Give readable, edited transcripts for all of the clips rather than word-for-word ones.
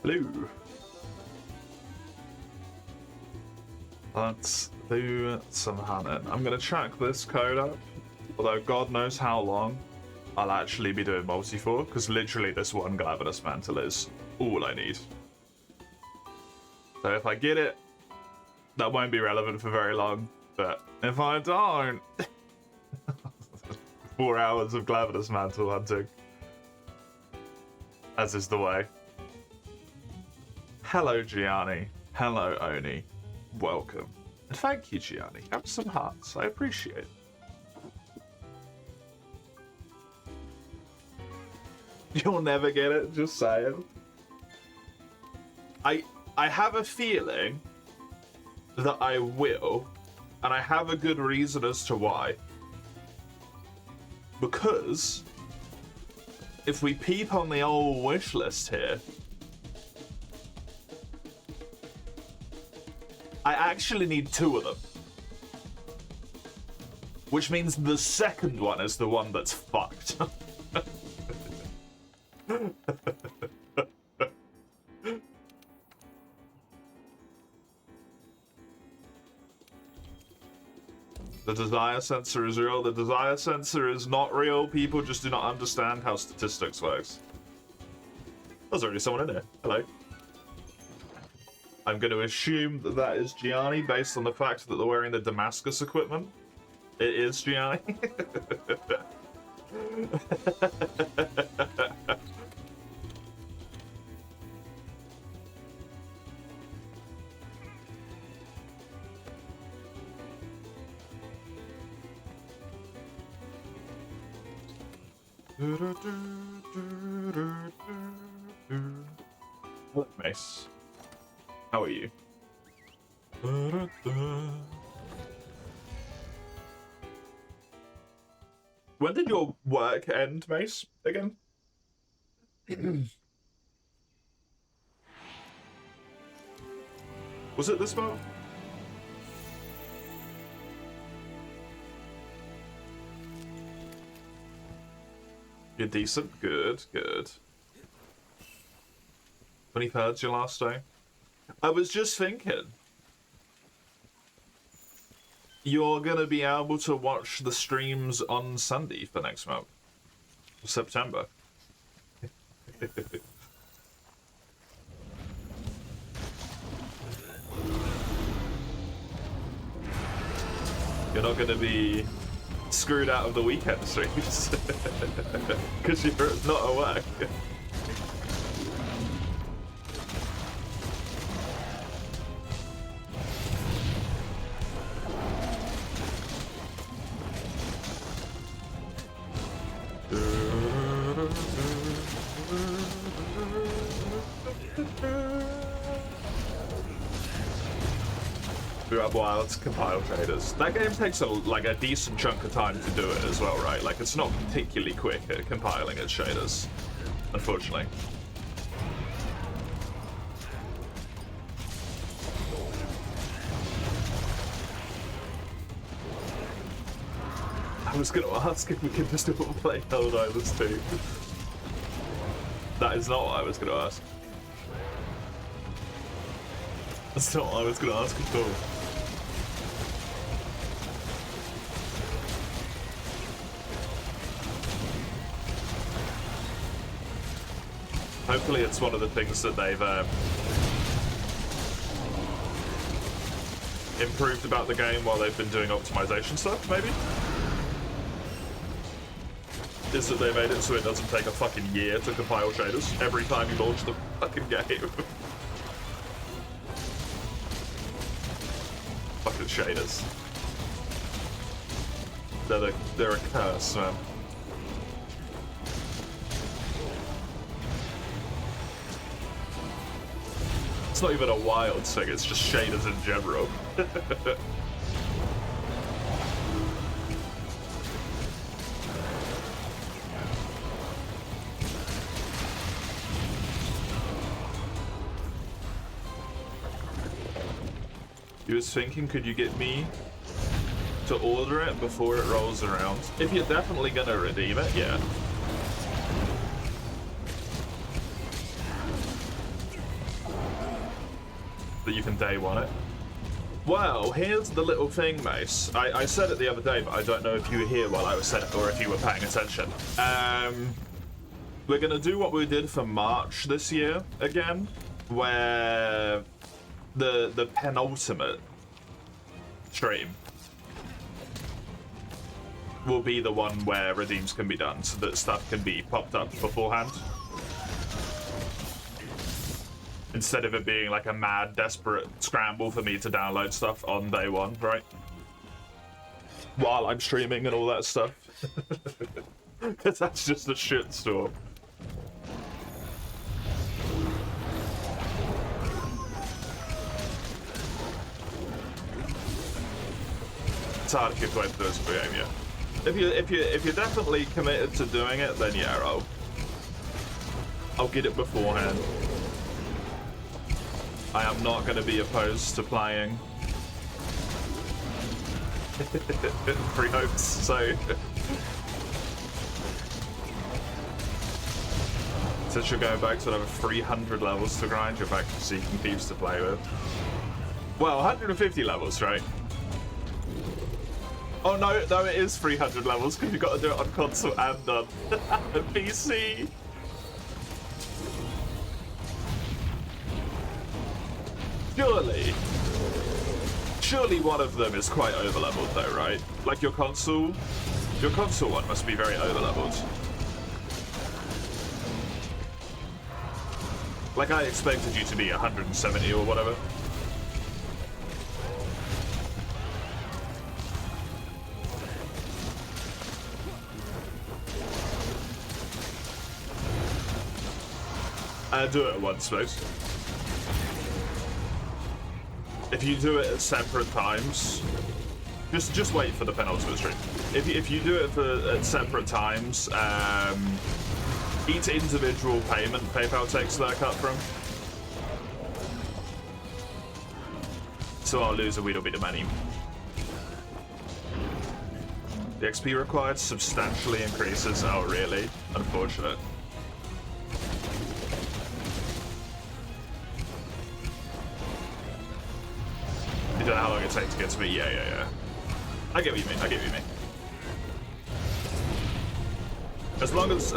Hello. Let's do some hunting. I'm gonna check this code up, although God knows how long I'll actually be doing multi for, because literally this one Glavenus Mantle is all I need. So if I get it, that won't be relevant for very long, but if I don't, 4 hours of Glavenus Mantle hunting, as is the way. Hello, Gianni. Hello, Oni. Welcome. And thank you, Gianni. Have some hearts. I appreciate it. You'll never get it, just saying. I have a feeling that I will, and I have a good reason as to why. Because if we peep on the old wish list here, I actually need 2 of them. Which means the second one is the one that's fucked. The desire sensor is real. The desire sensor is not real. People just do not understand how statistics works. There's already someone in there. Hello. I'm going to assume that that is Gianni based on the fact that they're wearing the Damascus equipment. It is Gianni. Hello, Mace. How are you? When did your work end, Mace, again? Was it this month? You're decent? Good, good. 23rd's your last day? I was just thinking, you're gonna be able to watch the streams on Sunday for next month, September. You're not gonna be screwed out of the weekend streams because you're not at work. Wild to compile shaders. That game takes a decent chunk of time to do it as well, right? Like, it's not particularly quick at compiling its shaders, unfortunately. I was going to ask if we could just all play Helldivers 2. That is not what I was going to ask. That's not what I was going to ask at all. Hopefully it's one of the things that they've improved about the game while they've been doing optimization stuff, maybe? Is that they made it so it doesn't take a fucking year to compile shaders every time you launch the fucking game. Fucking shaders. They're a curse, man. It's not even a wild thing, it's just shaders in general. He was thinking, could you get me to order it before it rolls around? If you're definitely gonna redeem it, yeah. that you can day one it. Well, here's the little thing, Mace. I said it the other day, but I don't know if you were here while I was saying it or if you were paying attention. We're gonna do what we did for March this year again, where the penultimate stream will be the one where redeems can be done, so that stuff can be popped up beforehand. Instead of it being like a mad, desperate scramble for me to download stuff on day one, right? While I'm streaming and all that stuff. Because that's just a shitstorm. It's hard if you're playing through this game, yeah. If you're definitely committed to doing it, then yeah, I'll get it beforehand. I am not going to be opposed to playing. Free hopes, so. Since you're going back to another 300 levels to grind, you're back to seeking peeps to play with. Well, 150 levels, right? Oh no, it is 300 levels because you've got to do it on console and on PC. Surely one of them is quite overleveled though, right? Like your console one must be very overleveled. Like I expected you to be 170 or whatever. Do it at once, folks. If you do it at separate times, just wait for the penultimate stream. If you do it at separate times, each individual payment PayPal takes their cut from. So I'll lose a wee bit of money. The XP required substantially increases. Oh, really? Unfortunate. You don't know how long it takes to get to me. Yeah. I get what you mean. As long as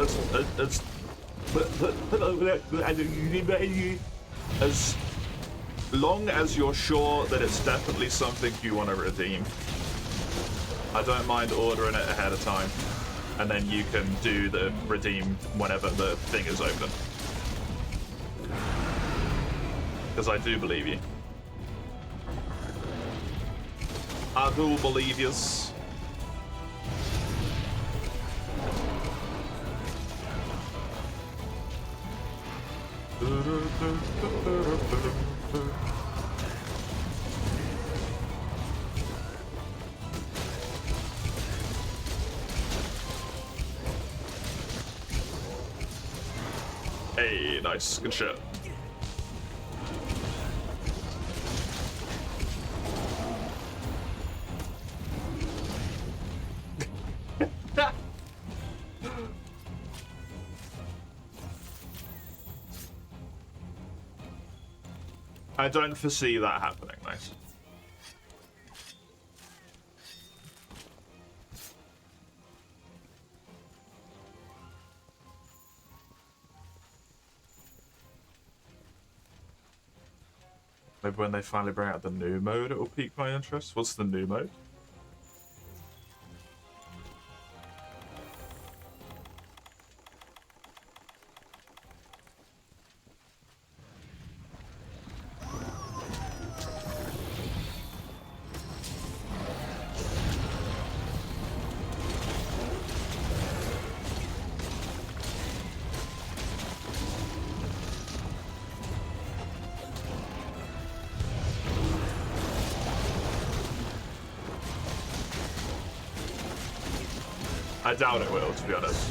long as you're sure that it's definitely something you want to redeem, I don't mind ordering it ahead of time, and then you can do the redeem whenever the thing is open. Because I do believe you. I do believe yous. Hey, nice, good shit. I don't foresee that happening, nice. Maybe when they finally bring out the new mode, it will pique my interest. What's the new mode? I doubt it will, to be honest.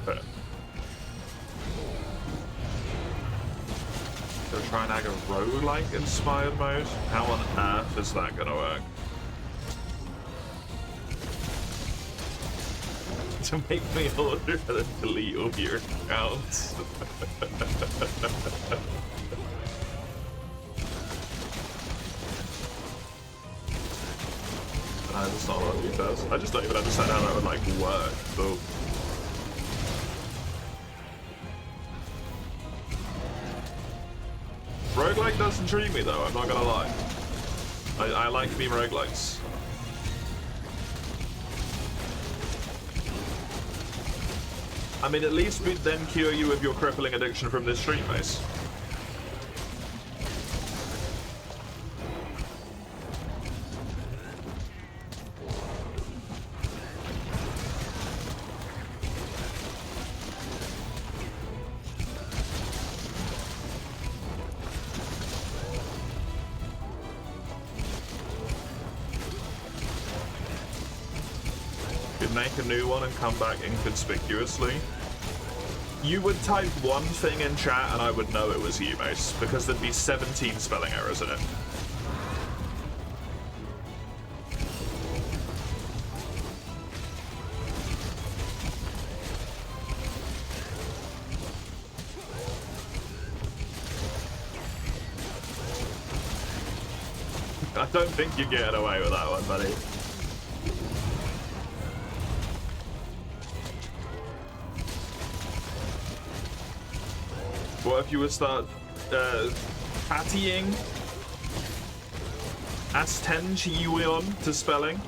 But they're trying to have a roguelike inspired mode? How on earth is that gonna work? to make me order and then delete all your accounts. That's not what he does. I just don't even understand how that would like work. So roguelike does intrigue me though, I'm not gonna lie. I like me roguelikes. I mean, at least we'd then cure you of your crippling addiction from this stream, Mace. Make a new one and come back inconspicuously. You would type one thing in chat and I would know it was you, Mace, because there'd be 17 spelling errors in it. I don't think you're getting away with that one, buddy. What if you would start pattying Astenchion to spelling?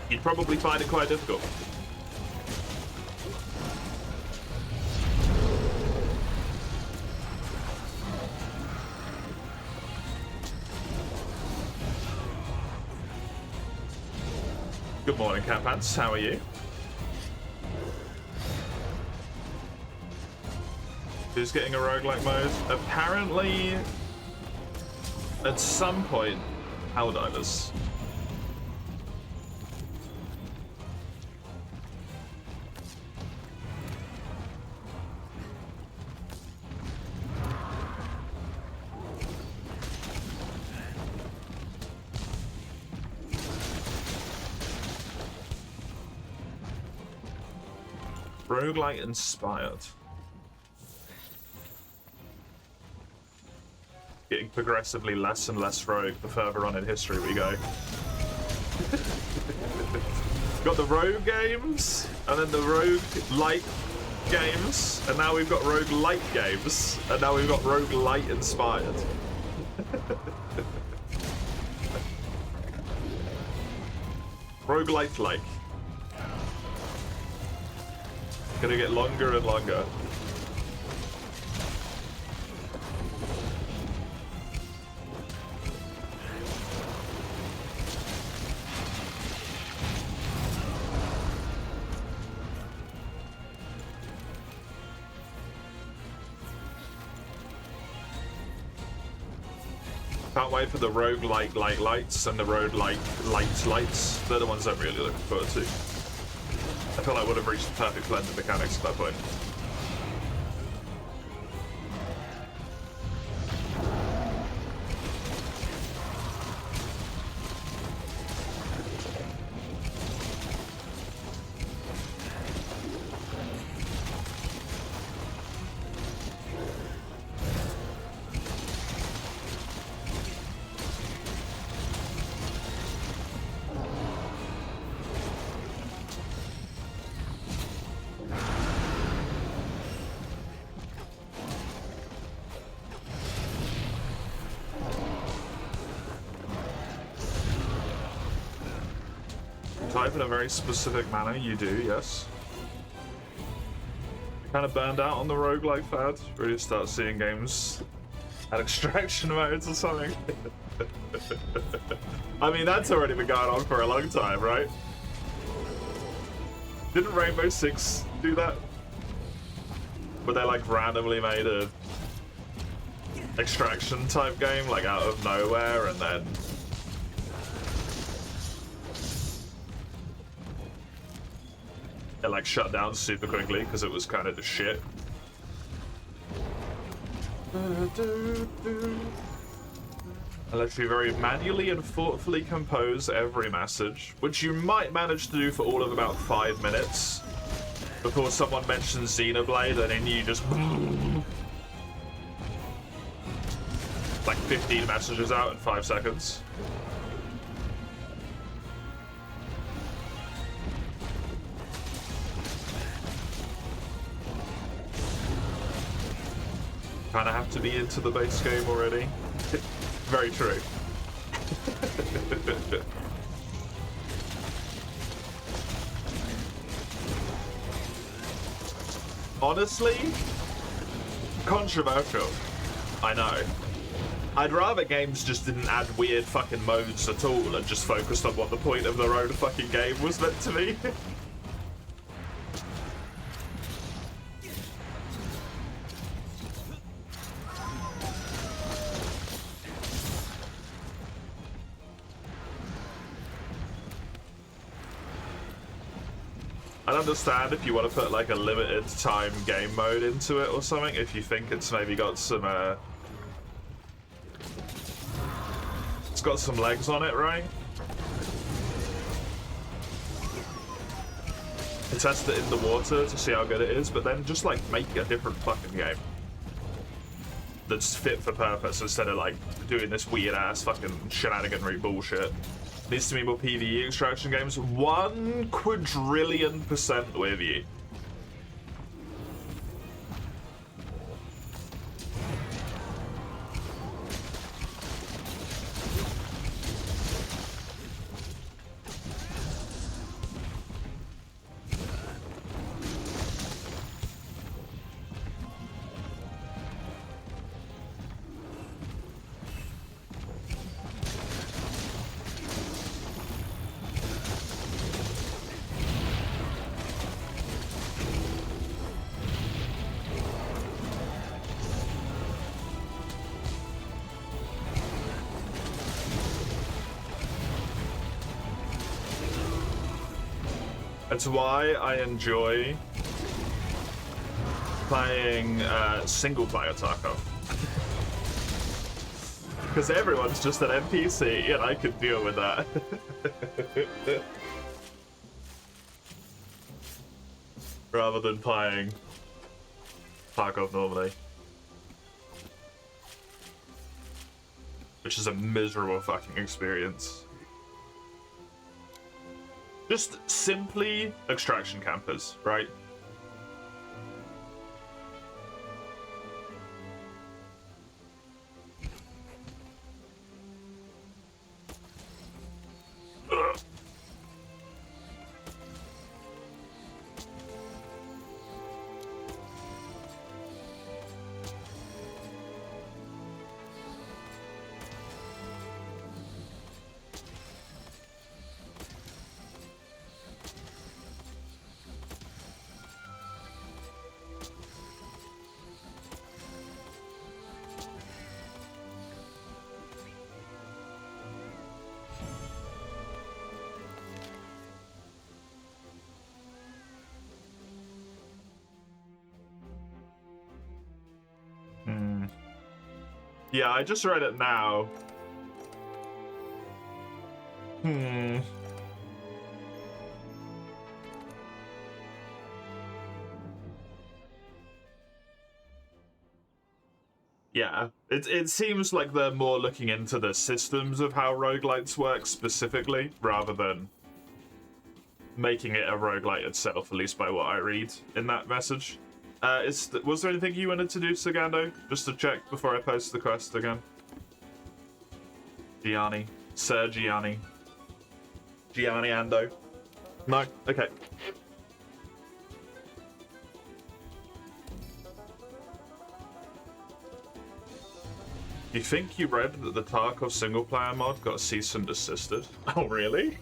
You'd probably find it quite difficult. Good morning, Cat Pants. How are you? Who's getting a roguelike mode? Apparently, at some point, Helldivers. Roguelike inspired. Getting progressively less and less rogue the further on in history we go. Got the rogue games, and then the rogue-like games, and now we've got rogue-like games, and now we've got rogue-lite inspired. Roguelite-like. Gonna get longer and longer. Can't wait for the roguelike lights and the roguelike lights. They're the ones I'm really looking forward to. I feel like I would have reached the perfect blend of mechanics at that point. Type in a very specific manner, you do, yes. You kind of burned out on the roguelike fad. Really start seeing games at extraction modes or something. I mean, that's already been going on for a long time, right? Didn't Rainbow Six do that? Where they like randomly made a extraction type game like out of nowhere and then it like shut down super quickly because it was kind of the shit. I literally very manually and thoughtfully compose every message, which you might manage to do for all of about 5 minutes before someone mentions Xenoblade, and then you just like 15 messages out in 5 seconds. Kind of have to be into the base game already. Very true. Honestly, controversial. I know. I'd rather games just didn't add weird fucking modes at all and just focused on what the point of their own fucking game was meant to be. I'd understand if you want to put like a limited time game mode into it or something, if you think it's maybe got some it's got some legs on it, right? To test it in the water to see how good it is, but then just like make a different fucking game that's fit for purpose instead of like doing this weird ass fucking shenaniganry bullshit. Needs to be more PvE extraction games. 1 quadrillion% with you. It's why I enjoy playing single-player Tarkov. Because everyone's just an NPC, and I can deal with that. Rather than playing Tarkov normally. Which is a miserable fucking experience. Just simply extraction campers, right? Ugh. Yeah, I just read it now. Yeah, it seems like they're more looking into the systems of how roguelites work specifically, rather than making it a roguelite itself, at least by what I read in that message. Was there anything you wanted to do, Sagando? Just to check before I post the quest again. Gianni. Sir Gianni. Gianni Ando. No? Okay. You think you read that the Tarkov single-player mod got cease and desisted? Oh, really?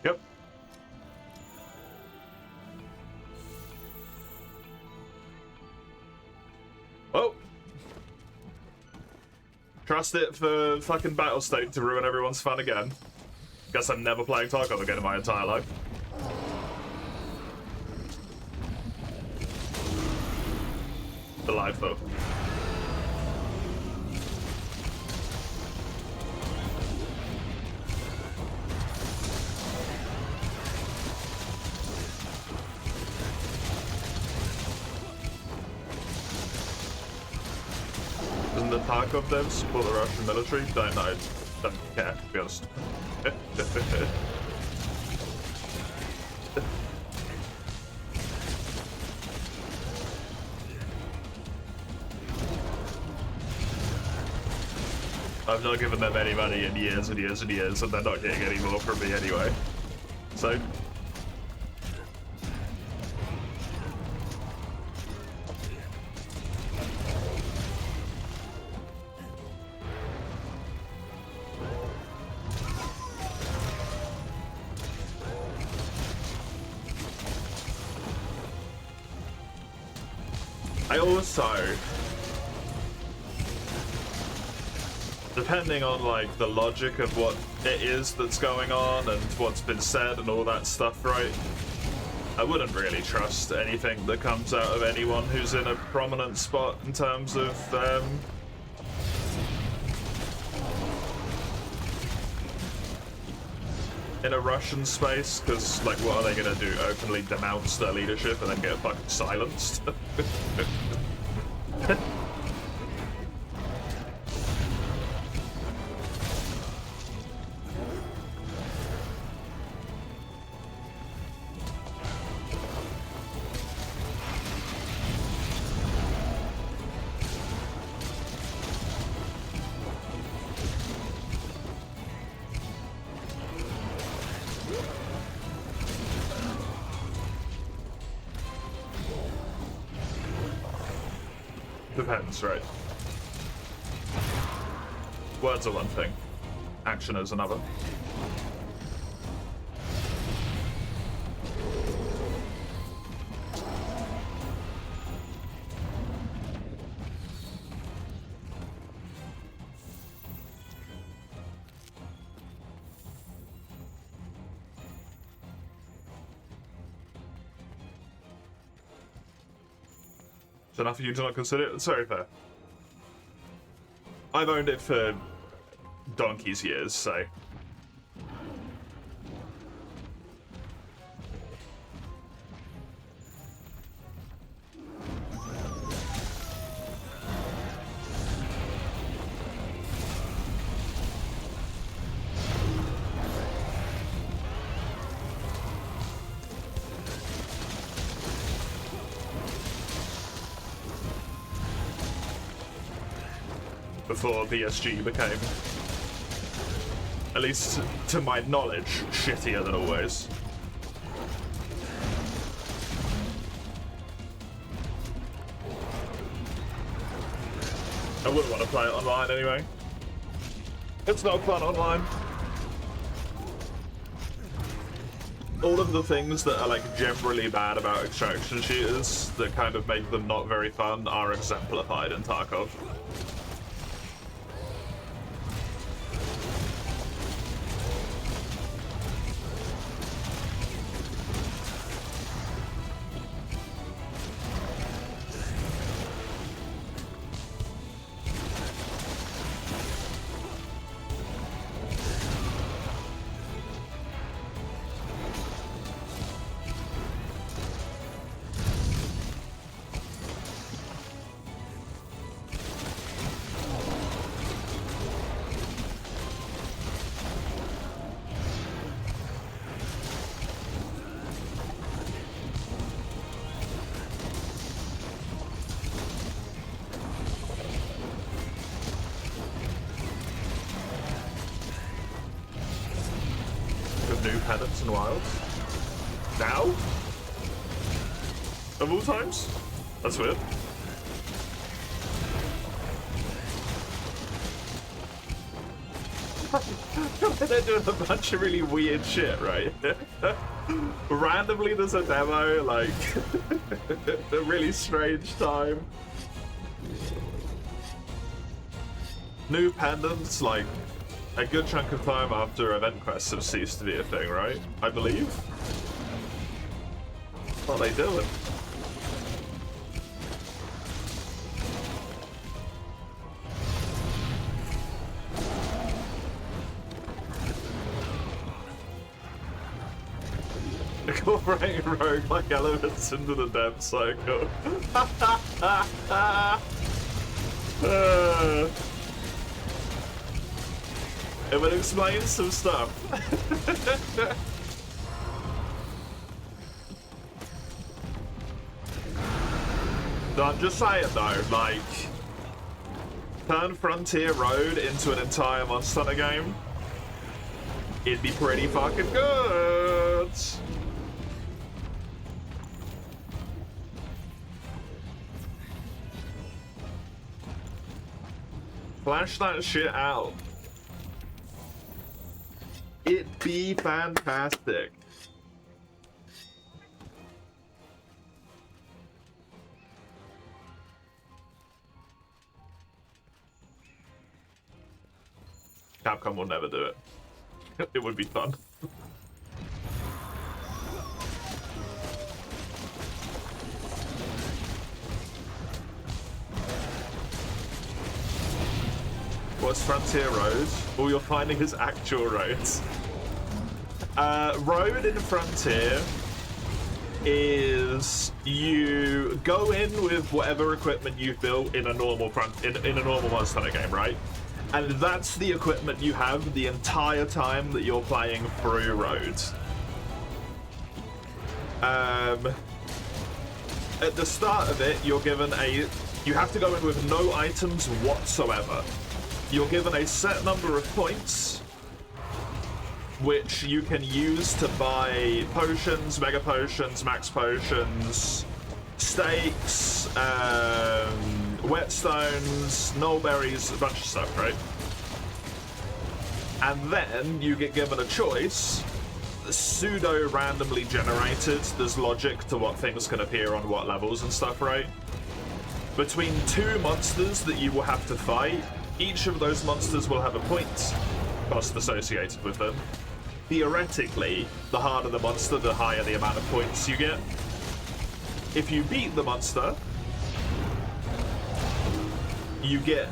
Yep. Oh. Trust it for fucking Battlestate to ruin everyone's fun again. Guess I'm never playing Tarkov again in my entire life. Alive though. Doesn't the Tarkov devs support the Russian military? Don't know. Don't care, to be honest. I've not given them any money in years and years and years, and they're not getting any more from me anyway. So... I also... depending on, like, the logic of what it is that's going on and what's been said and all that stuff, right? I wouldn't really trust anything that comes out of anyone who's in a prominent spot in terms of, in a Russian space, because, like, what are they gonna do? Openly denounce their leadership and then get fucking silenced? Depends, right? Words are one thing, action is another. It's enough for you to not consider it? That's very fair. I've owned it for donkey's years, so... before BSG became, at least to my knowledge, shittier than always. I wouldn't want to play it online anyway. It's not fun online. All of the things that are, like, generally bad about extraction shooters that kind of make them not very fun are exemplified in Tarkov. New Penance and Wilds? Now? Of all times? That's weird. They're doing a bunch of really weird shit, right? Randomly there's a demo, like, a really strange time. New pendants, like, a good chunk of time after event quests have ceased to be a thing, right? I believe. What are they doing? Incorporating roguelike elements into the dev cycle. It would explain some stuff. No, I'm just saying though, like, turn Frontier Road into an entire Monster Hunter game, it'd be pretty fucking good. Flash that shit out. It'd be fantastic. Capcom will never do it. It would be fun. What's Frontier Road? All you're finding is actual roads. Road in Frontier is you go in with whatever equipment you've built in a normal in a normal Monster Hunter game, right? And that's the equipment you have the entire time that you're playing through Road. At the start of it, you're given you have to go in with no items whatsoever. You're given a set number of points, which you can use to buy potions, mega potions, max potions, stakes, whetstones, null berries, a bunch of stuff, right? And then you get given a choice, pseudo randomly generated. There's logic to what things can appear on what levels and stuff, right? Between two monsters that you will have to fight. Each of those monsters will have a point cost associated with them. Theoretically, the harder the monster, the higher the amount of points you get. If you beat the monster, you get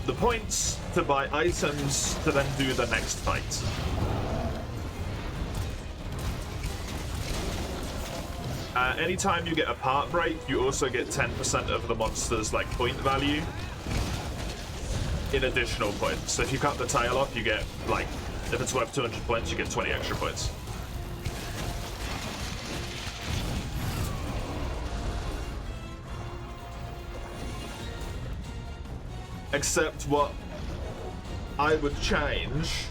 the points to buy items to then do the next fight. Anytime you get a part break, you also get 10% of the monster's like point value in additional points. So if you cut the tail off, you get, like, if it's worth 200 points, you get 20 extra points. Except what I would change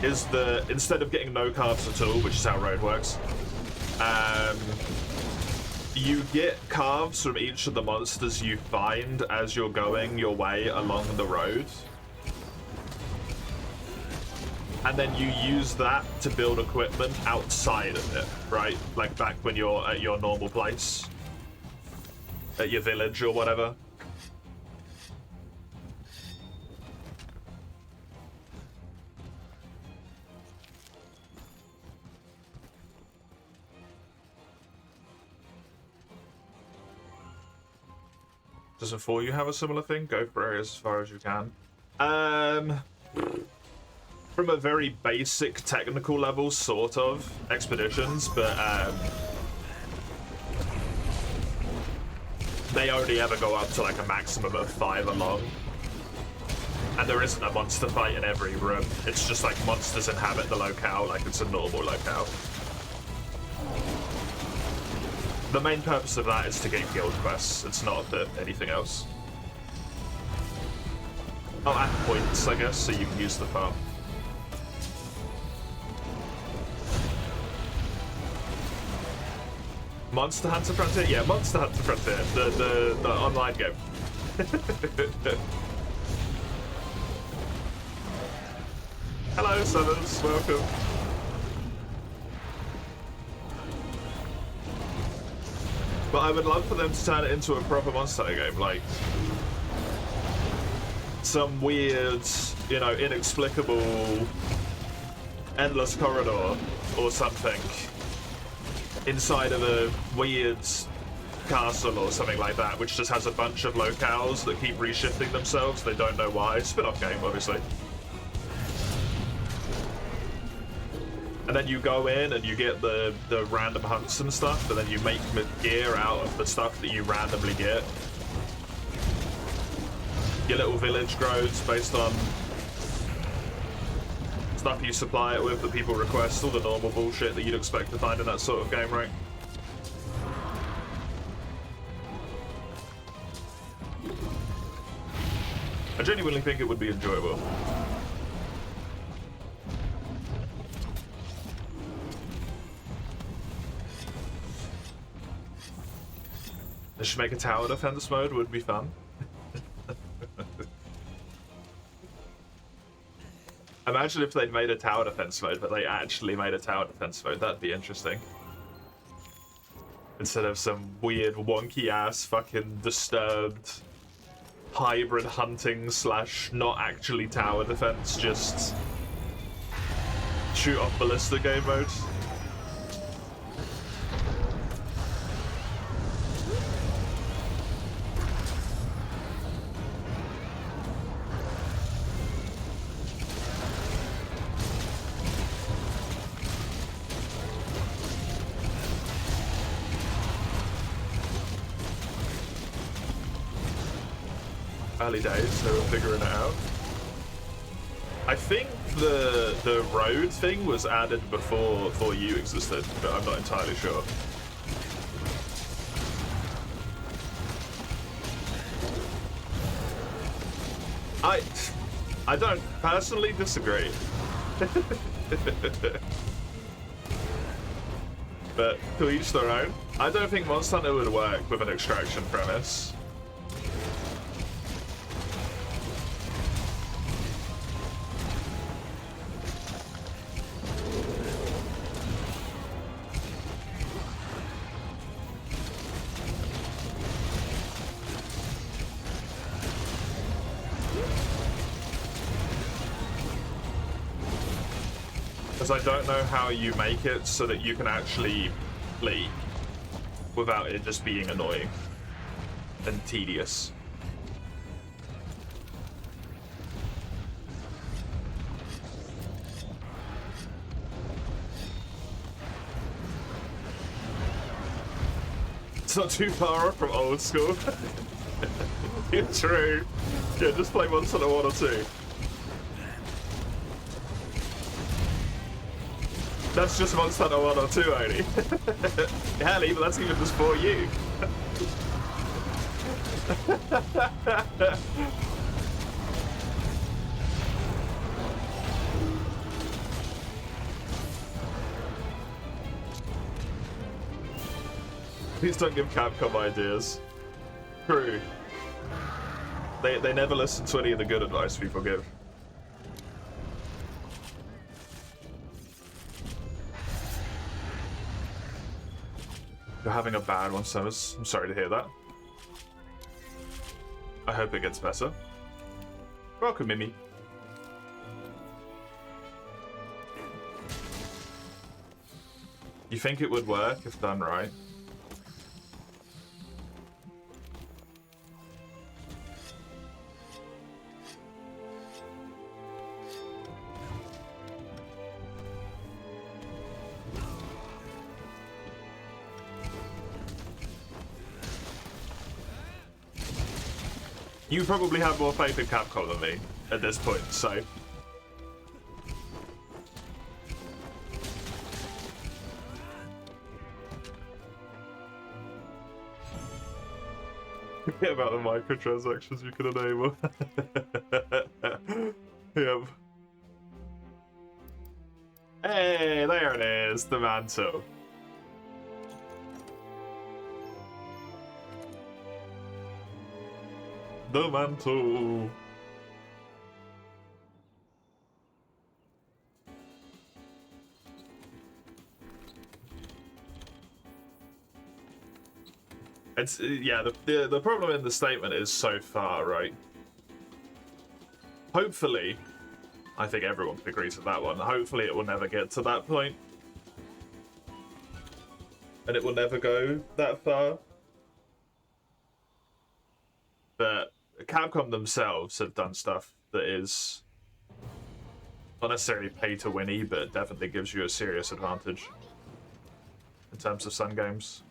is instead of getting no cards at all, which is how Road works, you get carves from each of the monsters you find as you're going your way along the road. And then you use that to build equipment outside of it, right? Like back when you're at your normal place, at your village or whatever. Does F4 you have a similar thing? Go for areas as far as you can. From a very basic technical level, sort of, expeditions, but they only ever go up to like a maximum of 5 along. And there isn't a monster fight in every room. It's just like monsters inhabit the locale like it's a normal locale. The main purpose of that is to get guild quests. It's not for anything else. Oh, and points, I guess, so you can use the farm. Monster Hunter Frontier? Yeah, Monster Hunter Frontier, the online game. Hello, Summers. Welcome. But I would love for them to turn it into a proper Monster Hunter game, like some weird, you know, inexplicable endless corridor or something inside of a weird castle or something like that, which just has a bunch of locales that keep reshifting themselves. They don't know why. Spin-off game, obviously. And then you go in and you get the random hunts and stuff, and then you make gear out of the stuff that you randomly get. Your little village grows based on stuff you supply it with that people request, all the normal bullshit that you'd expect to find in that sort of game, right? I genuinely think it would be enjoyable. They should make a tower defense mode, would be fun. Imagine if they'd made a tower defense mode, but they actually made a tower defense mode. That'd be interesting. Instead of some weird, wonky-ass, fucking disturbed hybrid hunting slash not actually tower defense, just shoot off ballista game mode. Early days, they were figuring it out. I think the road thing was added before you existed, but I'm not entirely sure. I don't personally disagree. But to each their own. I don't think Monster Hunter would work with an extraction premise. I don't know how you make it so that you can actually play without it just being annoying and tedious. It's not too far off from old school. Yeah, true. Yeah, just play Monster Hunter 1 or 2. That's just Monster Hunter 1 or 2 only. Hell, even that's even just for you. Please don't give Capcom ideas. True. They never listen to any of the good advice people give. You're having a bad one, Summers. I'm sorry to hear that. I hope it gets better. Welcome, Mimi. You think it would work if done right? You probably have more faith in Capcom than me at this point, so... Forget about the microtransactions you can enable. Yep. Hey, there it is, the mantle. The mantle. It's yeah. The problem in the statement is so far, right? Hopefully, I think everyone agrees with that one. Hopefully, it will never get to that point, and it will never go that far. But Capcom themselves have done stuff that is not necessarily pay to winny, but definitely gives you a serious advantage in terms of Sun games.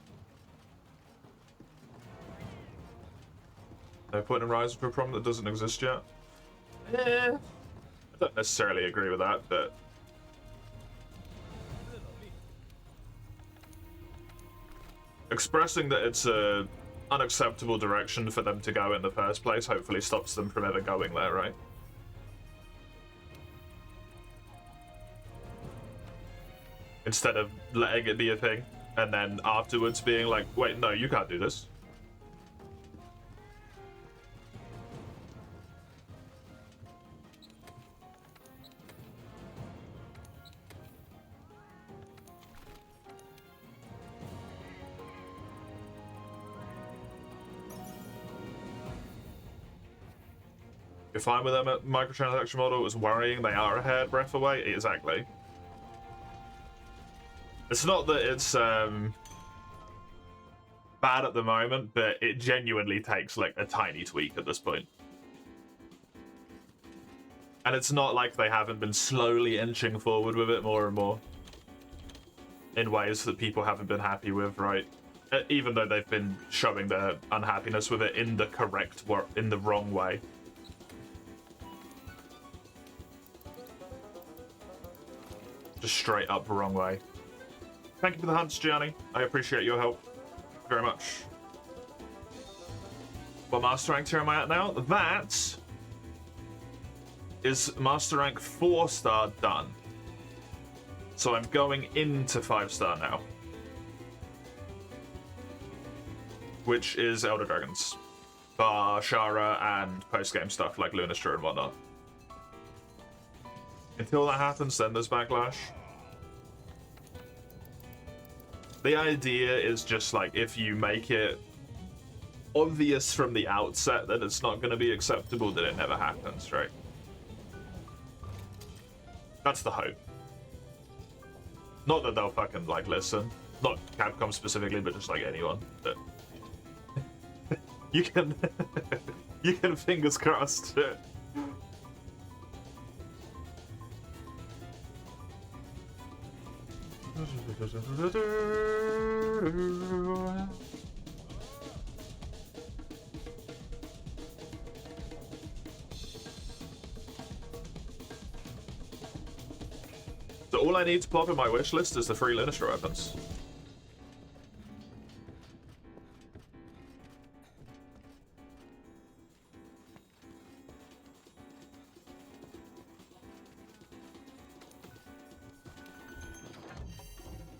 No point in Rise for a problem that doesn't exist yet. I don't necessarily agree with that, but expressing that it's a unacceptable direction for them to go in the first place hopefully stops them from ever going there, right? Instead of letting it be a thing and then afterwards being like, wait, no, you can't do this. You're fine with them at microtransaction model. It was worrying they are a hair breadth away. Exactly. It's not that it's bad at the moment, but it genuinely takes like a tiny tweak at this point. And it's not like they haven't been slowly inching forward with it more and more in ways that people haven't been happy with, right? Even though they've been showing their unhappiness with it in the correct in the wrong way. Just straight up wrong way. Thank you for the hunts, Gianni. I appreciate your help very much. What master rank tier am I at now? That is master rank 4-star done. So I'm going into 5-star now. Which is Elder Dragons. Bar, Shara, and post-game stuff like Lunistra and whatnot. Until that happens, then there's Backlash. The idea is just like, if you make it obvious from the outset that it's not going to be acceptable, then it never happens, right? That's the hope. Not that they'll fucking, like, listen. Not Capcom specifically, but just, like, anyone. But you can... you can fingers crossed. So all I need to pop in my wish list is the 3 Lunistra weapons.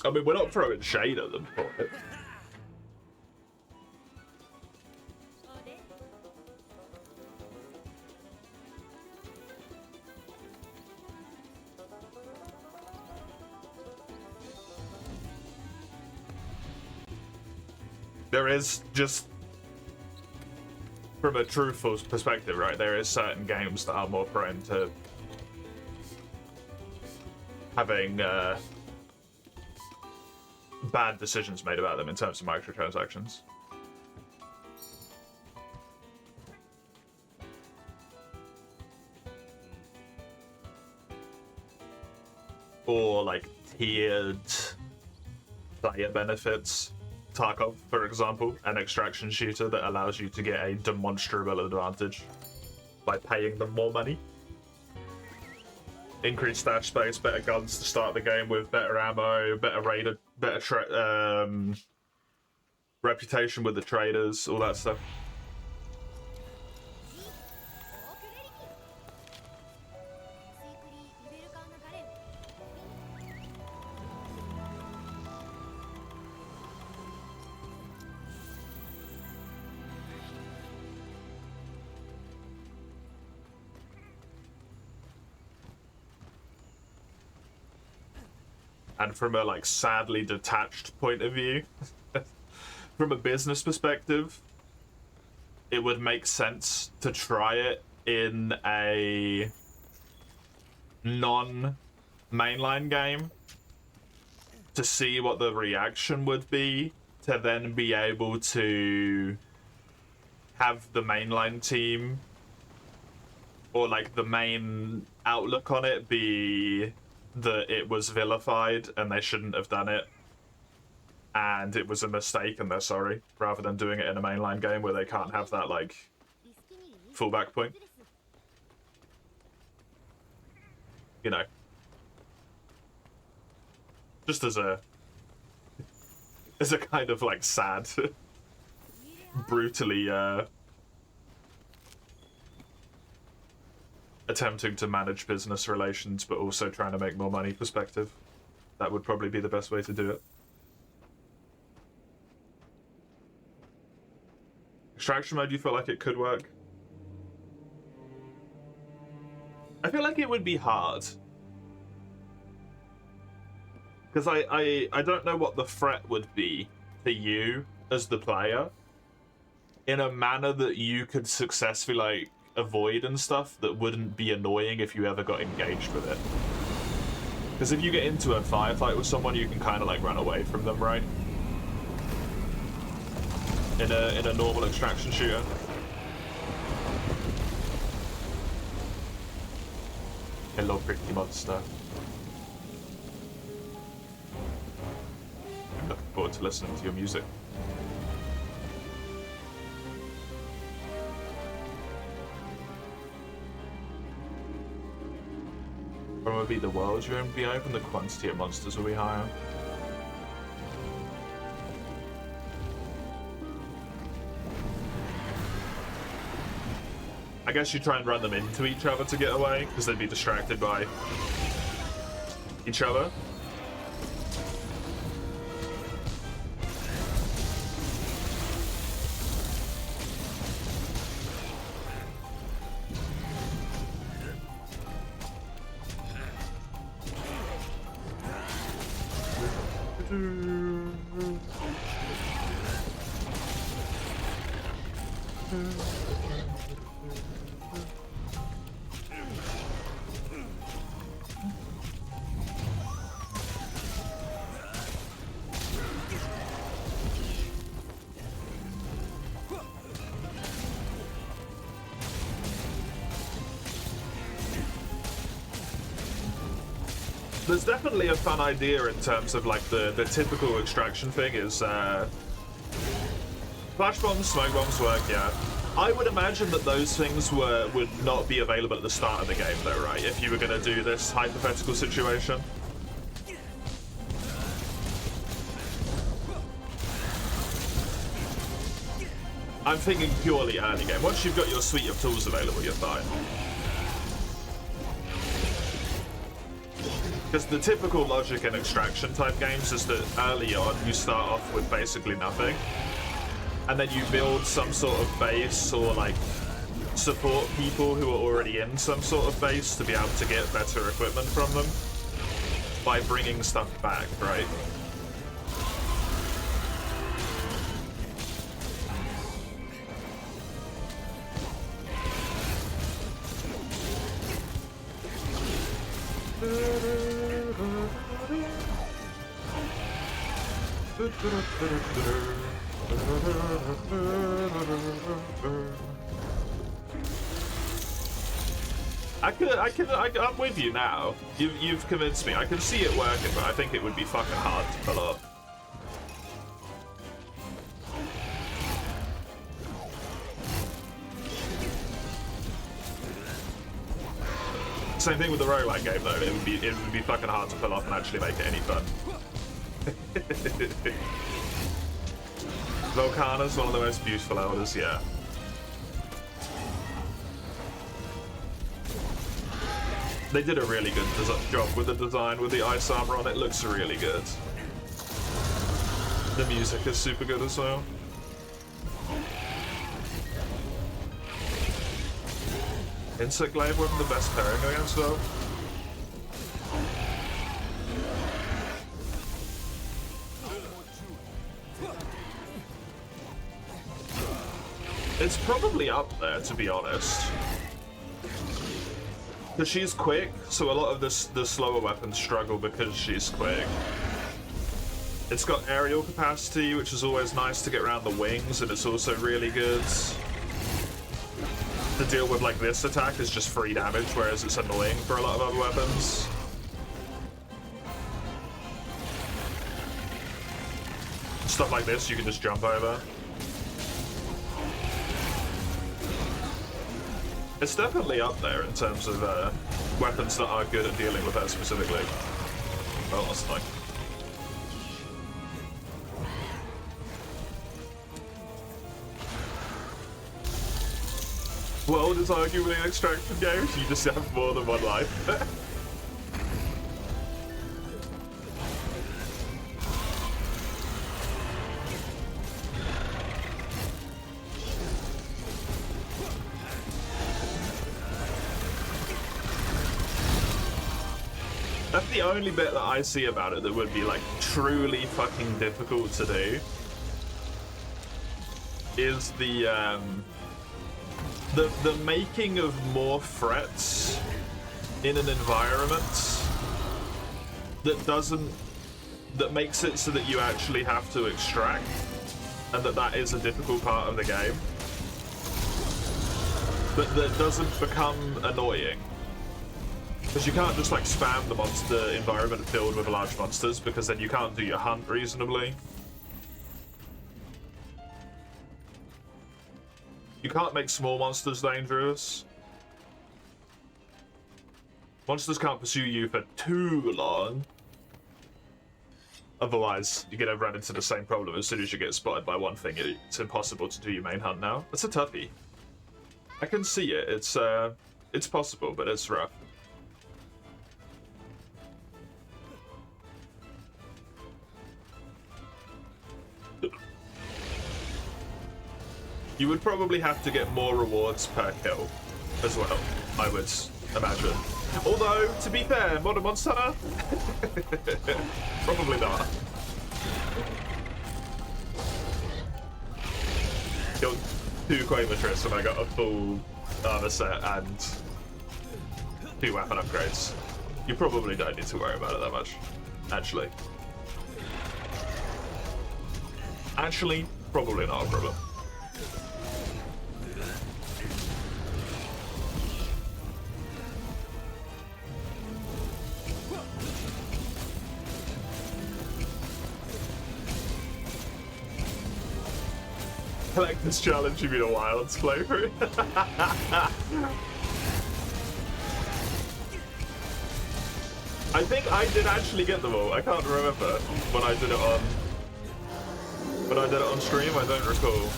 I mean, we're not throwing shade at them for it. There is just, from a truthful perspective, right, there is certain games that are more prone to having bad decisions made about them in terms of microtransactions. Or, like, tiered player benefits. Tarkov, for example, an extraction shooter that allows you to get a demonstrable advantage by paying them more money. Increased stash space, better guns to start the game with, better ammo, better raider, better reputation with the traders, all that stuff. And from a, like, sadly detached point of view, from a business perspective, it would make sense to try it in a non-mainline game to see what the reaction would be, to then be able to have the mainline team or like the main outlook on it be that it was vilified and they shouldn't have done it and it was a mistake and they're sorry, rather than doing it in a mainline game where they can't have that like fallback point. You know, just as a kind of like sad brutally attempting to manage business relations but also trying to make more money perspective. That would probably be the best way to do it. Extraction mode, you feel like it could work? I feel like it would be hard. Because I don't know what the threat would be to you as the player in a manner that you could successfully like avoid and stuff that wouldn't be annoying if you ever got engaged with it. Because if you get into a firefight with someone, you can kind of like run away from them, right? In a normal extraction shooter. Hello, pretty monster. I'm looking forward to listening to your music. Probably the world you're in will be open, the quantity of monsters will be higher. I guess you try and run them into each other to get away, because they'd be distracted by each other. There's definitely a fun idea in terms of like the typical extraction thing is flash bombs, smoke bombs work, yeah. I would imagine that those things would not be available at the start of the game though, right? If you were going to do this hypothetical situation. I'm thinking purely early game. Once you've got your suite of tools available, you're fine. Because the typical logic in extraction type games is that early on you start off with basically nothing, and then you build some sort of base or like support people who are already in some sort of base to be able to get better equipment from them by bringing stuff back, right? I'm with you now. You've convinced me. I can see it working, but I think it would be fucking hard to pull off. Same thing with the roguelike game though. It would be fucking hard to pull off and actually make it any fun. Volcana's one of the most beautiful elders, yeah. They did a really good job with the design, with the ice armor on it. Looks really good. The music is super good as well. Insect Glaive wasn't the best pairing against though. It's probably up there, to be honest. Because she's quick, so a lot of the slower weapons struggle because she's quick. It's got aerial capacity, which is always nice to get around the wings, and it's also really good to deal with. Like, this attack is just free damage, whereas it's annoying for a lot of other weapons. Stuff like this you can just jump over. It's definitely up there in terms of weapons that are good at dealing with that specifically. Well, that's fine. World is arguably an extraction game, so you just have more than one life. That's the only bit that I see about it that would be like truly fucking difficult to do. Is the making of more threats in an environment that makes it so that you actually have to extract, and that is a difficult part of the game, but that doesn't become annoying. Because you can't just like spam the monster environment filled with large monsters, because then you can't do your hunt reasonably. You can't make small monsters dangerous. Monsters can't pursue you for too long. Otherwise, you're gonna run into the same problem as soon as you get spotted by one thing. It's impossible to do your main hunt now. It's a toughie. I can see it. It's possible, but it's rough. You would probably have to get more rewards per kill as well, I would imagine. Although, to be fair, Modern Monster Hunter? Probably not. Killed 2 Quavatrists and I got a full armor set and 2 weapon upgrades. You probably don't need to worry about it that much, actually. Actually, probably not a problem. I like this challenge, you mean a Wilds playthrough? I think I did actually get them all. I can't remember when I did it on stream. I don't recall.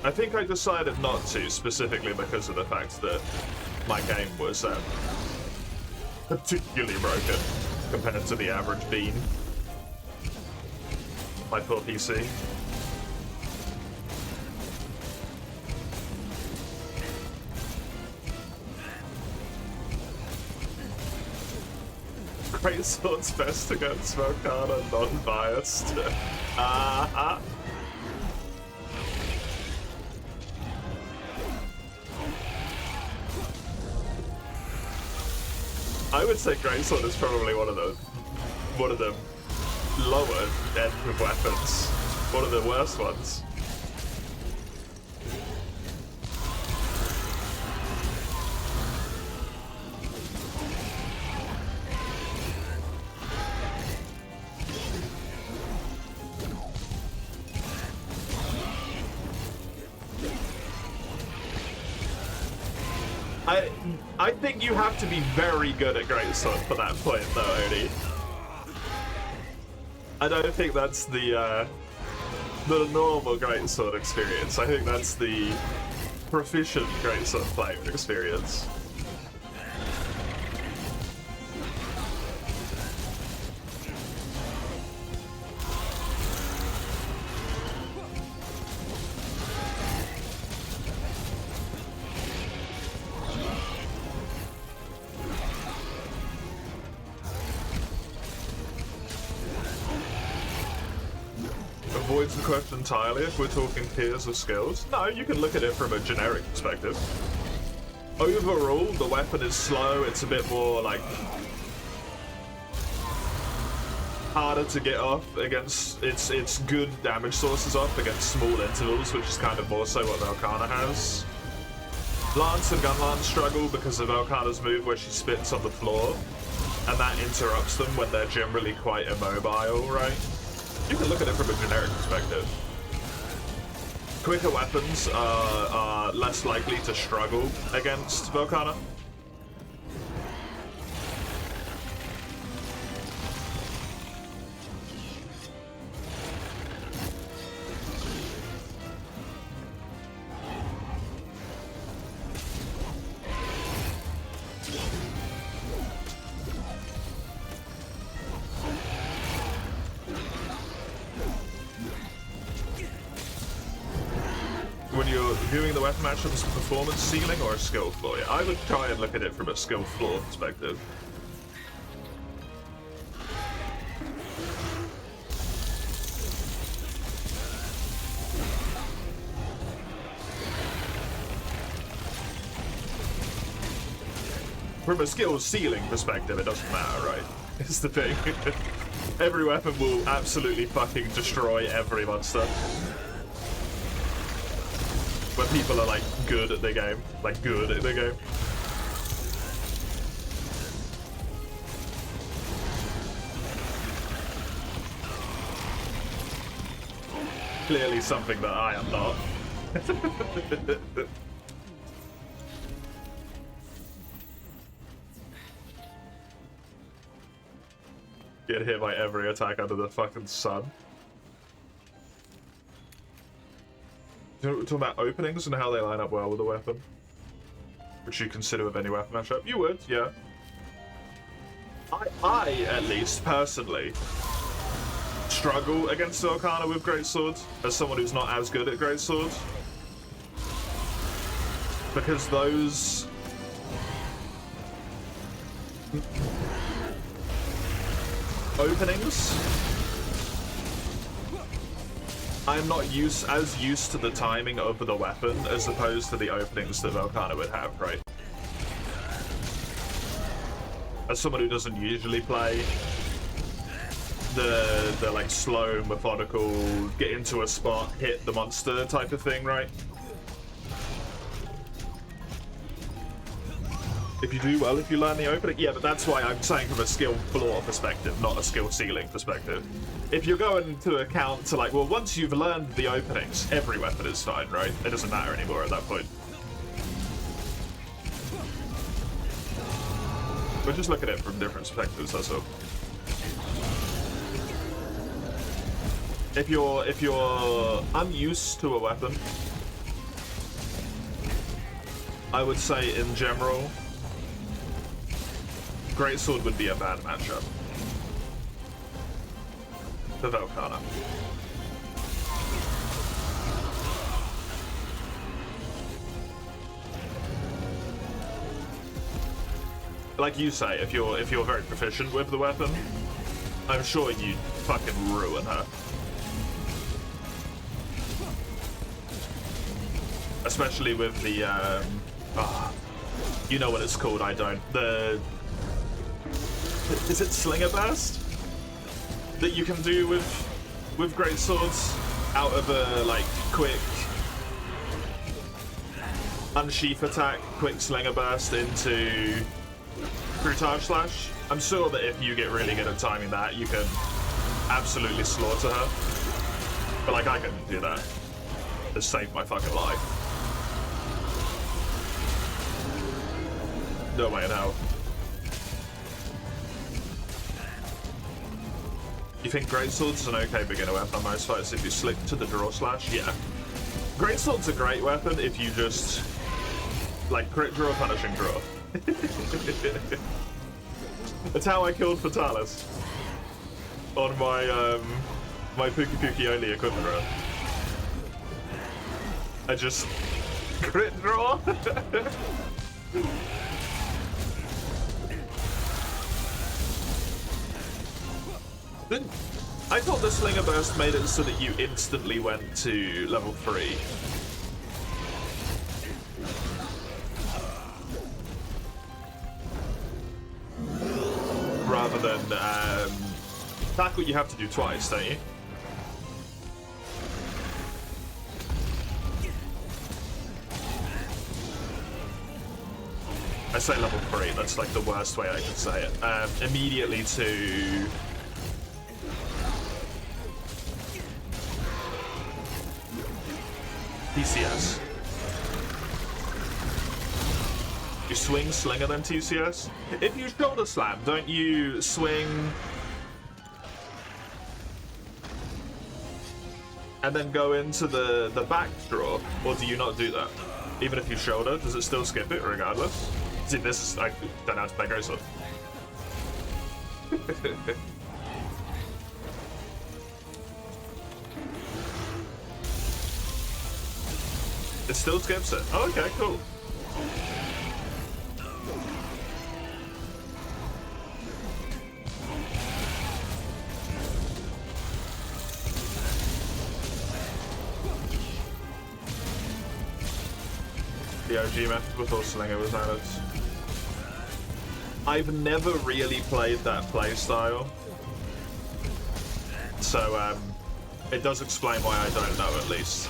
I think I decided not to, specifically because of the fact that my game was particularly broken compared to the average bean. My poor PC. Great Sword's best against Smokeana, non-biased. I would say Greatsword is probably one of the lower end of weapons. One of the worst ones. I think you have to be very good at Greatsword for that point, though, Odie. I don't think that's the normal Greatsword experience. I think that's the proficient Greatsword playing experience. avoids the question entirely if we're talking tiers of skills. No, you can look at it from a generic perspective. Overall, the weapon is slow. It's a bit more like harder to get off against its good damage sources off against small intervals, which is kind of more so what Velkhana has. Lance and Gunlance struggle because of Velkhana's move where she spits on the floor, and that interrupts them when they're generally quite immobile, right? You can look at it from a generic perspective. Quicker weapons are less likely to struggle against Velkhana. When you're viewing the weapon matchup as a performance ceiling or a skill floor, yeah, I would try and look at it from a skill floor perspective. From a skill ceiling perspective, it doesn't matter, right? It's the thing. Every weapon will absolutely fucking destroy every monster. When people are like good at the game. Like good at the game. Clearly something that I am not. Get hit by every attack under the fucking sun. Talking about openings and how they line up well with a weapon, which you consider with any weapon matchup. You would, yeah. I at least personally struggle against Velkhana with greatsword as someone who's not as good at greatsword, because those openings, I'm not as used to the timing of the weapon as opposed to the openings that Velkhana would have, right? As someone who doesn't usually play the like slow, methodical, get into a spot, hit the monster type of thing, right? If you do well, if you learn the opening, yeah, but that's why I'm saying from a skill floor perspective, not a skill ceiling perspective. If you're going to account to like, well, once you've learned the openings, every weapon is fine, right? It doesn't matter anymore at that point. We're just looking at it from different perspectives, that's all. If you're unused to a weapon, I would say in general, greatsword would be a bad matchup for Velkhana. Like you say, if you're very proficient with the weapon, I'm sure you'd fucking ruin her. Especially with the you know what it's called, I don't. Is it Slinger Burst? That you can do with greatswords out of a like quick unsheath attack, quick Slinger Burst into Fruitage Slash. I'm sure that if you get really good at timing that, you can absolutely slaughter her. But like I couldn't do that. It saved my fucking life. No way in hell. You think Greatsword's an okay beginner weapon on most fights if you slip to the draw slash? Yeah. Greatsword's a great weapon if you just like crit draw, punishing draw. That's how I killed Fatalis on my my Pookie Pookie only equipment run. I just crit draw. I thought the Slinger Burst made it so that you instantly went to level 3. Rather than tackle, you have to do twice, don't you? I say level 3, that's like the worst way I can say it. Immediately to... TCS. You swing, Slinger, then TCS? If you shoulder slam, don't you swing... and then go into the back draw? Or do you not do that? Even if you shoulder, does it still skip it regardless? See, this is... I don't know how to play Greatsword. It still skips it. Oh, okay, cool. The OG method before Slinger was added. I've never really played that playstyle, so it does explain why I don't know, at least.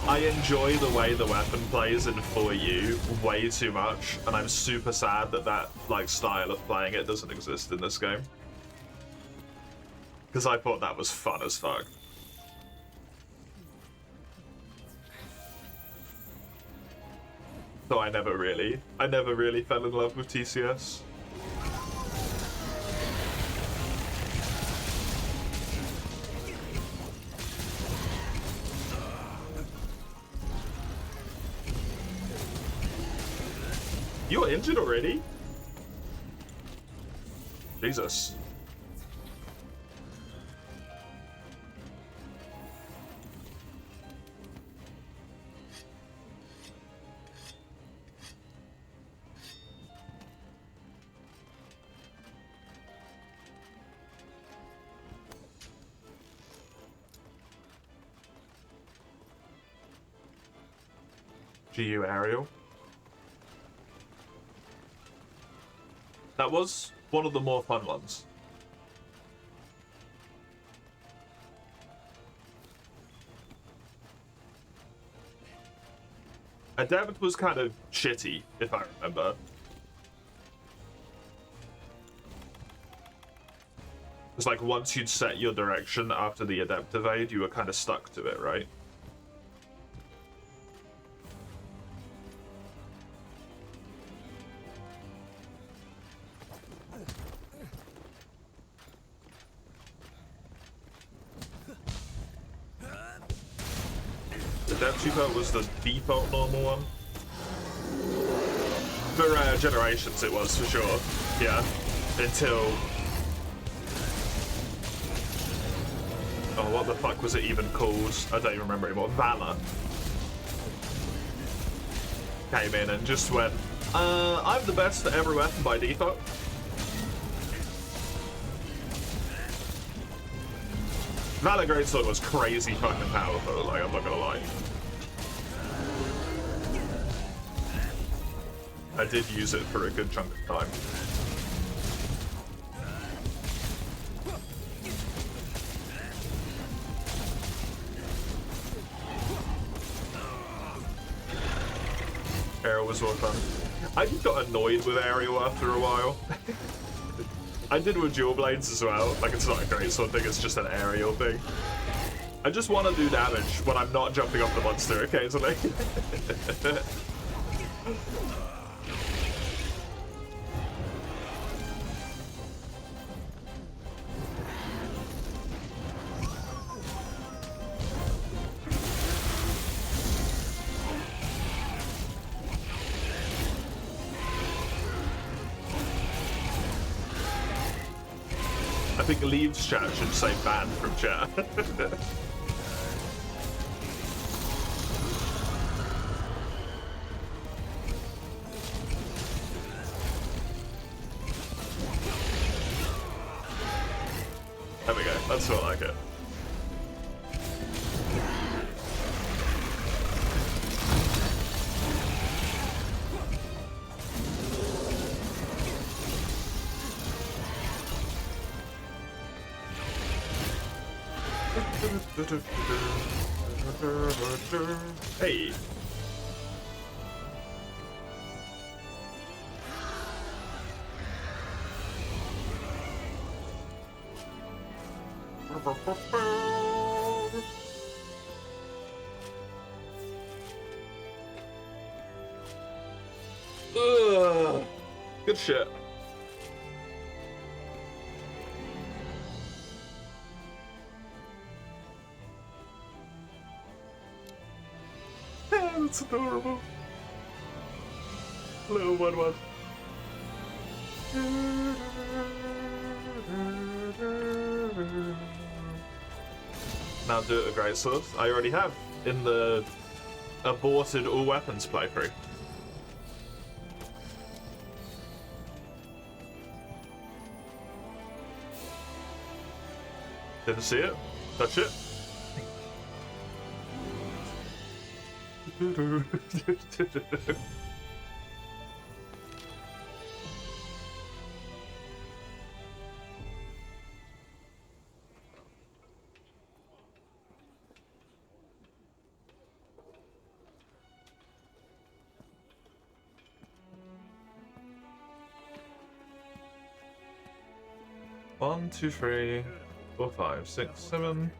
I enjoy the way the weapon plays in 4U way too much, and I'm super sad that that like style of playing it doesn't exist in this game. Because I thought that was fun as fuck. So I never really fell in love with TCS. You were injured already? Jesus. GU Aerial. That was one of the more fun ones. Adept was kind of shitty, if I remember. It's like once you'd set your direction after the Adept evade, you were kind of stuck to it, right? Adept you felt was the default normal one? For Generations it was, for sure. Yeah. Until... oh, what the fuck was it even called? I don't even remember anymore. Valor came in and just went, I'm the best at every weapon by default. Valor Greatsword was crazy fucking powerful, like, I'm not gonna lie. I did use it for a good chunk of time. Aerial was more fun. I just got annoyed with Aerial after a while. I did with Dual Blades as well. Like, it's not a Greatsword thing, it's just an Aerial thing. I just want to do damage when I'm not jumping off the monster occasionally. I think Leaves chat should say banned from chat. That's what I like it. Hey. Ugh. Good shit. That's adorable. Little one. Now do it a great sword. I already have in the aborted all weapons playthrough. Didn't see it. Touch it. One, two, three, 4, 5, 6, 7.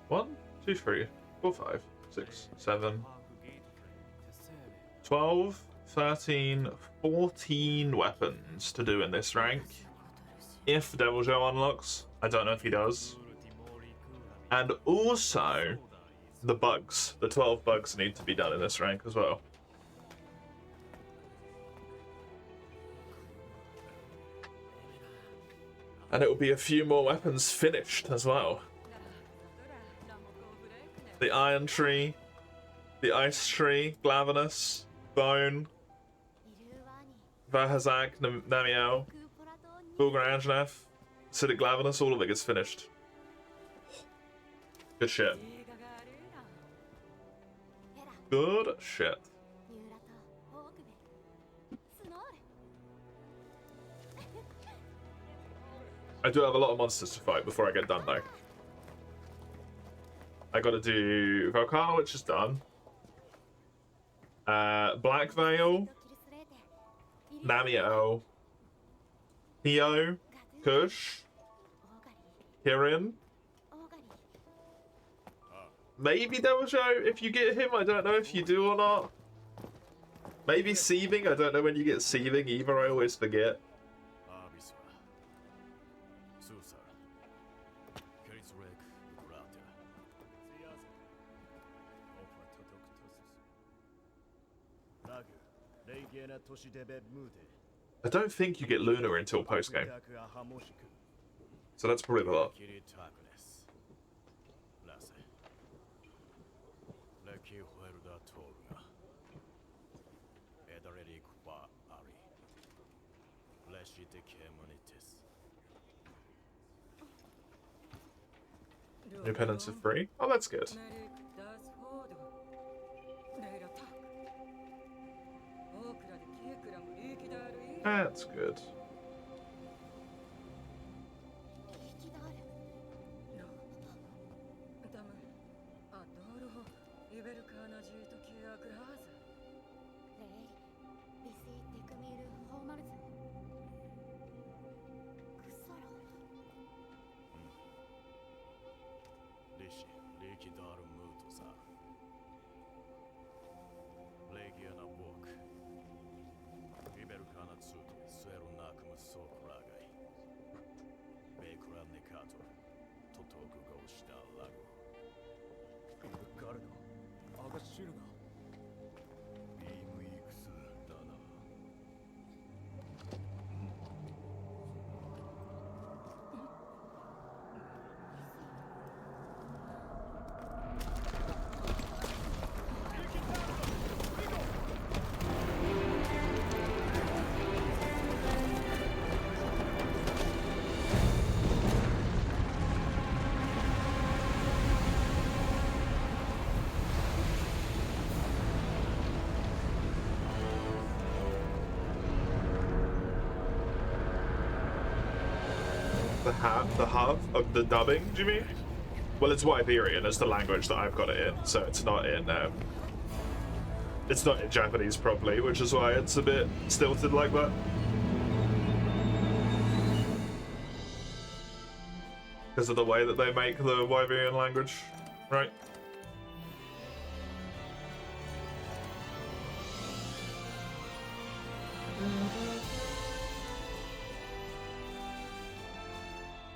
One, two, 3, 4, 5, 6, 7. 12, 13, 14 weapons to do in this rank. If Deviljho unlocks. I don't know if he does. And also the bugs. The 12 bugs need to be done in this rank as well. And it will be a few more weapons finished as well. The Iron Tree, the Ice Tree, Glavenus, Bone, Vahazak, Namiel, Bulgar Anjanath, Acidic Glavenus, all of it gets finished. Good shit. Good shit. I do have a lot of monsters to fight before I get done though. I gotta do Velkhana, which is done. Black Veil, Namiel, Hio, Kush, Kirin. Maybe Deviljho if you get him, I don't know if you do or not. Maybe Seething, I don't know when you get Seething either, I always forget. I don't think you get Luna until post-game. So that's probably the lot. New penance are free? Oh, that's good. That's good. the hub of the dubbing, do you mean? Well, it's Wyverian as the language that I've got it in, so it's not in Japanese probably, which is why it's a bit stilted like that. Because of the way that they make the Wyverian language, right?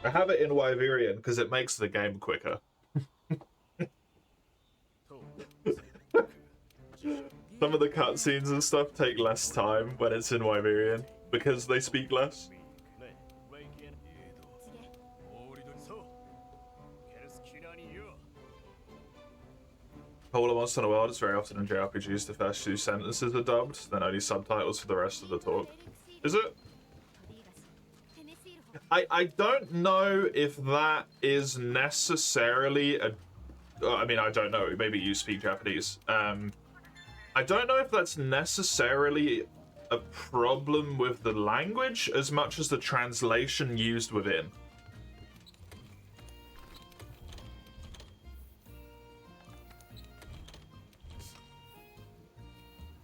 I have it in Wyverian because it makes the game quicker. Some of the cutscenes and stuff take less time when it's in Wyverian because they speak less. All at once in a world, it's very often in JRPGs the first two sentences are dubbed, then only subtitles for the rest of the talk. Is it? I don't know if that is necessarily a... I mean, I don't know. Maybe you speak Japanese. I don't know if that's necessarily a problem with the language as much as the translation used within.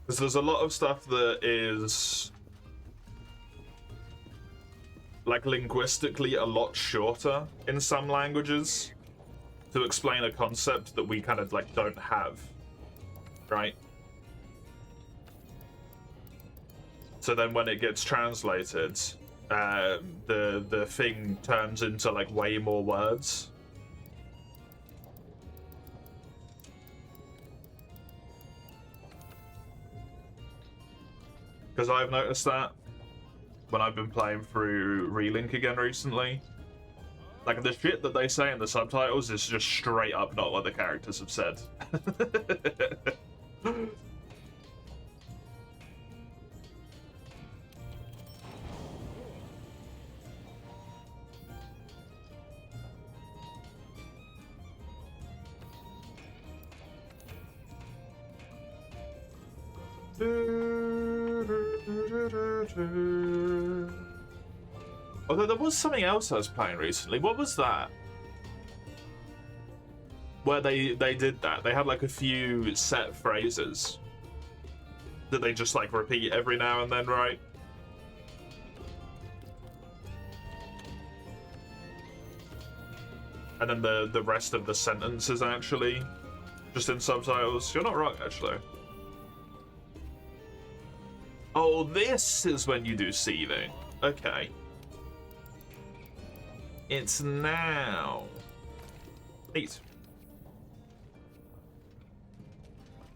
Because there's a lot of stuff that is like linguistically a lot shorter in some languages to explain a concept that we kind of like don't have, right? So then when it gets translated, the thing turns into like way more words. Because I've noticed that when I've been playing through Relink again recently. Like, the shit that they say in the subtitles is just straight up not what the characters have said. Although there was something else I was playing recently. What was that? Where they did that. They had like a few set phrases that they just like repeat every now and then, right? And then the rest of the sentence is actually just in subtitles. You're not wrong, actually. Oh, this is when you do seething. Okay. It's now. Neat.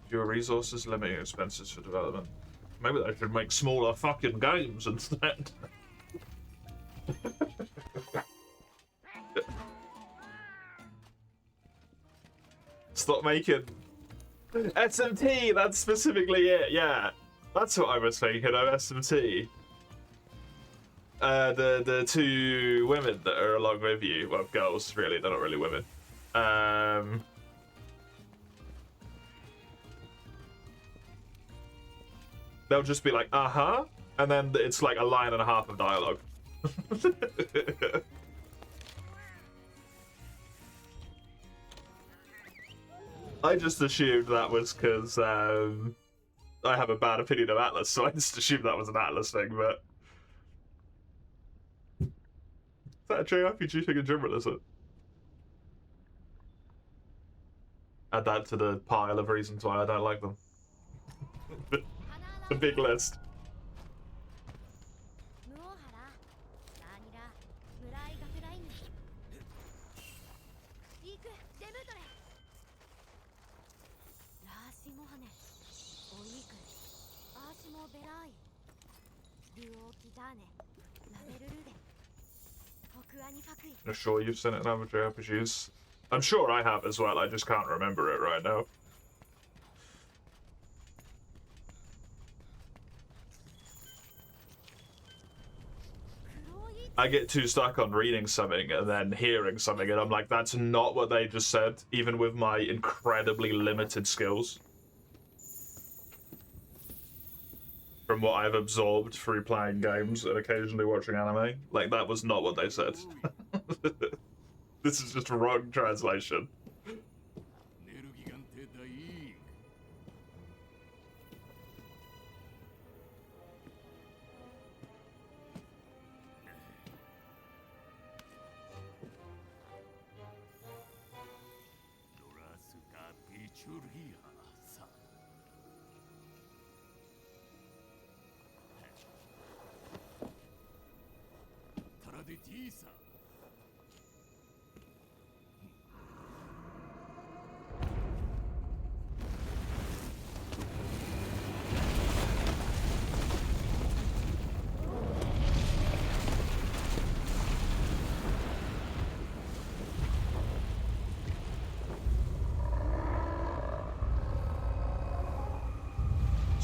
Your resources, limiting expenses for development. Maybe they should make smaller fucking games instead. Stop making SMT. That's specifically it. Yeah, that's what I was thinking of. SMT. The two women that are along with you, well, girls, really, they're not really women. They'll just be like, uh-huh, and then it's like a line and a half of dialogue. I just assumed that was because I have a bad opinion of Atlas, so I just assumed that was an Atlas thing, but... Is that a JRPG thing in general, is it? Add that to the pile of reasons why I don't like them. The big list. I'm sure you've seen it in other JRPGs. I'm sure I have as well, I just can't remember it right now. I get too stuck on reading something and then hearing something and I'm like, that's not what they just said, even with my incredibly limited skills. From what I've absorbed through playing games and occasionally watching anime. Like, that was not what they said. This is just a wrong translation.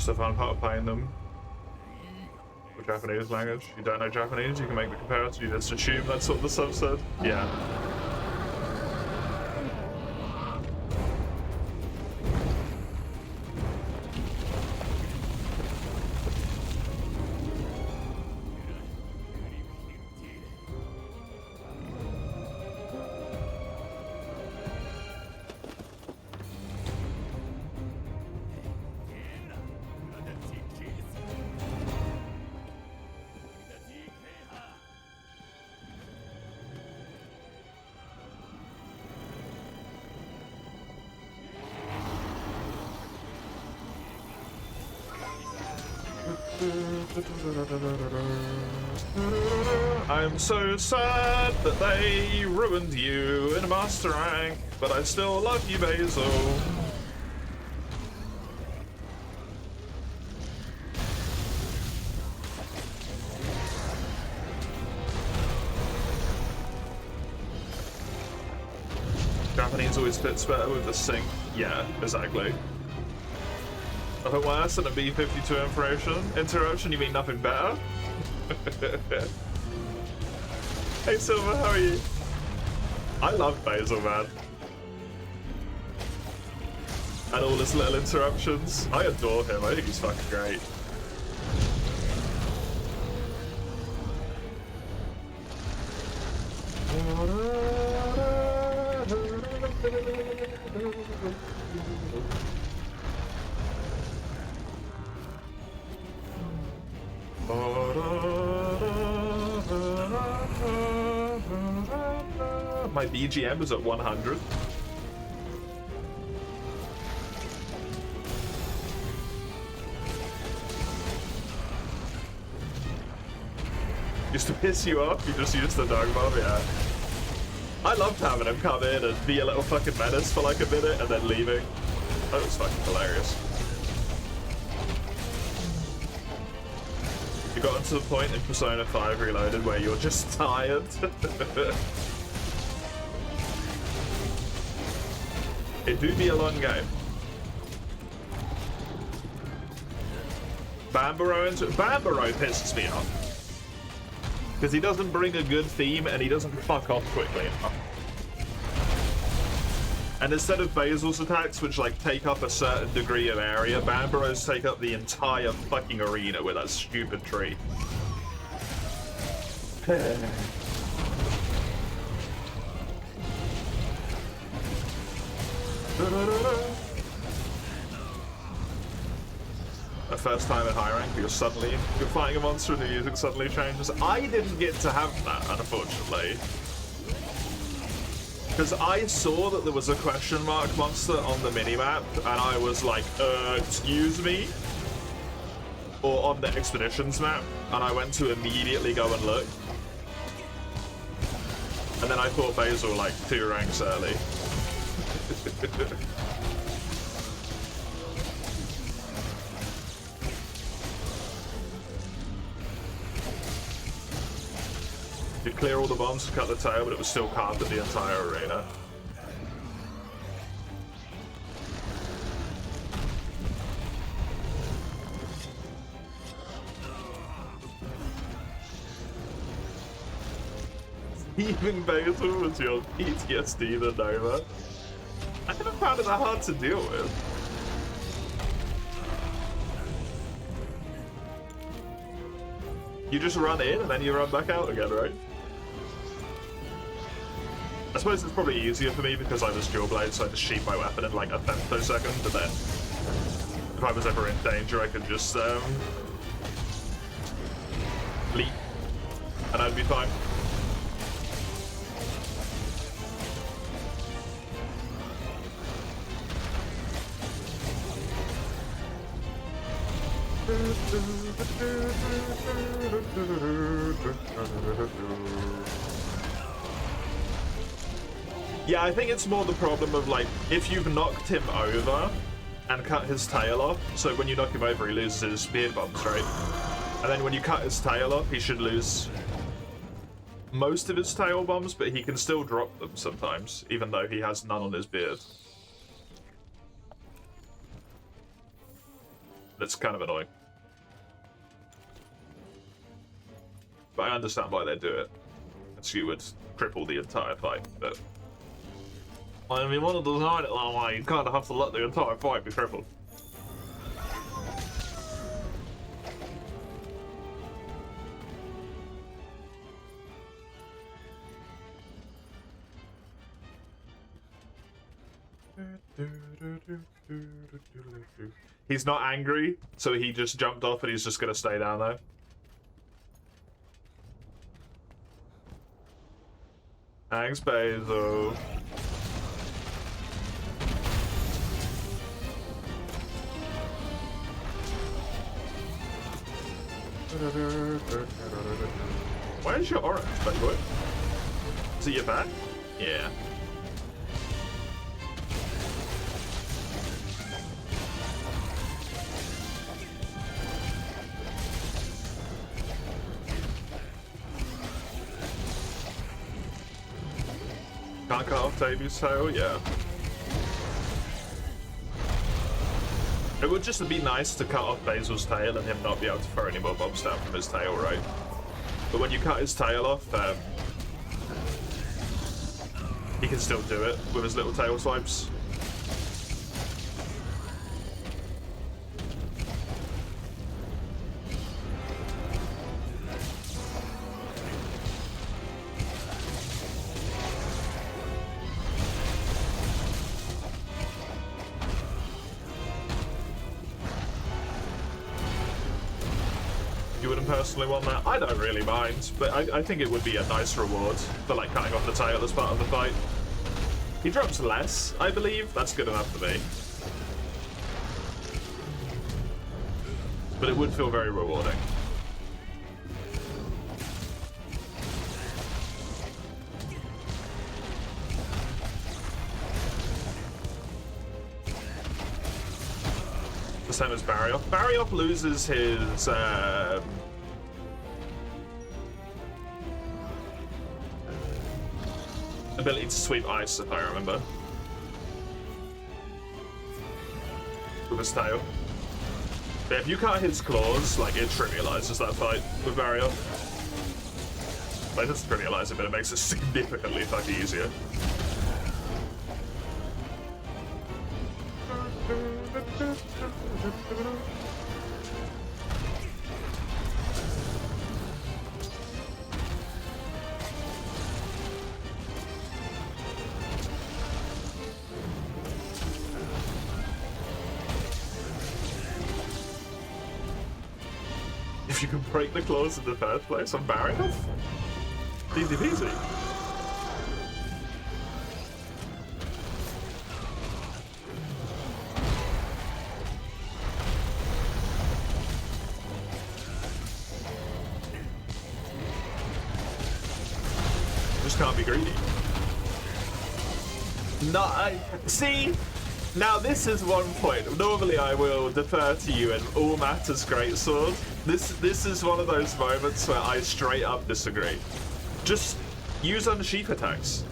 The fun part of playing them with Japanese language. You don't know Japanese, you can make the comparison, you just assume that's what the sub said. Yeah. I'm so sad that they ruined you in Master Rank, but I still love you, Basil. Japanese always fits better with the sync. Yeah, exactly. Nothing worse than a B-52 interruption, you mean nothing better? Hey Silver, how are you? I love Basil, man. And all his little interruptions. I adore him, I think he's fucking great. My BGM is at 100. Used to piss you off, you just used the dog mob, yeah. I loved having him come in and be a little fucking menace for like a minute and then leaving. That was fucking hilarious. You got to the point in Persona 5 Reloaded where you're just tired. It do be a long game. Bambaro pisses me off. Because he doesn't bring a good theme and he doesn't fuck off quickly enough. And instead of Basil's attacks, which like take up a certain degree of area, Bambaro's take up the entire fucking arena with that stupid tree. The first time at high rank, you're fighting a monster and the music suddenly changes. I didn't get to have that, unfortunately. Because I saw that there was a question mark monster on the minimap, and I was like, excuse me? Or on the expeditions map, and I went to immediately go and look. And then I thought Basil like 2 ranks early. You'd clear all the bombs to cut the tail, but it was still carpet the entire arena. Even Basil was your PTSD the Nova. I never found it that hard to deal with. You just run in and then you run back out again, right? I suppose it's probably easier for me because I was dual blade, so I just sheath my weapon in like a femtosecond, and then if I was ever in danger, I could just leap, and I'd be fine. Yeah, I think it's more the problem of, like, if you've knocked him over and cut his tail off, so when you knock him over, he loses his speed bombs, right? And then when you cut his tail off, he should lose most of his tail bombs, but he can still drop them sometimes, even though he has none on his beard. That's kind of annoying. But I understand why they do it. So you would cripple the entire fight, but... I mean, when you design it that way, you kind of have to let the entire fight be crippled. He's not angry, so he just jumped off and he's just gonna stay down there. Thanks, Basil. Where's your orange, by the way? Is it your back? Yeah. Can't cut off Davy's tail? Yeah. It would just be nice to cut off Basil's tail and him not be able to throw any more bombs down from his tail, right? But when you cut his tail off, he can still do it with his little tail swipes. Personally want that. I don't really mind, but I think it would be a nice reward for like cutting off the tail as part of the fight. He drops less, I believe. That's good enough for me. But it would feel very rewarding. The same as Barrioff. Barrioff loses his ability to sweep ice, if I remember. With his tail. But if you cut his claws, like, it trivializes that fight with Barrioff. Like, it doesn't trivialize it, but it makes it significantly fucking easier. If you can break the claws in the first place on Barrioff, easy peasy. Just can't be greedy. No, see? Now this is one point. Normally I will defer to you in all matters greatsword. This is one of those moments where I straight up disagree. Just use unsheath attacks.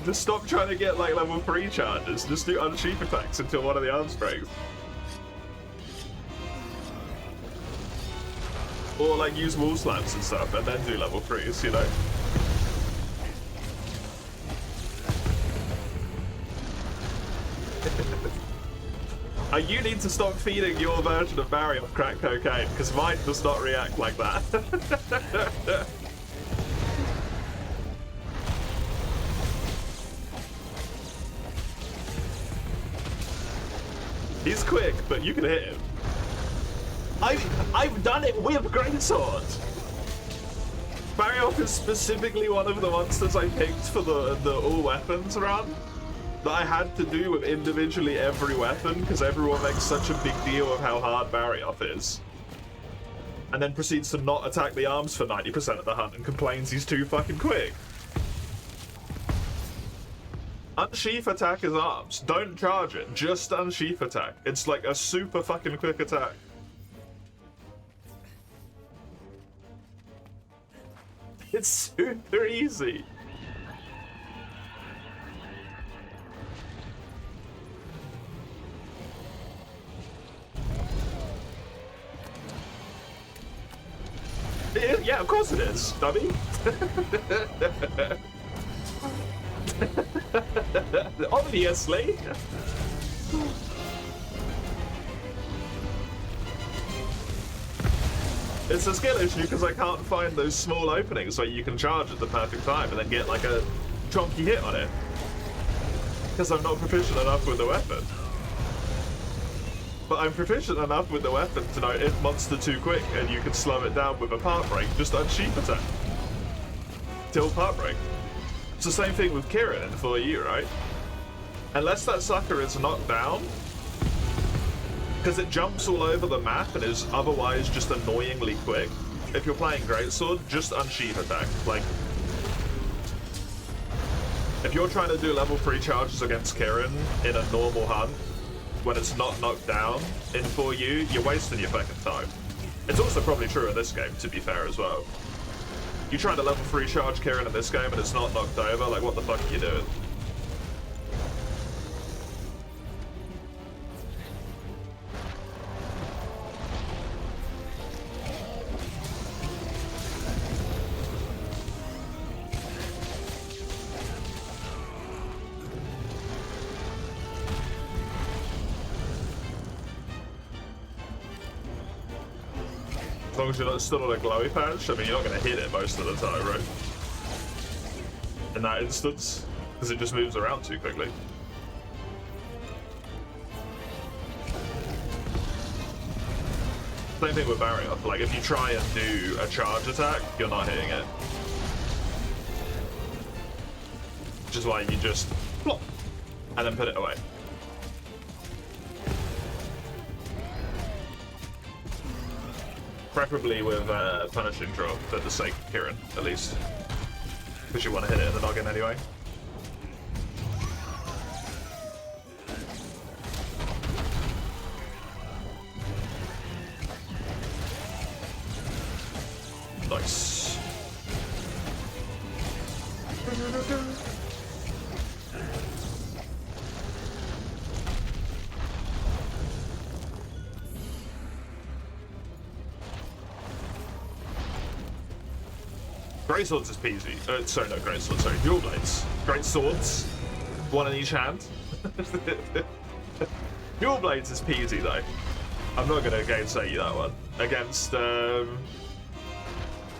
Just stop trying to get like level 3 charges. Just do unsheath attacks until one of the arms breaks. Or like use wall slams and stuff and then do level 3s, you know? You need to stop feeding your version of Barry with crack cocaine, because mine does not react like that. He's quick, but you can hit him. I've done it with Greatsword! Barioth is specifically one of the monsters I picked for the all weapons run that I had to do with individually every weapon because everyone makes such a big deal of how hard Barioth is. And then proceeds to not attack the arms for 90% of the hunt and complains he's too fucking quick. Unsheath attack his arms. Don't charge it, just unsheath attack. It's like a super fucking quick attack. It's super easy. Yeah, of course it is, dummy. Obviously. It's a skill issue because I can't find those small openings where you can charge at the perfect time and then get like a chunky hit on it. Because I'm not proficient enough with the weapon. But I'm proficient enough with the weapon to know if monster too quick and you can slow it down with a part break, just unsheath attack. Tilt part break. It's the same thing with Kirin in 4U, right? Unless that sucker is knocked down, because it jumps all over the map and is otherwise just annoyingly quick. If you're playing Greatsword, just unsheath attack. Like, if you're trying to do level 3 charges against Kirin in a normal hunt, when it's not knocked down in 4U, you're wasting your fucking time. It's also probably true in this game, to be fair as well. You try to level 3 charge Kirin in this game and it's not knocked over, like what the fuck are you doing? As long as you're not still on a glowy patch, I mean, you're not going to hit it most of the time, right? In that instance, because it just moves around too quickly. Same thing with Barioth, like if you try and do a charge attack, you're not hitting it. Which is why you just plop, and then put it away. Preferably with punishing drop for the sake of Kirin, at least. Because you want to hit it in the noggin anyway. Nice. Greatswords is peasy. Sorry, no Greatswords, sorry, Dual Blades. Greatswords, one in each hand. Dual Blades is peasy though. I'm not going to gainsay you that one. Against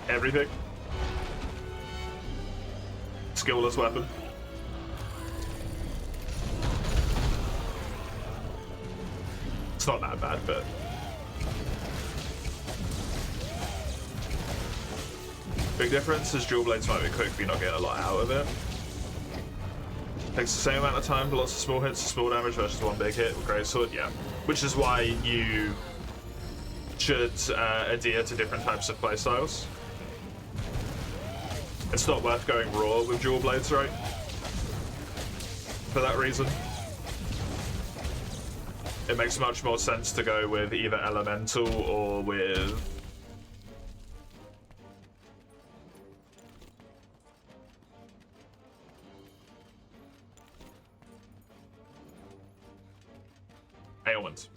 everything. Skillless weapon. It's not that bad, but big difference is Dual Blades might be quick, but you're not getting a lot out of it. Takes the same amount of time, but lots of small hits, small damage versus one big hit with Greatsword, yeah. Which is why you should adhere to different types of playstyles. It's not worth going raw with Dual Blades, right? For that reason. It makes much more sense to go with either Elemental or with Ailment.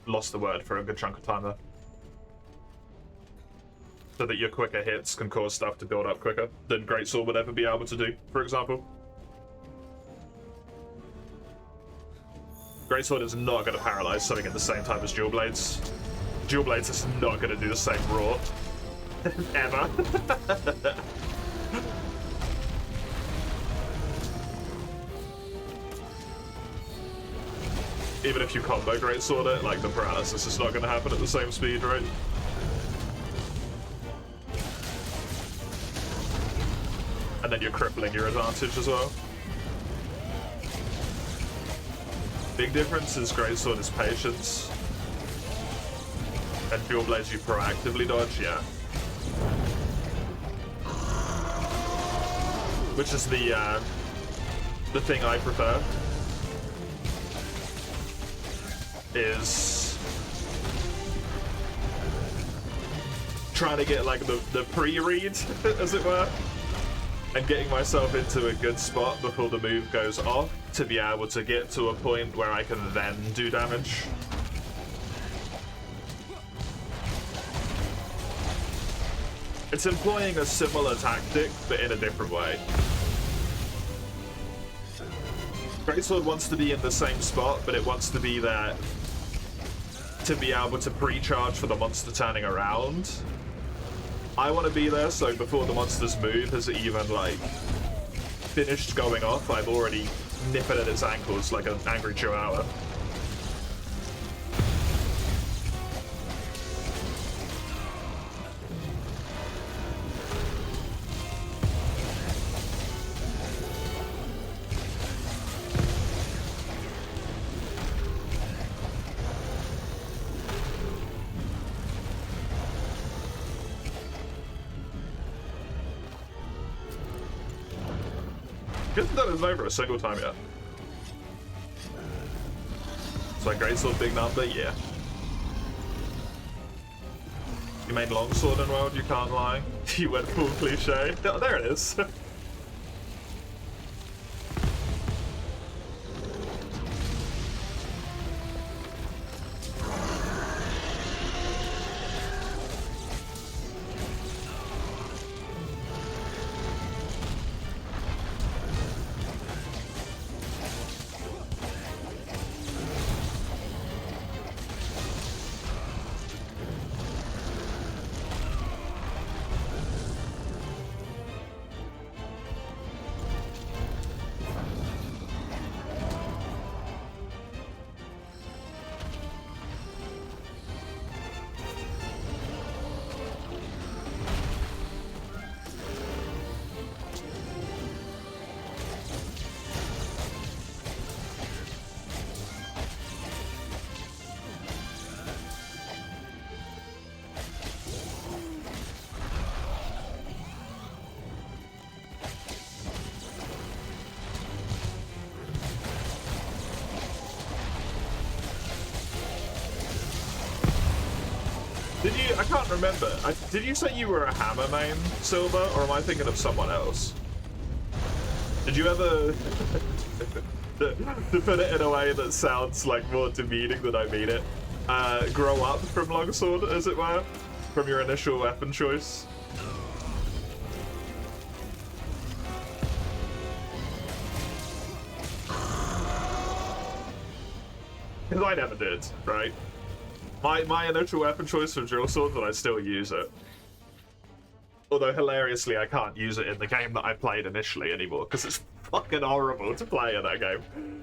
Lost the word for a good chunk of time there. So that your quicker hits can cause stuff to build up quicker than Greatsword would ever be able to do, for example. Greatsword is not going to paralyze something at the same time as Dual Blades. Dual Blades is not going to do the same raw. Ever. Even if you combo Greatsword it, like, the paralysis is not going to happen at the same speed, right? And then you're crippling your advantage as well. Big difference is Greatsword is patience. And Dual Blades you proactively dodge, yeah. Which is the thing I prefer. Is trying to get like the pre-read, as it were, and getting myself into a good spot before the move goes off to be able to get to a point where I can then do damage. It's employing a similar tactic, but in a different way. Greatsword wants to be in the same spot, but it wants to be there to be able to pre-charge for the monster turning around. I want to be there so before the monster's move has even, like, finished going off, I'm already nipping at its ankles like an angry chihuahua. Good that it's over a single time yet. So Greatsword big number, yeah. You made longsword in World, you can't lie. You went full cliche. Oh, there it is. Did you? I can't remember. Did you say you were a hammer main, Silver, or am I thinking of someone else? Did you ever, to put it in a way that sounds like more demeaning than I mean it, grow up from longsword, as it were, from your initial weapon choice? Because I never did, right? My initial weapon choice was drill sword, but I still use it. Although hilariously, I can't use it in the game that I played initially anymore because it's fucking horrible to play in that game.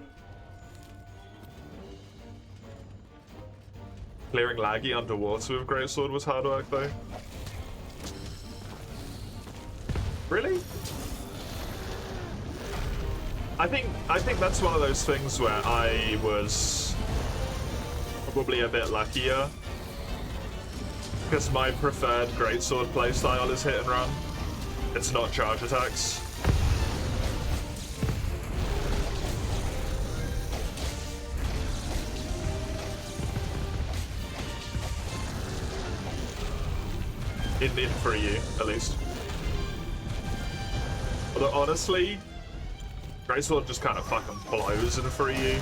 Clearing laggy underwater with greatsword was hard work though. Really? I think that's one of those things where I was probably a bit luckier because my preferred greatsword playstyle is hit and run. It's not charge attacks. In for you, at least. Although honestly, greatsword just kind of fucking blows in for you.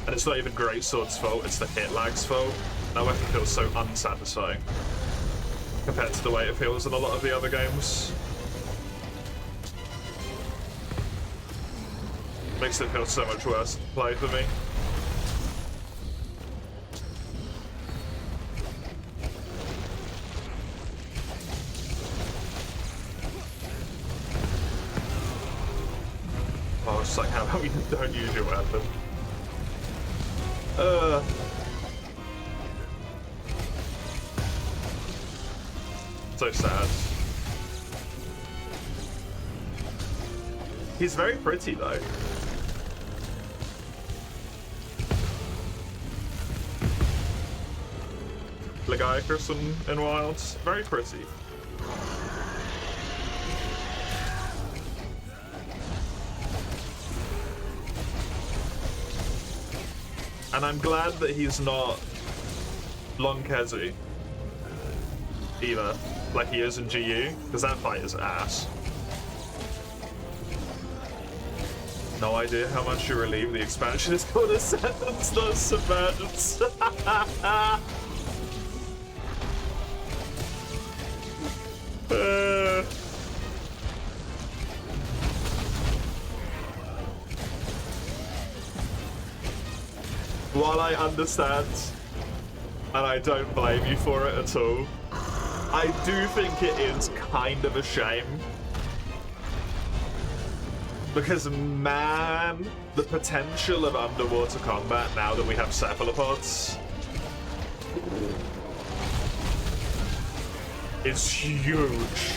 And it's not even greatsword's fault, it's the hit lag's fault. That weapon feels so unsatisfying compared to the way it feels in a lot of the other games. Makes it feel so much worse to play for me. Oh, it's like, how about we don't use your weapon? So sad. He's very pretty, though. Lagiacrus in Wilds, very pretty. And I'm glad that he's not Lonkezu either, like he is in GU, because that fight is ass. No idea how much you relieve the expansion is called a sentence, not a submergence. While I understand, and I don't blame you for it at all, I do think it is kind of a shame. Because, man, the potential of underwater combat now that we have cephalopods is huge.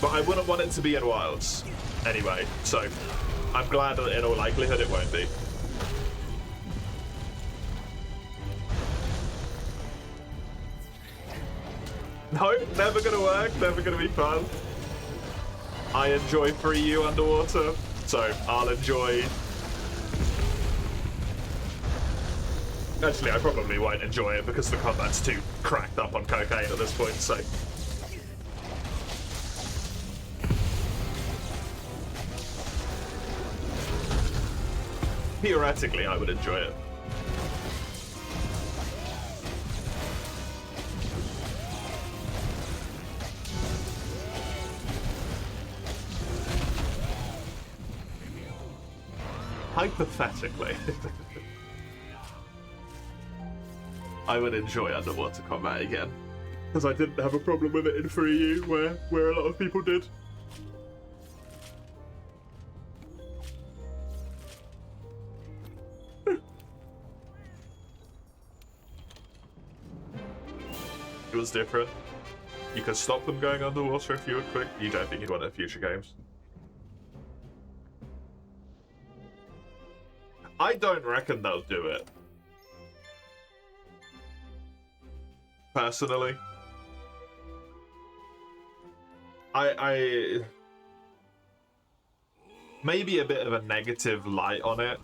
But I wouldn't want it to be in Wilds anyway, so I'm glad that in all likelihood it won't be. No, never gonna work, never gonna be fun. I enjoy Free You underwater, so I'll enjoy... Actually, I probably won't enjoy it because the combat's too cracked up on cocaine at this point, so... Theoretically, I would enjoy it. Hypothetically, I would enjoy underwater combat again, because I didn't have a problem with it in Free U, where a lot of people did. It was different. You could stop them going underwater if you were quick. You don't think you'd want it in future games? I don't reckon they'll do it. Personally. I maybe a bit of a negative light on it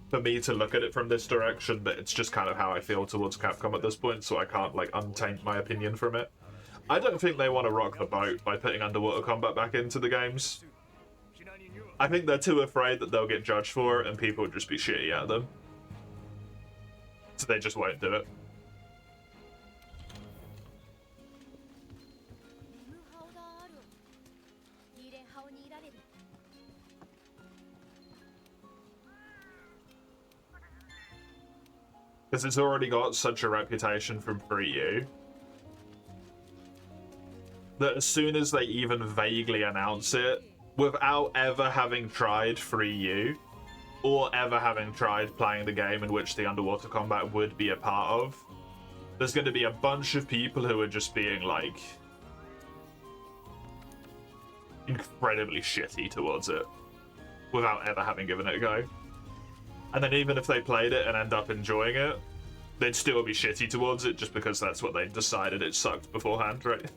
for me to look at it from this direction, but it's just kind of how I feel towards Capcom at this point, so I can't like untaint my opinion from it. I don't think they want to rock the boat by putting underwater combat back into the games. I think they're too afraid that they'll get judged for it and people would just be shitty at them. So they just won't do it. Because it's already got such a reputation from Free U that as soon as they even vaguely announce it, without ever having tried Free U, or ever having tried playing the game in which the underwater combat would be a part of, there's going to be a bunch of people who are just being, like, incredibly shitty towards it, without ever having given it a go. And then even if they played it and end up enjoying it, they'd still be shitty towards it just because that's what they decided it sucked beforehand, right?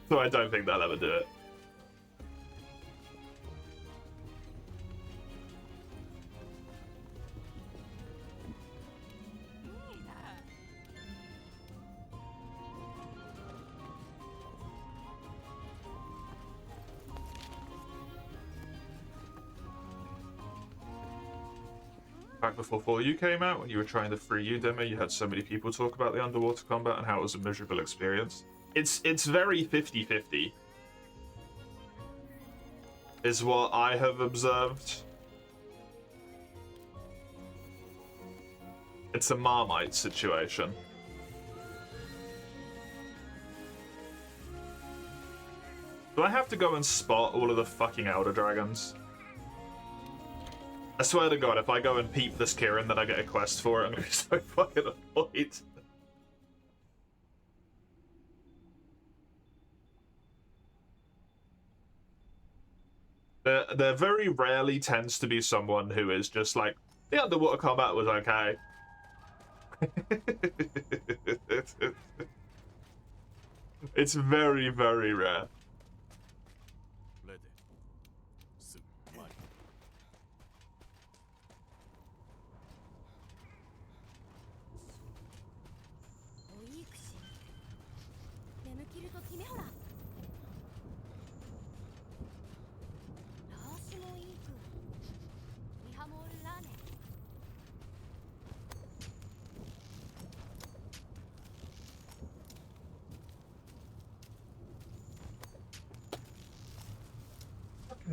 So I don't think they'll ever do it. Back before 4U came out, when you were trying the Free U demo, you had so many people talk about the underwater combat and how it was a miserable experience. It's very 50-50, is what I have observed. It's a Marmite situation. Do I have to go and spot all of the fucking Elder Dragons? I swear to God, if I go and peep this Kirin, then I get a quest for it. I'm gonna be so fucking annoyed. There very rarely tends to be someone who is just like, the underwater combat was okay. It's very, very rare.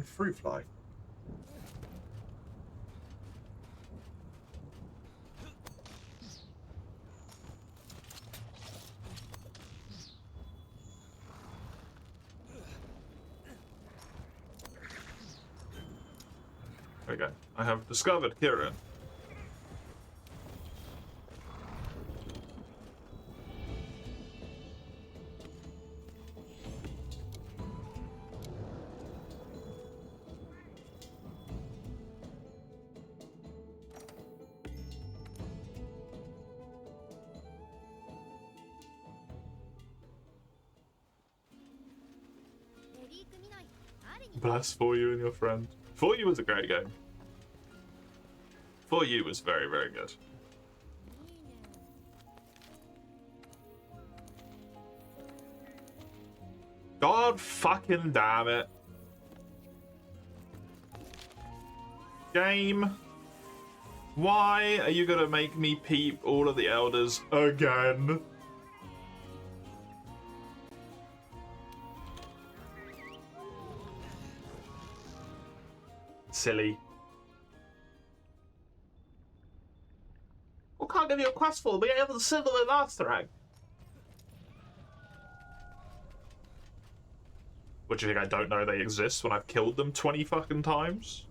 Fruit fly. Okay, I have discovered Kirin. Bless For You and your friend. For You was a great game. For You was very, very good. God fucking damn it. Game. Why are you gonna make me peep all of the elders again? Silly. What can't give you a quest for? Be able to settle the last rank. What do you think, I don't know they exist when I've killed them 20 fucking times?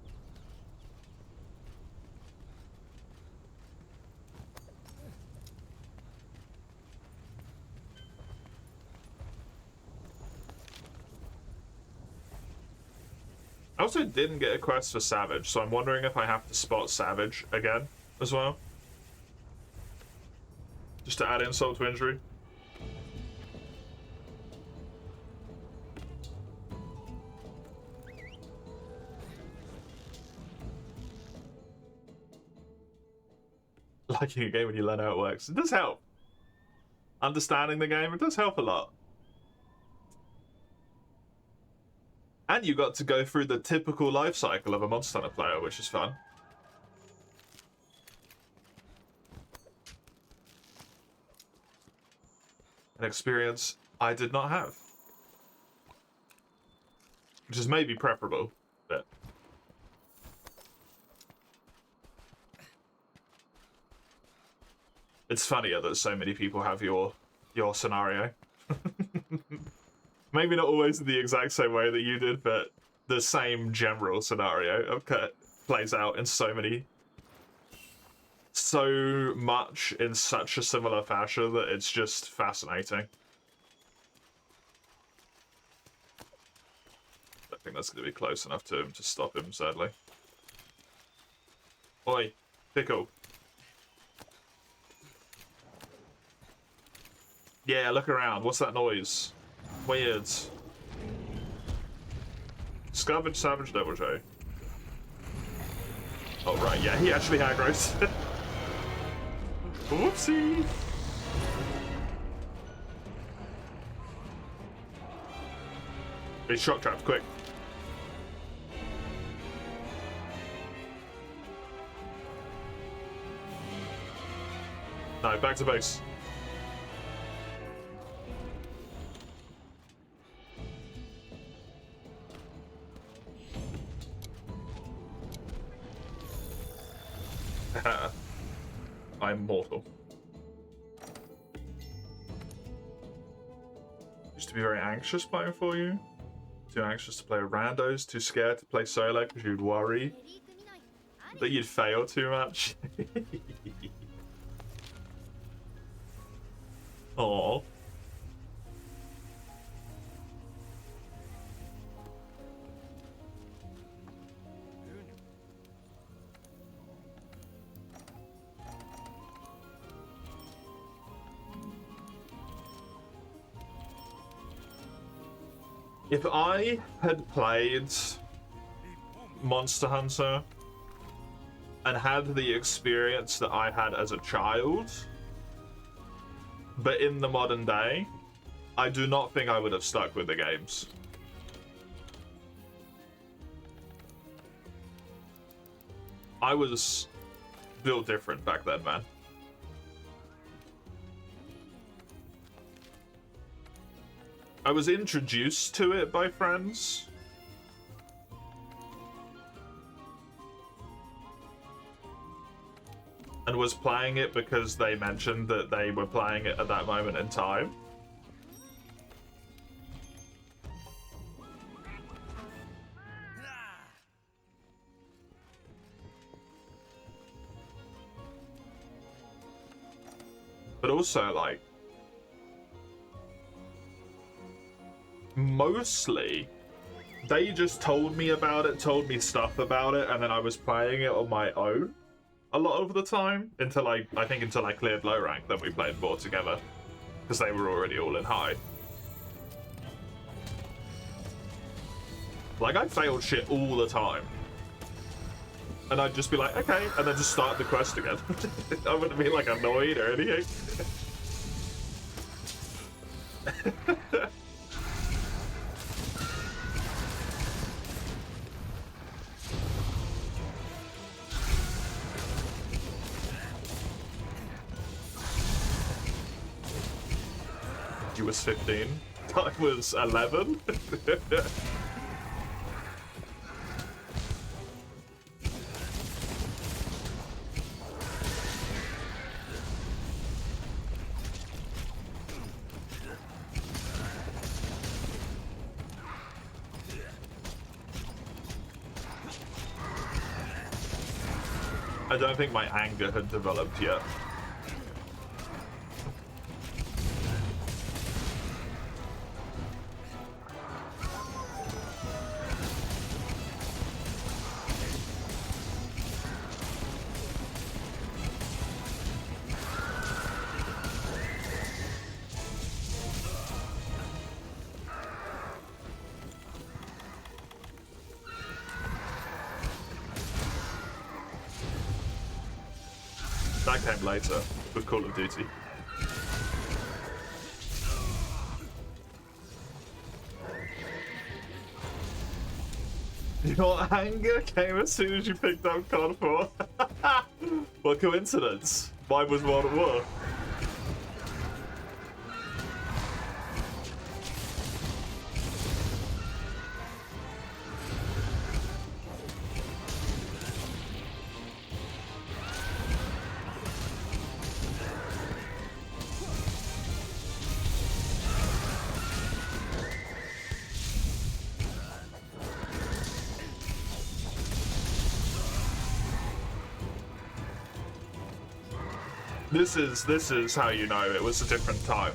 I also didn't get a quest for Savage, so I'm wondering if I have to spot Savage again as well. Just to add insult to injury. Liking a game when you learn how it works. It does help. Understanding the game, it does help a lot. And you got to go through the typical life cycle of a Monster Hunter player, which is fun. An experience I did not have. Which is maybe preferable, but... It's funnier that so many people have your scenario. Maybe not always in the exact same way that you did, but the same general scenario plays out in so much in such a similar fashion that it's just fascinating. I think that's going to be close enough to him to stop him, sadly. Oi, Pickle. Yeah, look around. What's that noise? Weird. Discovered Savage Devil J. Oh, right, yeah, he actually aggroes. Whoopsie! He's shock trapped, quick. No, back to base. I'm mortal. Used to be very anxious playing For You. Too anxious to play with randos? Too scared to play solo because you'd worry that you'd fail too much? Aww. If I had played Monster Hunter and had the experience that I had as a child, but in the modern day, I do not think I would have stuck with the games. I was built different back then, man. I was introduced to it by friends. And was playing it because they mentioned that they were playing it at that moment in time. But also, like, mostly, they just told me about it, told me stuff about it, and then I was playing it on my own a lot of the time until I think until I cleared low rank, then we played more together because they were already all in high. Like, I failed shit all the time. And I'd just be like, okay, and then just start the quest again. I wouldn't be like annoyed or anything. You was 15. I was 11. I don't think my anger had developed yet. That came later with Call of Duty. Your anger came as soon as you picked up COD 4. What coincidence? Mine was World at War. This is how you know it was a different time.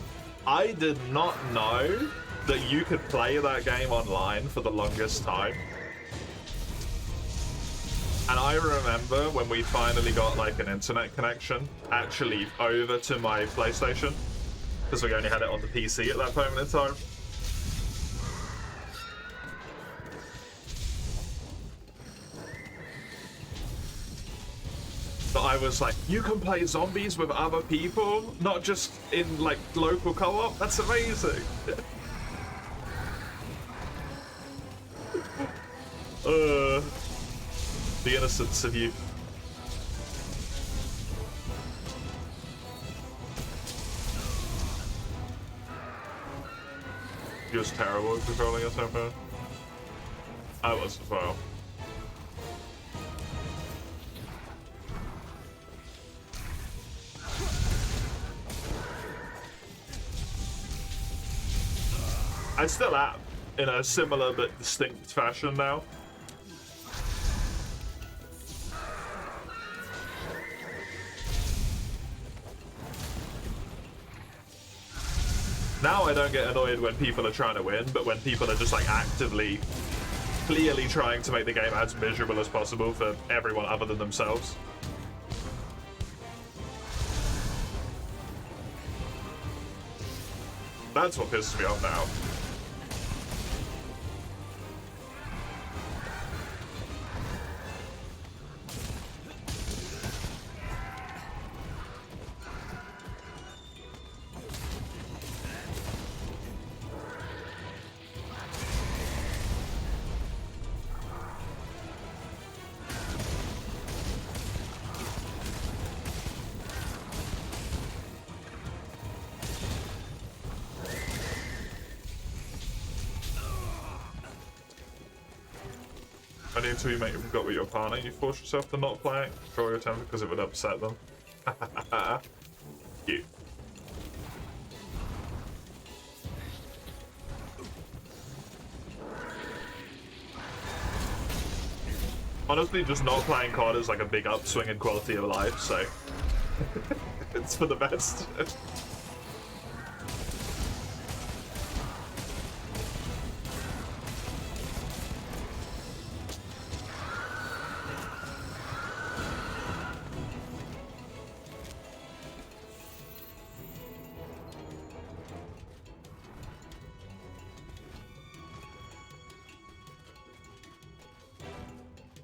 I did not know that you could play that game online for the longest time. And I remember when we finally got like an internet connection actually over to my PlayStation, because we only had it on the PC at that moment in time. But I was like, you can play zombies with other people, not just in like local co-op? That's amazing. The innocence of you. You're just terrible at controlling yourself, man. I was as well. I still am. in a similar but distinct fashion now. Now I don't get annoyed when people are trying to win, but when people are just like actively, clearly trying to make the game as miserable as possible for everyone other than themselves. That's what pisses me off now. Only until you make them got with your partner, you force yourself to not play it, control your temper because it would upset them. Cute. Honestly, just not playing COD is like a big upswing in quality of life, so it's for the best.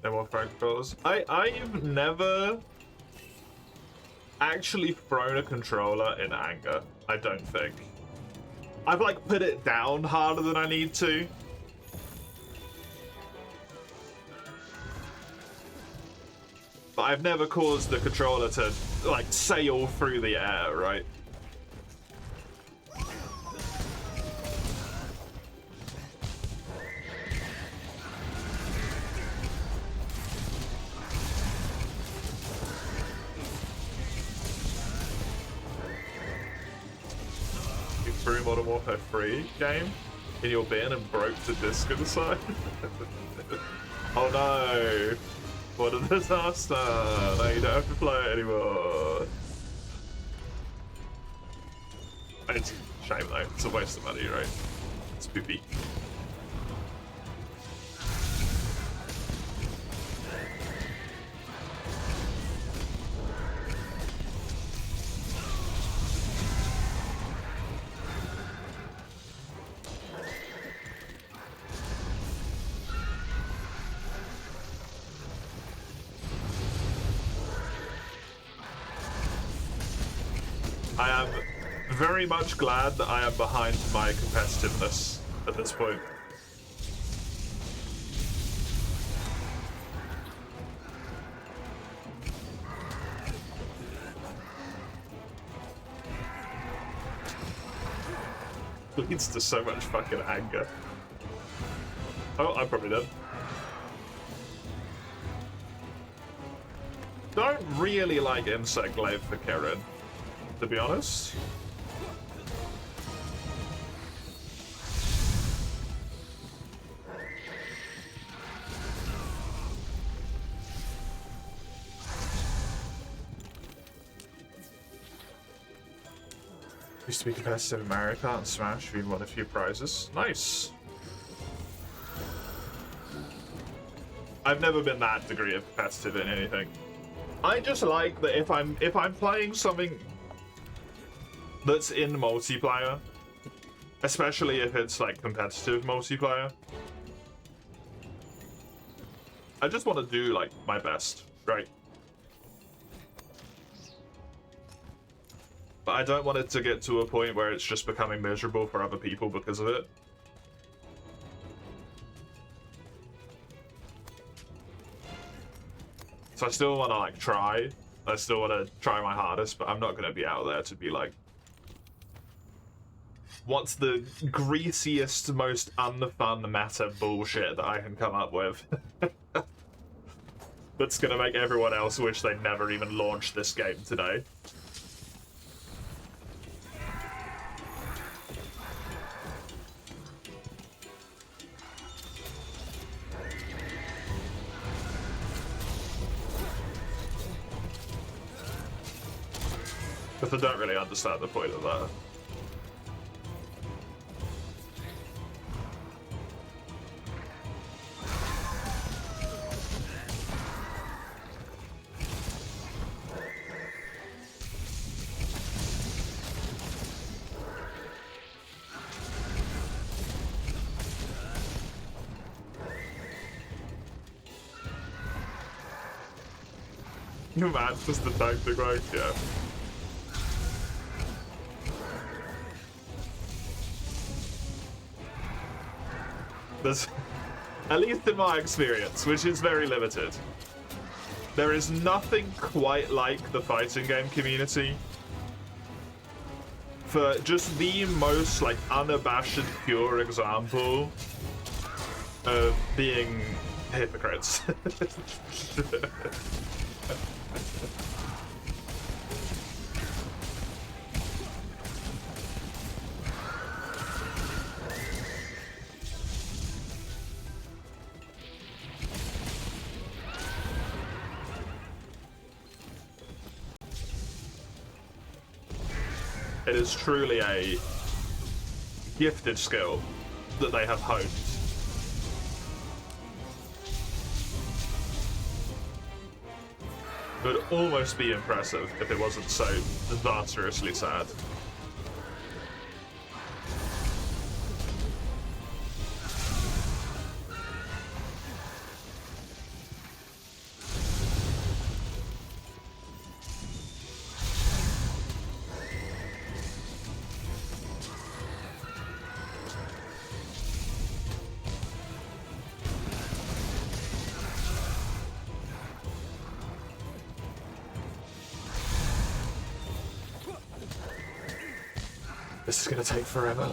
No more frag controllers. I've never actually thrown a controller in anger, I don't think. I've like put it down harder than I need to. But I've never caused the controller to like sail through the air, right? Through Modern Warfare 3 game in your bin and broke the disc inside. Oh no! What a disaster! Now you don't have to play it anymore. It's a shame though, it's a waste of money, right? It's poopy. I am very much glad that I am behind my competitiveness at this point. Leads to so much fucking anger. Oh, I'm probably dead. Don't really like Insect Glaive for Karen, to be honest. Used to be competitive in Mario Kart and Smash, we won a few prizes. Nice! I've never been that degree of competitive in anything. I just like that if I'm playing something that's in multiplayer, especially if it's like competitive multiplayer, I just want to do like my best, right? But I don't want it to get to a point where it's just becoming miserable for other people because of it. So I still want to like try. I still want to try my hardest, but I'm not going to be out there to be like, what's the greasiest, most unfun meta bullshit that I can come up with? That's going to make everyone else wish they never even launched this game today. Because I don't really understand the point of that. You man, just the tactic work, yeah. There's, at least in my experience, which is very limited, there is nothing quite like the fighting game community for just the most, like, unabashed, pure example of being hypocrites. It is truly a gifted skill that they have honed. It would almost be impressive if it wasn't so disastrously sad. This is gonna take forever.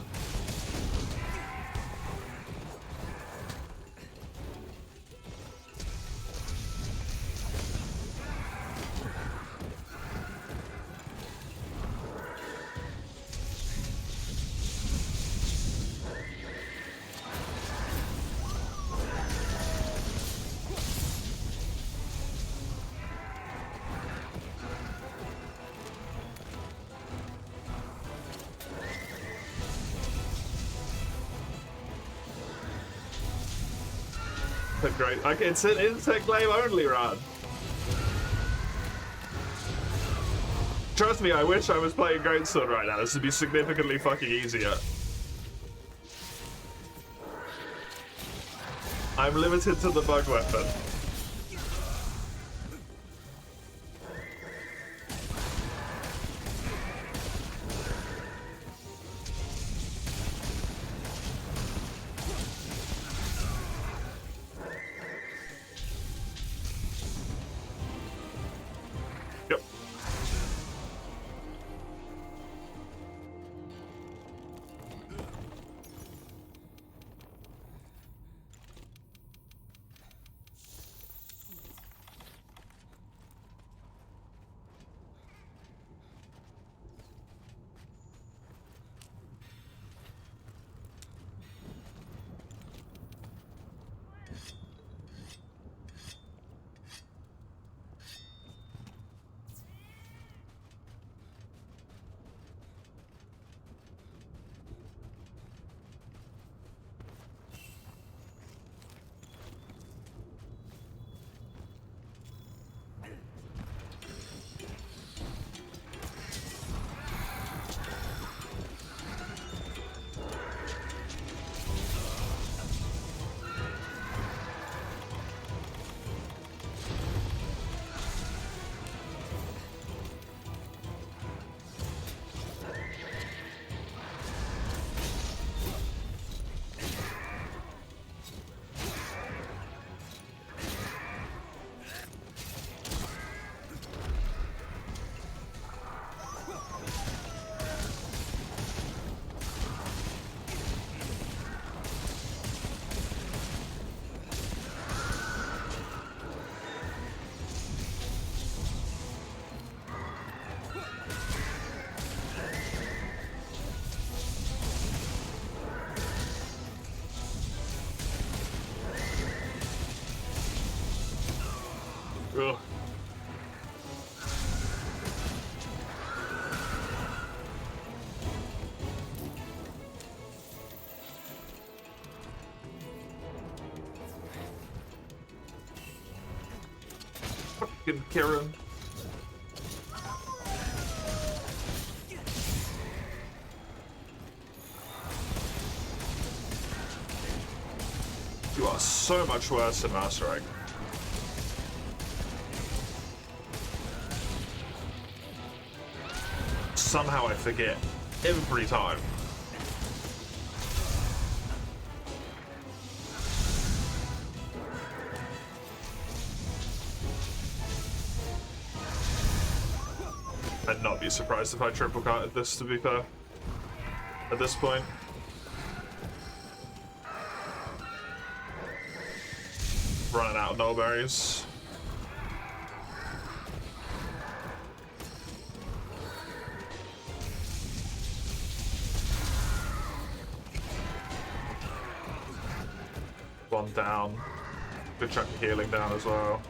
Great. Okay, it's an insect glaive only run. Trust me, I wish I was playing Greatsword right now. This would be significantly fucking easier. I'm limited to the bug weapon. Fucking Kieran. You are so much worse than Master Egg. Somehow I forget every time. I'd not be surprised if I triple cutted this, to be fair. At this point. Running out of null berries. One down. Good chunk of healing down as well.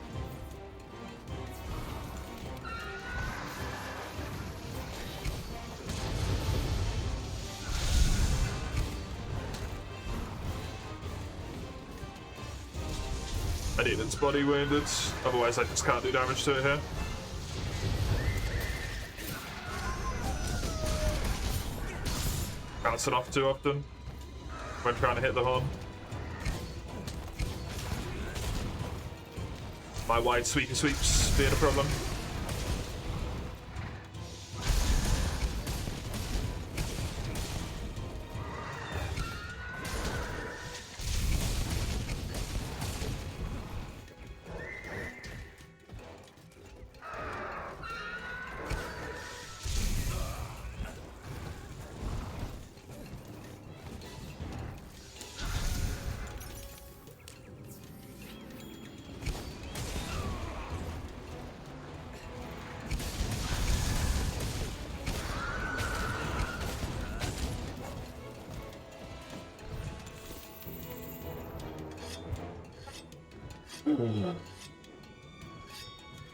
I need its body wounded, otherwise I just can't do damage to it here. Bounce it off too often when trying to hit the horn. My wide sweepy sweeps being a problem.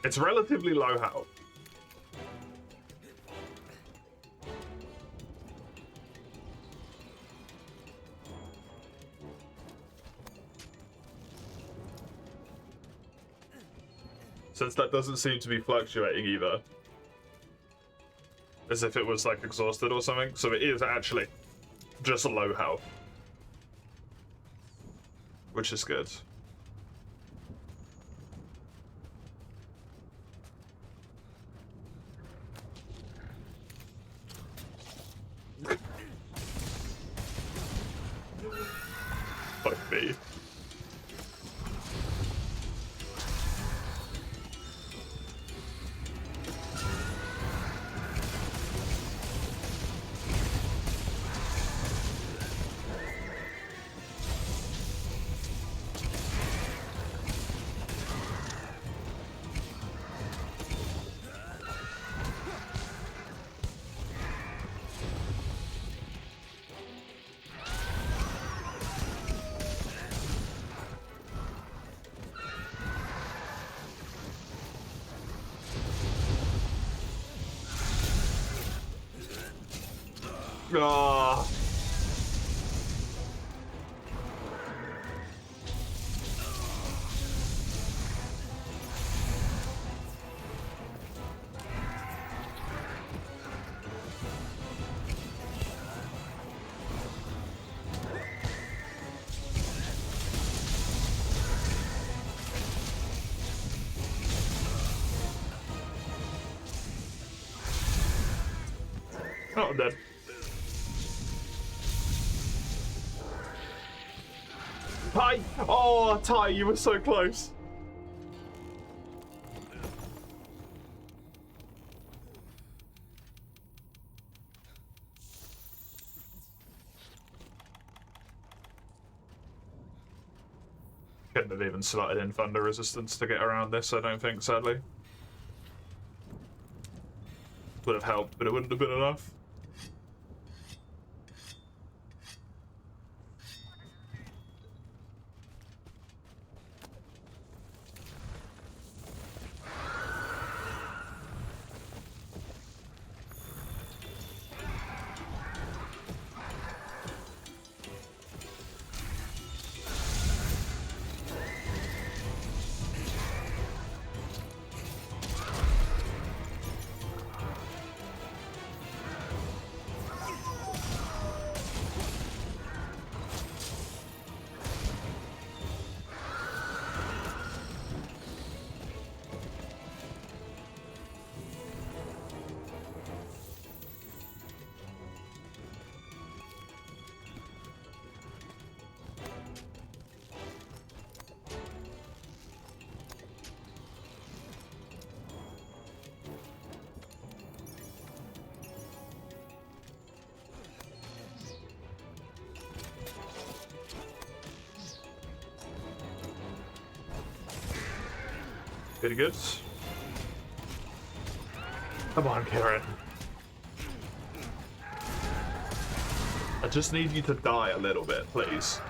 It's relatively low health. Since that doesn't seem to be fluctuating either. As if it was like exhausted or something. So it is actually just a low health. Which is good. Fuck me. Ah. Oh, I'm dead. Ty! Oh, Ty, you were so close. Couldn't have even slotted in thunder resistance to get around this, I don't think, sadly. Would have helped, but it wouldn't have been enough. Pretty good. Come on, Kieran. I just need you to die a little bit, please.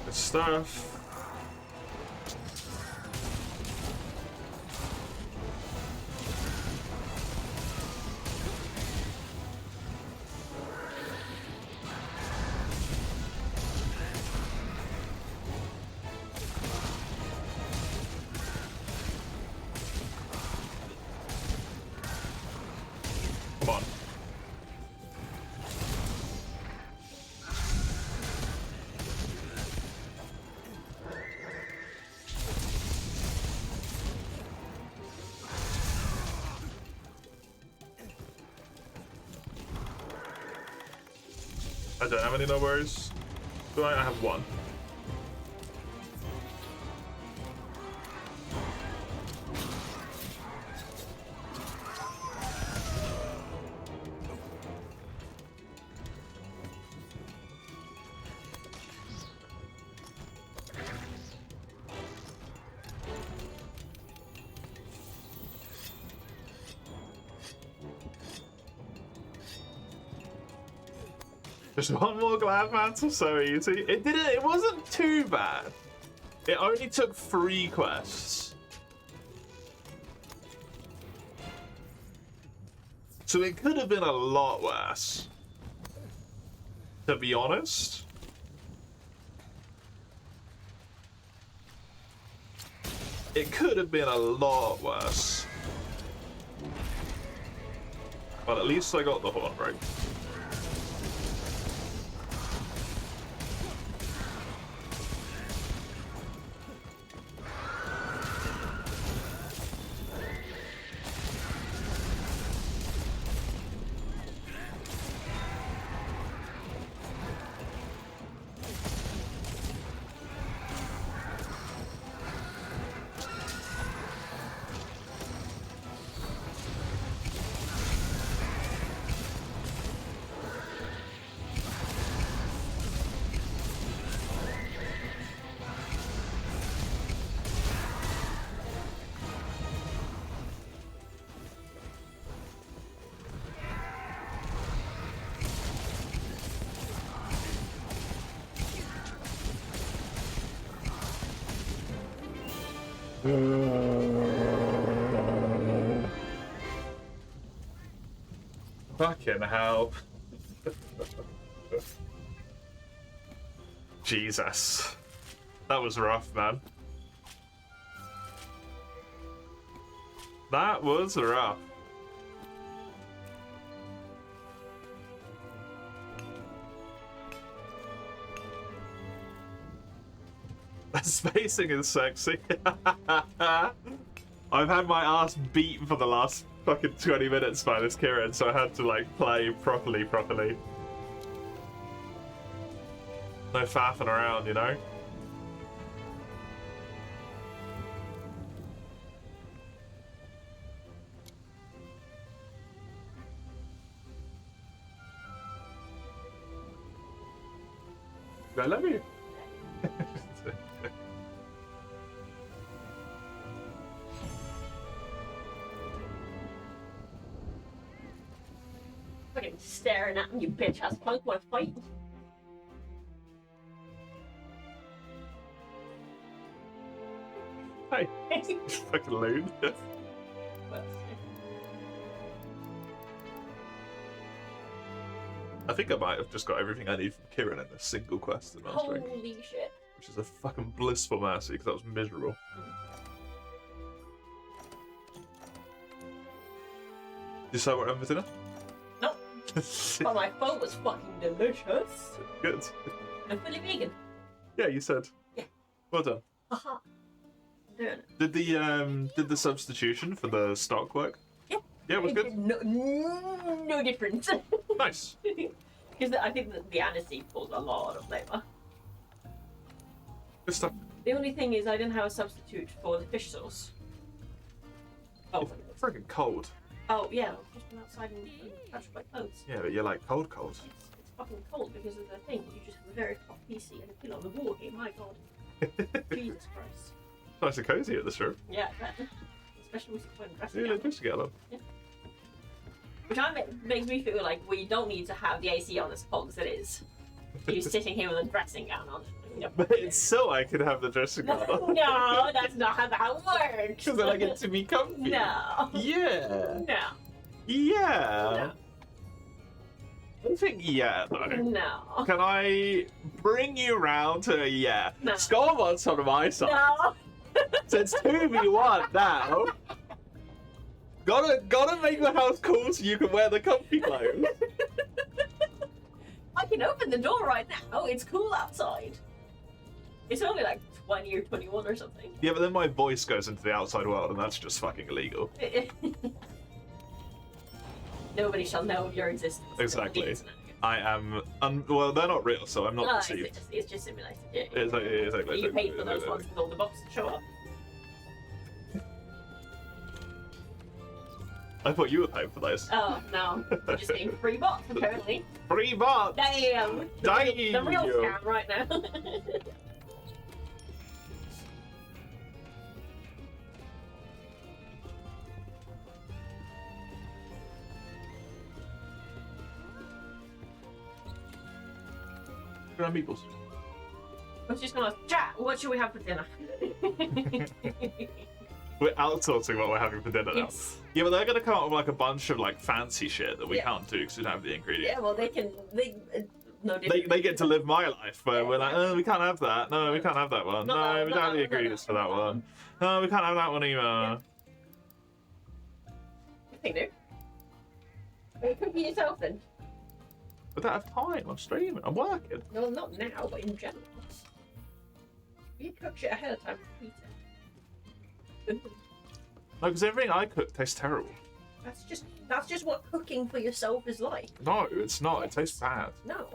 Good stuff. Come on. I don't have any no worries. Do I? I have one. Just one more glad mantle, so easy. It wasn't too bad. It only took 3 quests. So it could have been a lot worse. To be honest. It could have been a lot worse. But at least I got the horn right. Fucking hell. Jesus. That was rough, man. That was rough. Spacing is sexy. I've had my ass beat for the last fucking 20 minutes by this Kieran, so I had to like play properly. No faffing around, you know? I love you. Fucking staring at me, you bitch ass punk. Want to fight? Hey, fucking loon. I think I might have just got everything I need from Kieran in a single quest in Mastering. Holy shit. Which is a fucking blissful mercy, because that was miserable. You saw what I'm for dinner? No. But my phone was fucking delicious. Good. I'm fully vegan. Yeah, you said. Yeah. Well done. Haha. I'm doing it. Did the substitution for the stock work? Yeah. Yeah, it was good. No difference. Nice. Because I think that the aniseed pulls a lot of flavour. Good stuff. The only thing is I didn't have a substitute for the fish sauce. Oh, It's freaking cold. oh yeah, I've just been outside and touched my clothes. Yeah, but you're like cold. It's fucking cold because of the thing. You just have a very hot PC and a pillow on the wall here. My god. Jesus Christ. Nice and cozy at this room. Yeah, I bet. Especially with when dressing Really down. nice together. Which makes me feel like we don't need to have the AC on as cold as it is. You're sitting here with a dressing gown on. You know. But it's so I could have the dressing gown on. No, that's not how that works. Because then I get to be comfy. No. Yeah. No. Yeah. I think yeah, though. No. Can I bring you round to a yeah? No. Scoreboard's on my side. No. So it's 2v1 now. Gotta make the house cool so you can wear the comfy clothes. I can open the door right now. It's cool outside. It's only like 20 or 21 or something. Yeah, but then my voice goes into the outside world and that's just fucking illegal. Nobody shall know of your existence. Exactly. I am... well, they're not real, so I'm not No, deceived. it's just simulated. Yeah. Exactly. You paid for those ones with all the boxes to show up. I thought you were paying for those. Oh, no. You're just getting free bots, apparently. Free bots! Damn! Damn! The real scam right now. Grand meatballs. I was just gonna chat, what should we have for dinner? We're outsourcing what we're having for dinner now. Yes. Yeah, but they're gonna come up with like a bunch of like fancy shit that we Yeah. can't do because we don't have the ingredients. Yeah, well, no They different. get to live my life, where Yeah, we're like, oh, we can't have that. No, we can't have that one. No, we don't have the ingredients for that one. No, we can't have that one either. Nothing new. Are you cooking yourself then? I don't have time. I'm streaming. I'm working. No, not now, but in general. You cook shit ahead of time for pizza. No, because everything I cook tastes terrible. That's just what cooking for yourself is like. No, it's not. It tastes bad. No.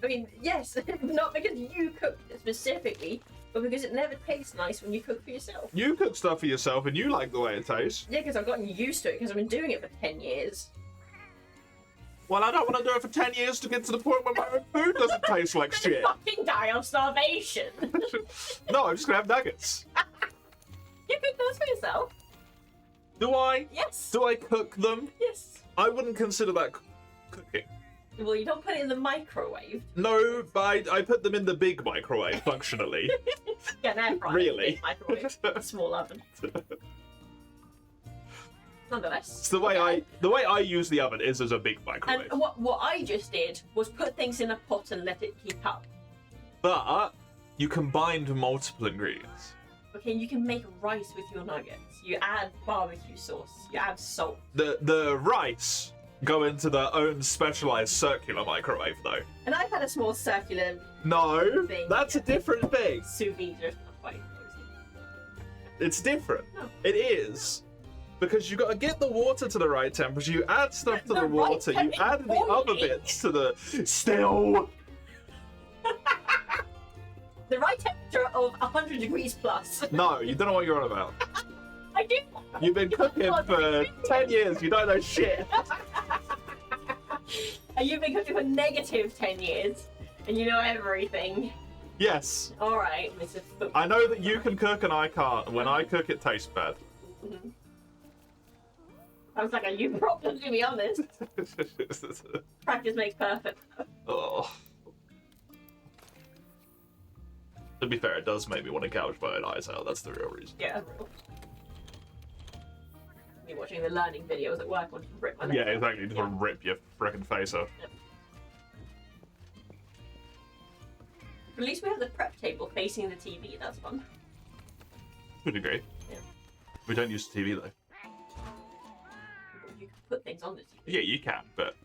I mean, yes, not because you cook specifically, but because it never tastes nice when you cook for yourself. You cook stuff for yourself and you like the way it tastes. Yeah, because I've gotten used to it because I've been doing it for 10 years. Well, I don't want to do it for 10 years to get to the point where my own food doesn't taste like shit. Fucking die of starvation. No, I'm just gonna have nuggets. You cook those for yourself? Do I? Yes. Do I cook them? Yes. I wouldn't consider that cooking. Well, you don't put it in the microwave. No, but I put them in the big microwave, functionally. Yeah, an air fryer. Really? Big microwave. A small oven. Nonetheless. It's the way I use the oven is as a big microwave. And what I just did was put things in a pot and let it heat up. But you combined multiple ingredients. Okay, you can make rice with your nuggets. You add barbecue sauce. You add salt. The rice go into their own specialized circular microwave, though. And I've had a small circular No, thing. that's a different thing. Sous vide or not quite. It's different. No. It is. Because you got to get the water to the right temperature. You add stuff to The the right water. You add the temperature. other bits to the. Still. The right temperature of 100 degrees plus. No, you don't know what you're on about. I do. You've been cooking for 10 years. You don't know shit. And you've been cooking for negative 10 years. And you know everything. Yes. Alright, Mr. Foot. I know that you can cook and I can't. And when I cook, it tastes bad. Sounds like a you problem, to be honest. Practice makes perfect. Oh. To be fair, it does make me want to gouge my own eyes out. That's the real reason. Yeah, real. Me watching the learning videos at work on rip my Yeah, leg. exactly. Just want to rip your frickin' face off. At least we have the prep table facing the TV, that's fun. To a degree. Yeah. We don't use the TV though. You can put things on the TV. Yeah, you can, but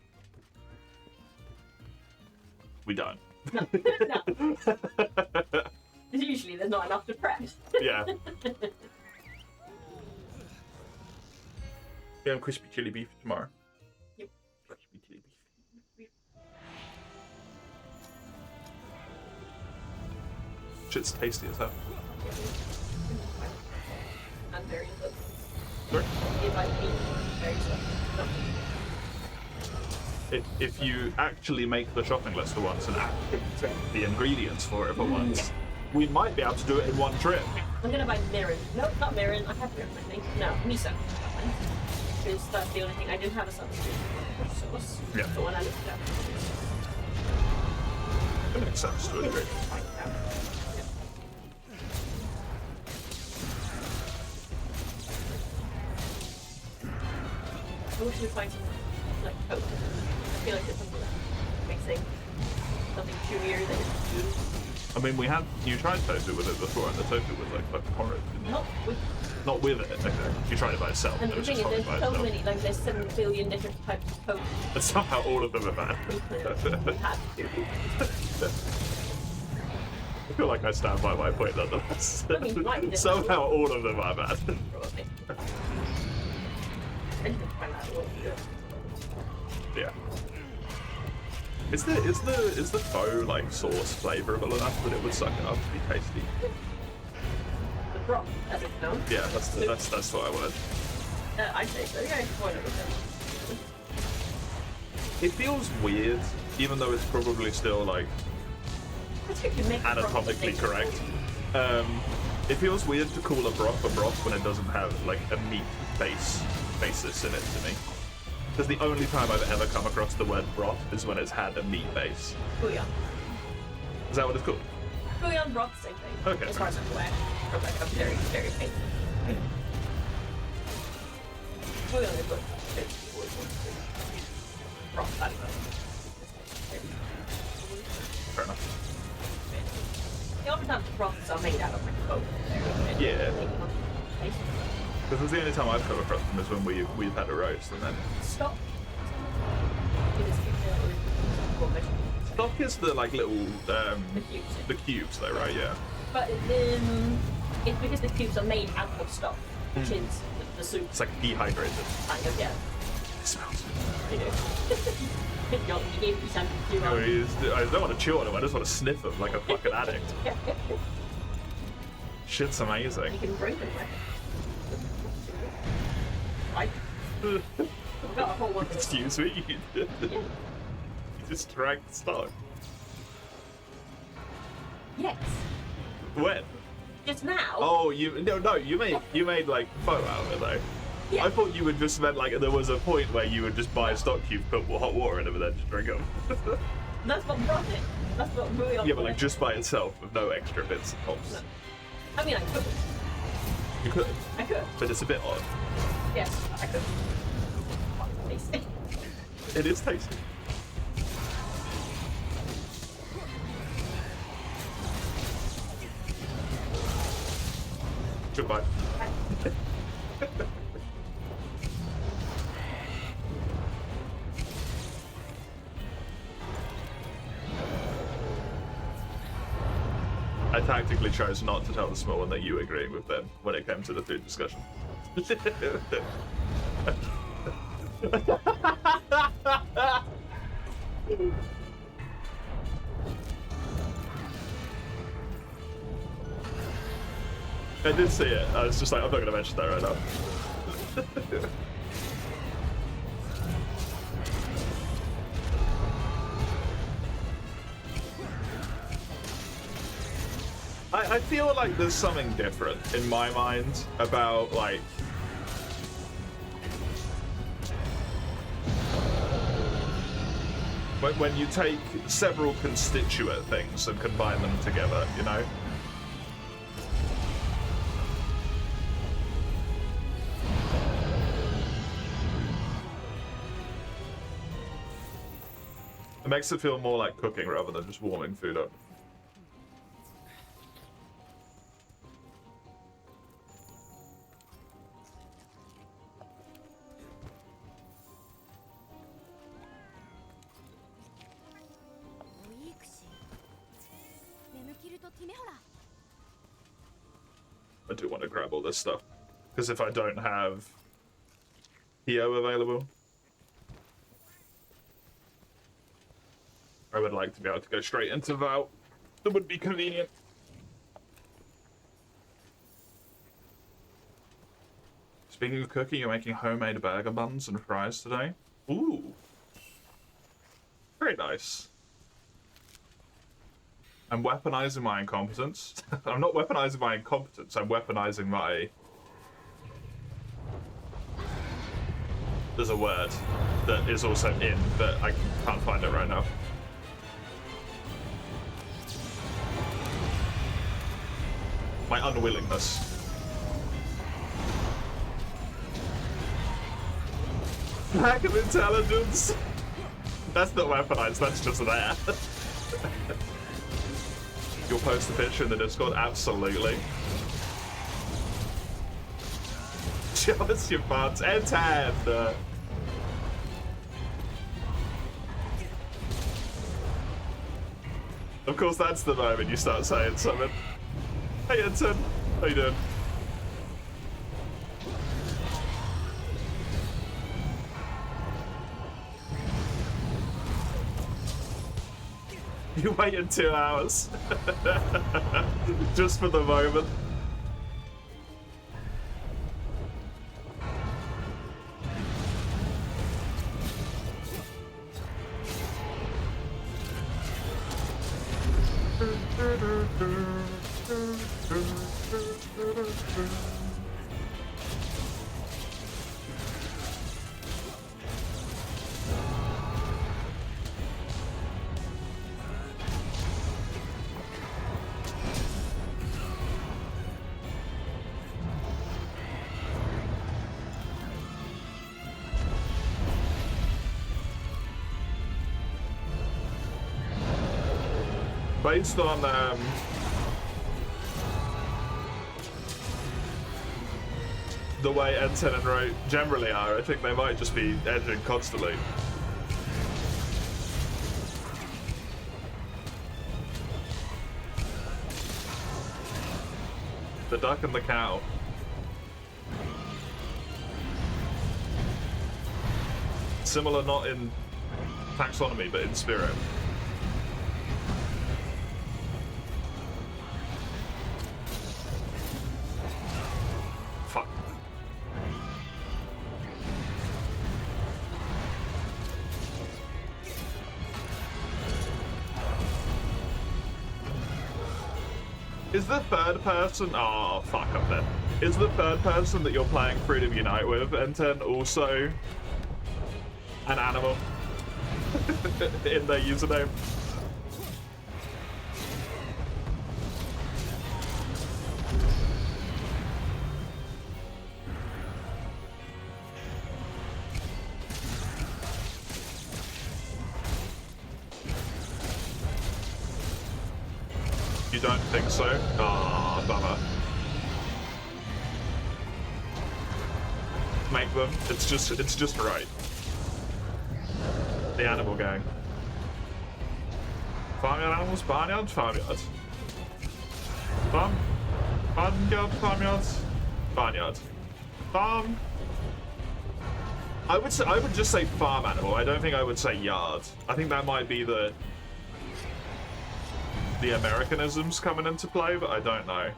we don't. No. Usually there's not enough to prep. Yeah. Yeah, I'm crispy chili beef tomorrow. Yep. Crispy chili beef. Shit's tasty as hell. And very good. Sorry? If I eat very stuff. If you actually make the shopping list for once and actually check the ingredients for it for once, we might be able to do it in one trip. I'm gonna buy mirin. No, not mirin. I have mirin, I think. No, miso. Because that's the only thing. I didn't have a substitute sauce. Yeah. But when I looked it up, It makes sense to a degree. I wish you'd find some like Coke. I feel like it's something mixing something chewier than food. I mean, you tried tofu with it before, and the tofu was like fucking horrid. Didn't you? Not with. Not with it. Okay. You tried it by itself. And It the was thing just is, horrid there's by so itself. many, like there's 7 billion different types of Coke. And somehow all of them are bad. We had to. I feel like I stand by my point nonetheless. I mean, right, yeah. Somehow all of them are bad. Probably. I need to find out what we do. Yeah. Is the faux like sauce flavorable enough that it would suck it up to be tasty? The broth, as it's known. Yeah, that's what I wanted. I'd say so. Yeah, why not? It feels weird, even though it's probably still like anatomically correct. It feels weird to call a broth when it doesn't have like a meat basis in it to me. Because the only time I've ever come across the word broth is when it's had a meat base. Bouillon. Is that what it's called? Bouillon broth, same thing. Okay. As far as I'm aware. From like a very, very basic. Bouillon is good. Broth, I don't know. Fair enough. The oftentimes broths are made out of like both. Yeah. Because the only time I've come across them is when we've had a roast, and then Stock. stock is the like little cubes. the cubes though, right? Yeah. But it's because the cubes are made out of stock, which is the soup. It's like dehydrated. Kind of, yeah. It smells. You do. You gave me something to do. I don't want to chew on them. I just want to sniff them like a fucking addict. Shit's amazing. You can drink them, right? Right? I've got a whole one of them. Excuse me. You just drank stock. Yes. When? Just now? Oh, you made like photo out of it though. Yeah. I thought you would just meant like there was a point where you would just buy a stock cube, put hot water in them, and then just drink them. That's what broth is. That's what bouillon Yeah, but like is. just by itself with no extra bits and bobs. No. I mean, I could. You could, I could. but it's a bit odd. Yes, I could. Tasty. It is tasty. Goodbye. I tactically chose not to tell the small one that you were agreeing with them when it came to the food discussion. I did see it. I was just like, I'm not going to mention that right now. I feel like there's something different in my mind about like when you take several constituent things and combine them together, you know? It makes it feel more like cooking rather than just warming food up. I do want to grab all this stuff. Because if I don't have PO available, I would like to be able to go straight into Val. That would be convenient. Speaking of cooking, you're making homemade burger buns and fries today? Ooh. Very nice. I'm weaponizing my incompetence. I'm not weaponizing my incompetence, I'm weaponizing my... There's a word that is also in, but I can't find it right now. My unwillingness. Lack of intelligence! That's not weaponized, that's just there. You'll post the picture in the Discord? Absolutely. Show us your butt. N10! Of course, that's the moment you start saying something. Hey, N10. How you doing? You waited 2 hours. Just for the moment. Based on the way N10 and Rote generally are, I think they might just be edging constantly. The duck and the cow. Similar not in taxonomy, but in spirit. Fuck. Is the third person... Oh, fuck up there. Is the third person that you're playing Freedom Unite with, N10, also an animal in their username? You don't think so? Ah, bummer. Make them. It's just right. The animal gang. Farmyard animals, barnyard, farmyard. Barnyard, farmyard, barnyard. Farm. I would just say farm animal. I don't think I would say yard. I think that might be the Americanisms coming into play, but I don't know.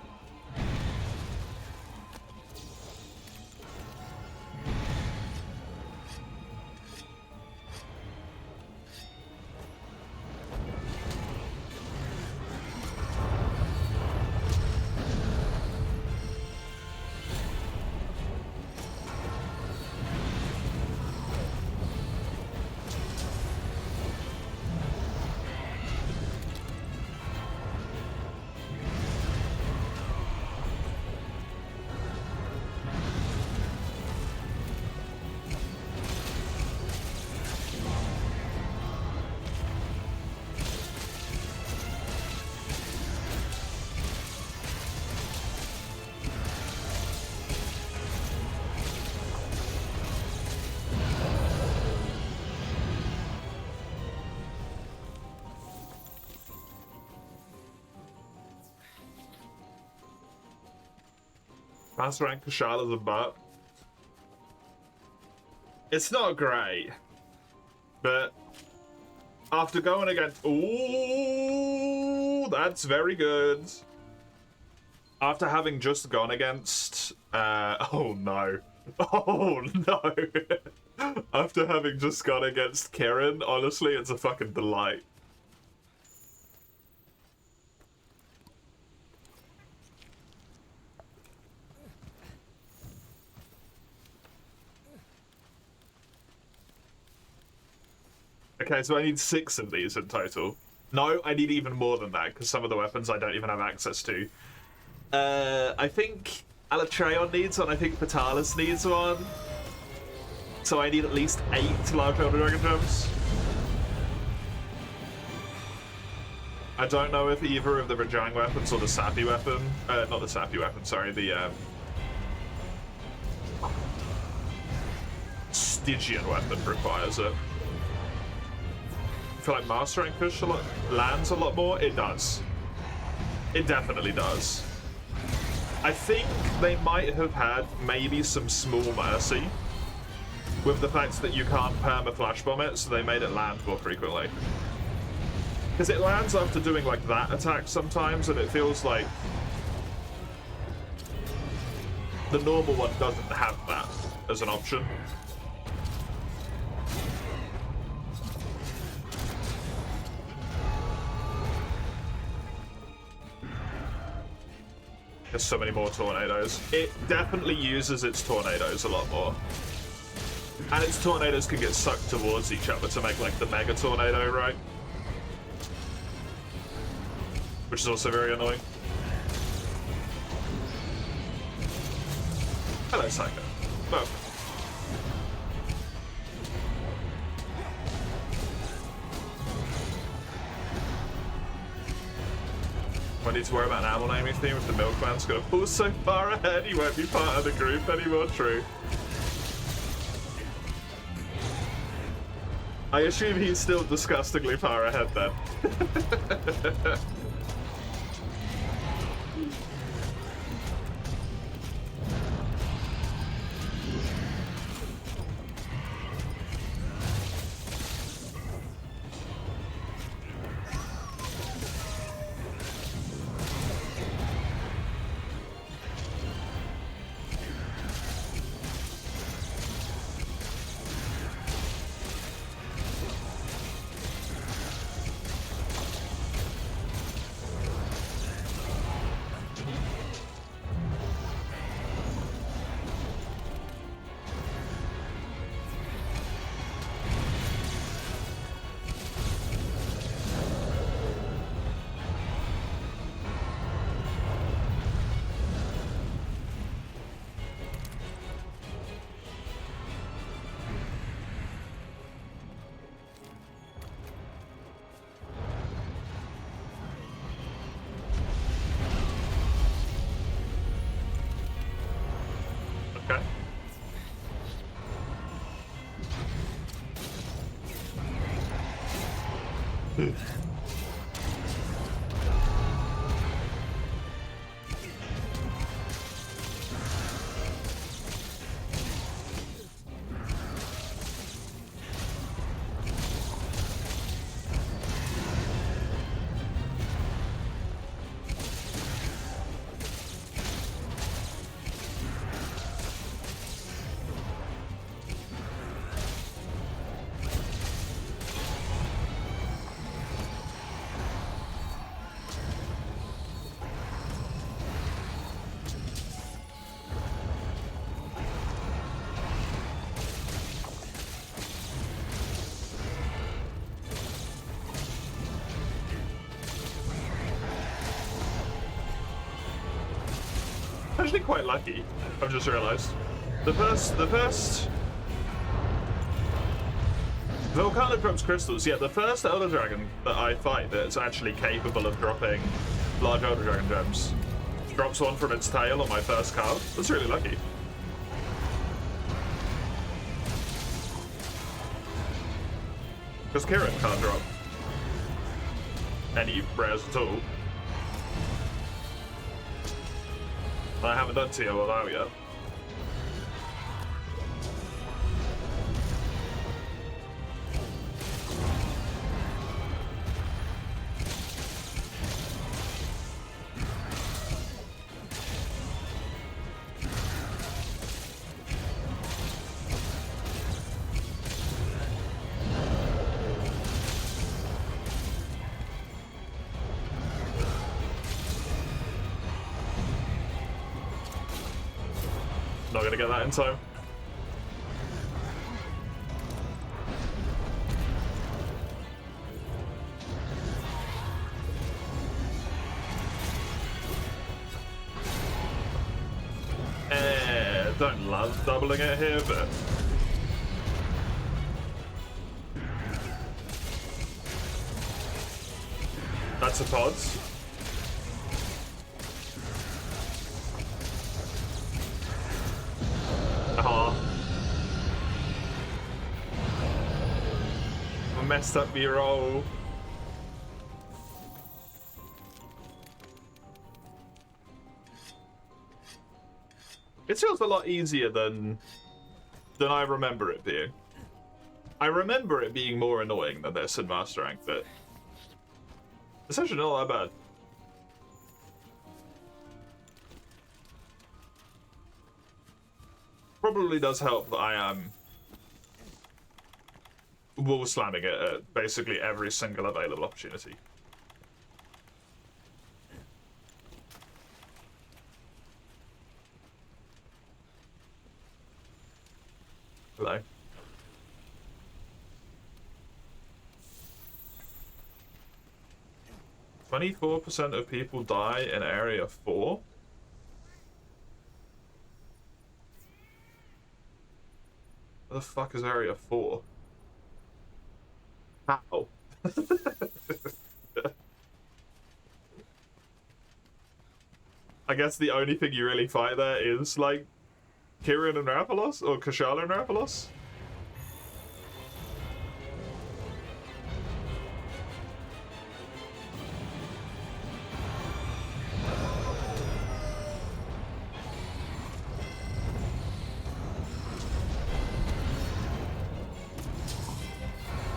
Master rank Kushala's a butt. It's not great, but after going against... Ooh, that's very good. After having just gone against... oh no. Oh no! After having just gone against Kieran, honestly, it's a fucking delight. Okay, so I need 6 of these in total. No, I need even more than that, because some of the weapons I don't even have access to. I think Alatreon needs one, I think Vitalis needs one. So I need at least 8 large Elder Dragon gems. I don't know if either of the Rajang weapons or the Sappy weapon, not the Sappy weapon, sorry, the Stygian weapon requires it. I feel like Mastering Fish lands a lot more. It does. It definitely does. I think they might have had maybe some small mercy with the fact that you can't perma-flash bomb it, so they made it land more frequently. Because it lands after doing like that attack sometimes, and it feels like the normal one doesn't have that as an option. There's so many more tornadoes. It definitely uses its tornadoes a lot more. And its tornadoes can get sucked towards each other to make like the mega tornado, right? Which is also very annoying. Hello, Psycho. Oh. I need to worry about an animal naming theme if the milkman's gonna pull so far ahead he won't be part of the group anymore. True. I assume he's still disgustingly far ahead then. Okay. Actually quite lucky, I've just realized. The first Volcano drops crystals. Yeah, the first Elder Dragon that I fight that's actually capable of dropping large Elder Dragon gems drops one from its tail on my first card. That's really lucky. Because Kieran can't drop any rares at all. I haven't done TOLO yet. get that in time. Don't love doubling it here, but that's a pod. I messed up the roll. It feels a lot easier than I remember it being. I remember it being more annoying than this in Master Rank, but it's actually not that bad. Probably does help that I am wall slamming it at basically every single available opportunity. Hello. "24% of people die in Area 4? What the fuck is Area 4? How? I guess the only thing you really fight there is, like, Kirin and Rathalos? Or Kushala and Rathalos?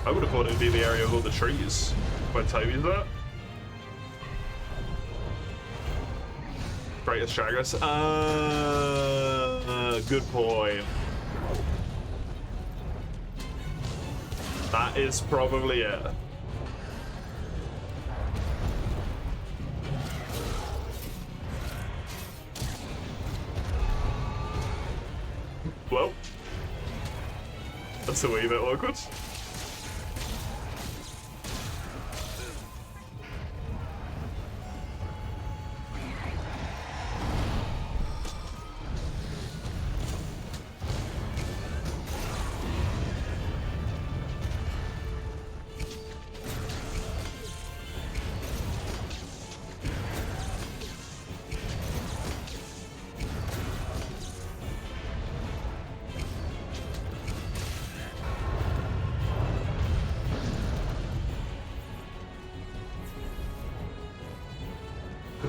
I would have thought it would be the area of all the trees where Toby's at. Greatest Chagris. Good point. That is probably it. Well, that's a wee bit awkward.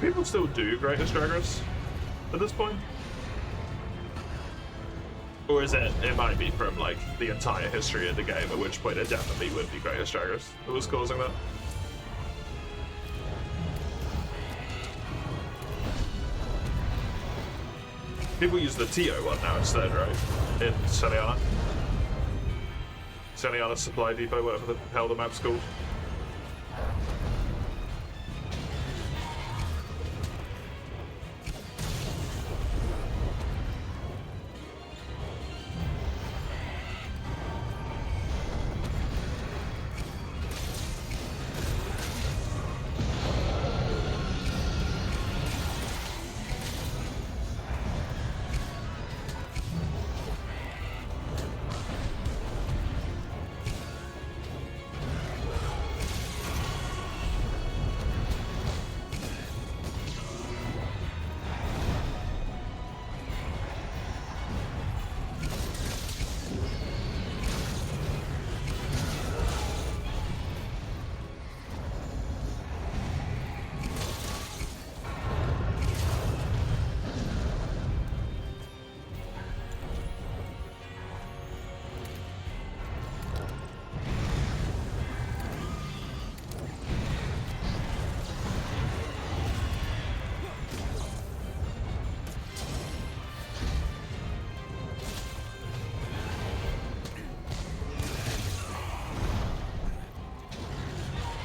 People still do Greatest Chagris at this point? Or is it might be from, like, the entire history of the game, at which point it definitely would be Greatest Chagris that was causing that. People use the TO one now instead, right? In Celiana. Celiana Supply Depot, whatever the hell the map's called.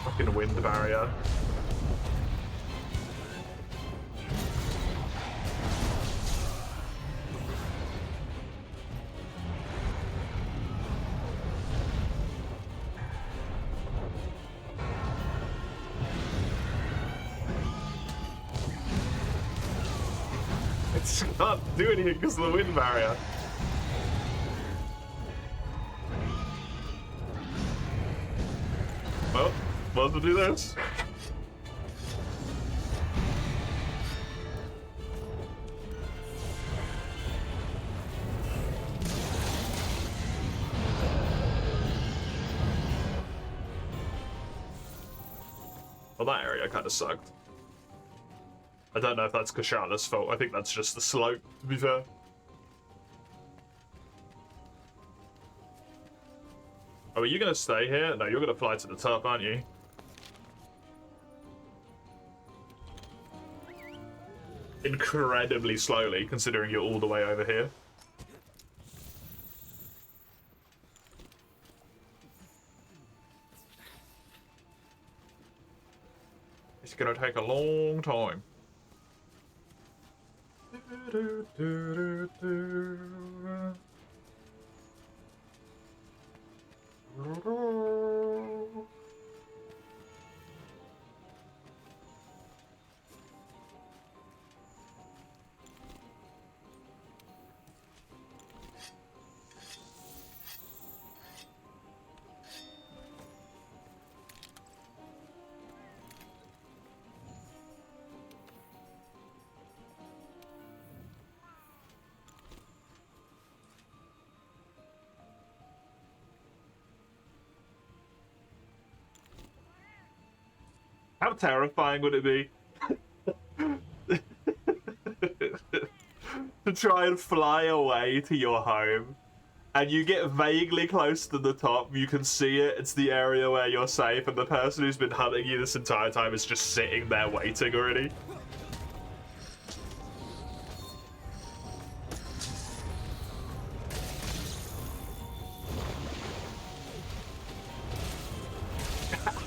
Fucking wind barrier. just can't do anything because of the wind barrier. Well, might as well do this. Well, that area kind of sucked. I don't know if that's Kashala's fault. I think that's just the slope, to be fair. Oh, are you going to stay here? No, you're going to fly to the top, aren't you? Incredibly slowly, considering you're all the way over here. It's going to take a long time. How terrifying would it be to try and fly away to your home and you get vaguely close to the top, you can see it, it's the area where you're safe, and the person who's been hunting you this entire time is just sitting there waiting already?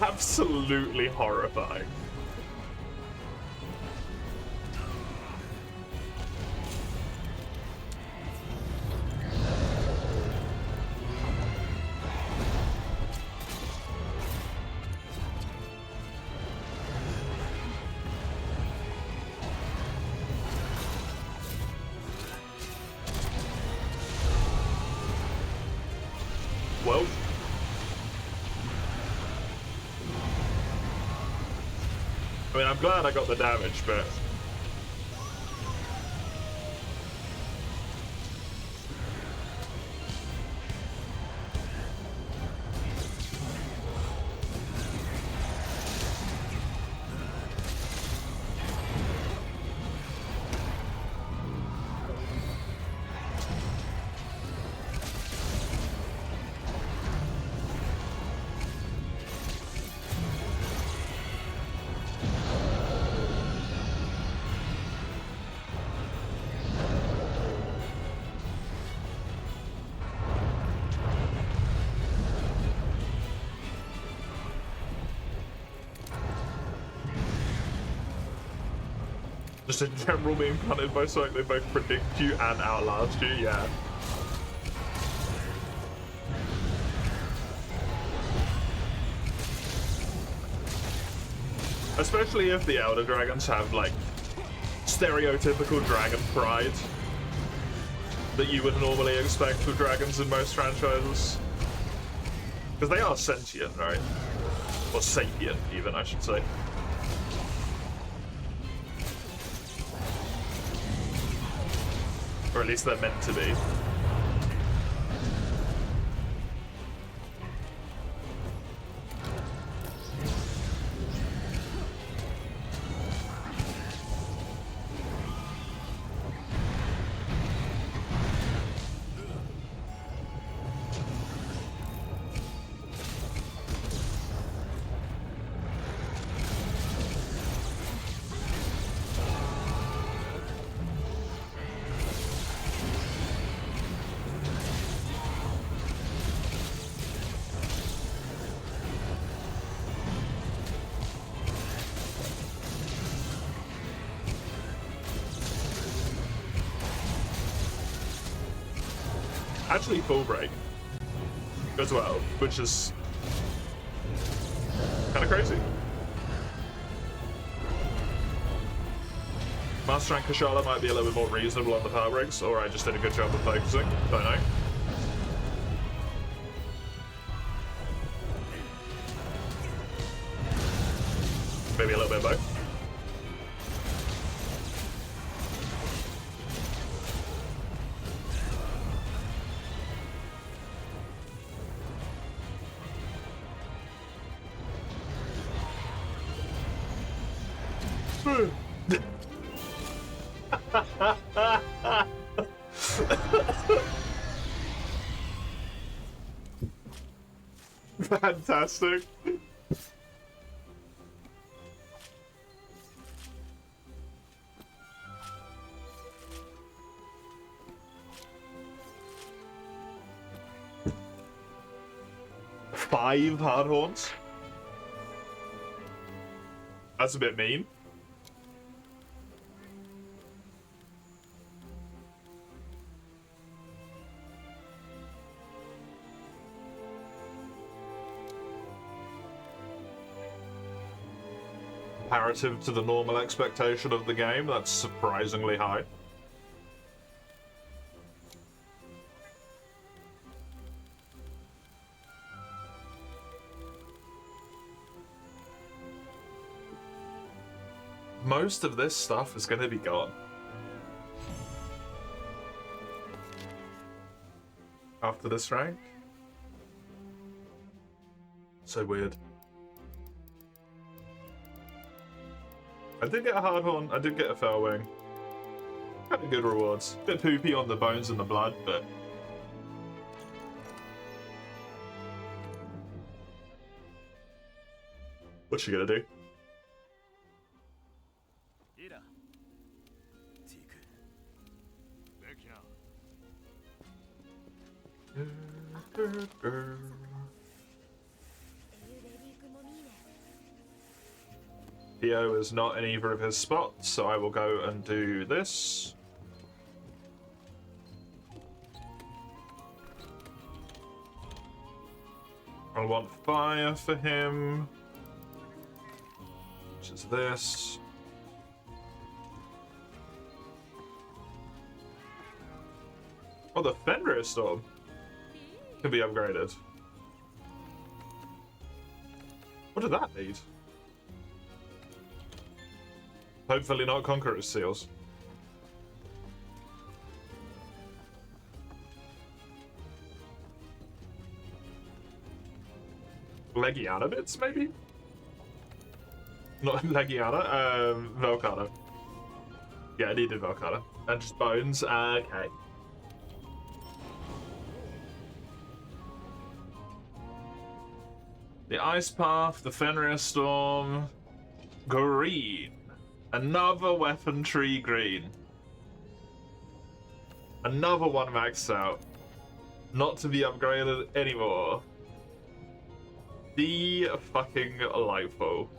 Absolutely horrifying. Well, I mean, I'm glad I got the damage, but... Just in general being punted by something they both predict you and outlast you, yeah. Especially if the Elder Dragons have, like, stereotypical dragon pride that you would normally expect with dragons in most franchises. Because they are sentient, right? Or sapient, even, I should say. Or at least they're meant to be. Actually, full break as well, which is kind of crazy. Master and Kushala might be a little bit more reasonable on the power breaks, or I just did a good job of focusing. Don't know. Maybe a little bit of both. Fantastic. Five hard horns? That's a bit mean. Comparative to the normal expectation of the game, that's surprisingly high. Most of this stuff is going to be gone. After this rank. So weird. I did get a hard horn, I did get a fell wing. Kind of good rewards. Bit poopy on the bones and the blood, but... What's she gonna do? Theo is not in either of his spots, so I will go and do this. I want fire for him, which is this. Oh, the Fenrir Storm can be upgraded. What did that need? Hopefully not Conqueror's Seals. Legiana bits, maybe? Not Legiana, Velcana. Yeah, I needed Velcana. And just bones, okay. The Ice Path, the Fenrir Storm, green. Another weapon tree green. Another one maxed out. Not to be upgraded anymore. The fucking delightful.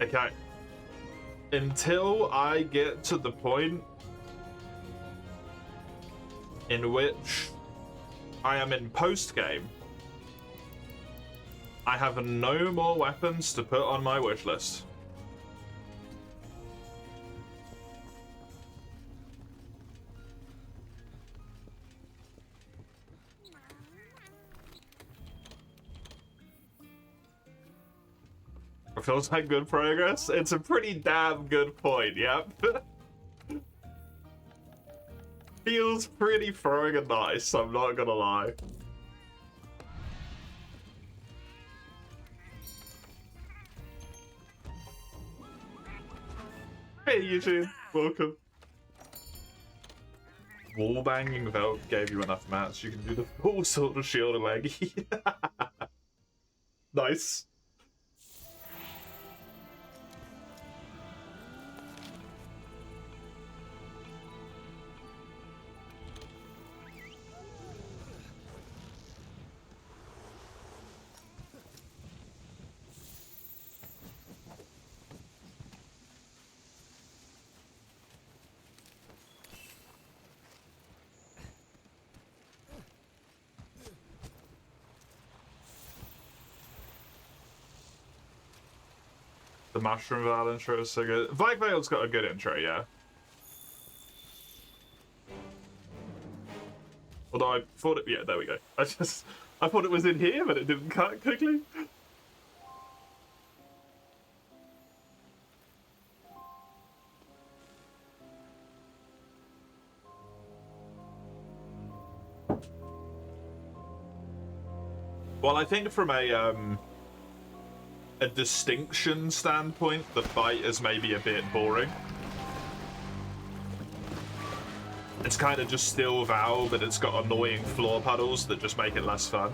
Okay. Until I get to the point in which I am in post-game, I have no more weapons to put on my wish list. Feels like good progress. It's a pretty damn good point, yep. Feels pretty friggin' nice, I'm not gonna lie. Hey Eugene, welcome. Wallbanging Velk gave you enough mats, you can do the full sort of shield and leggy. Nice. The Mushroom Val intro is so good. Black Veil's got a good intro, yeah. Although I thought it, yeah, there we go. I thought it was in here, but it didn't cut quickly. Well, I think from a distinction standpoint, the fight is maybe a bit boring. It's kind of just still Val, but it's got annoying floor puddles that just make it less fun.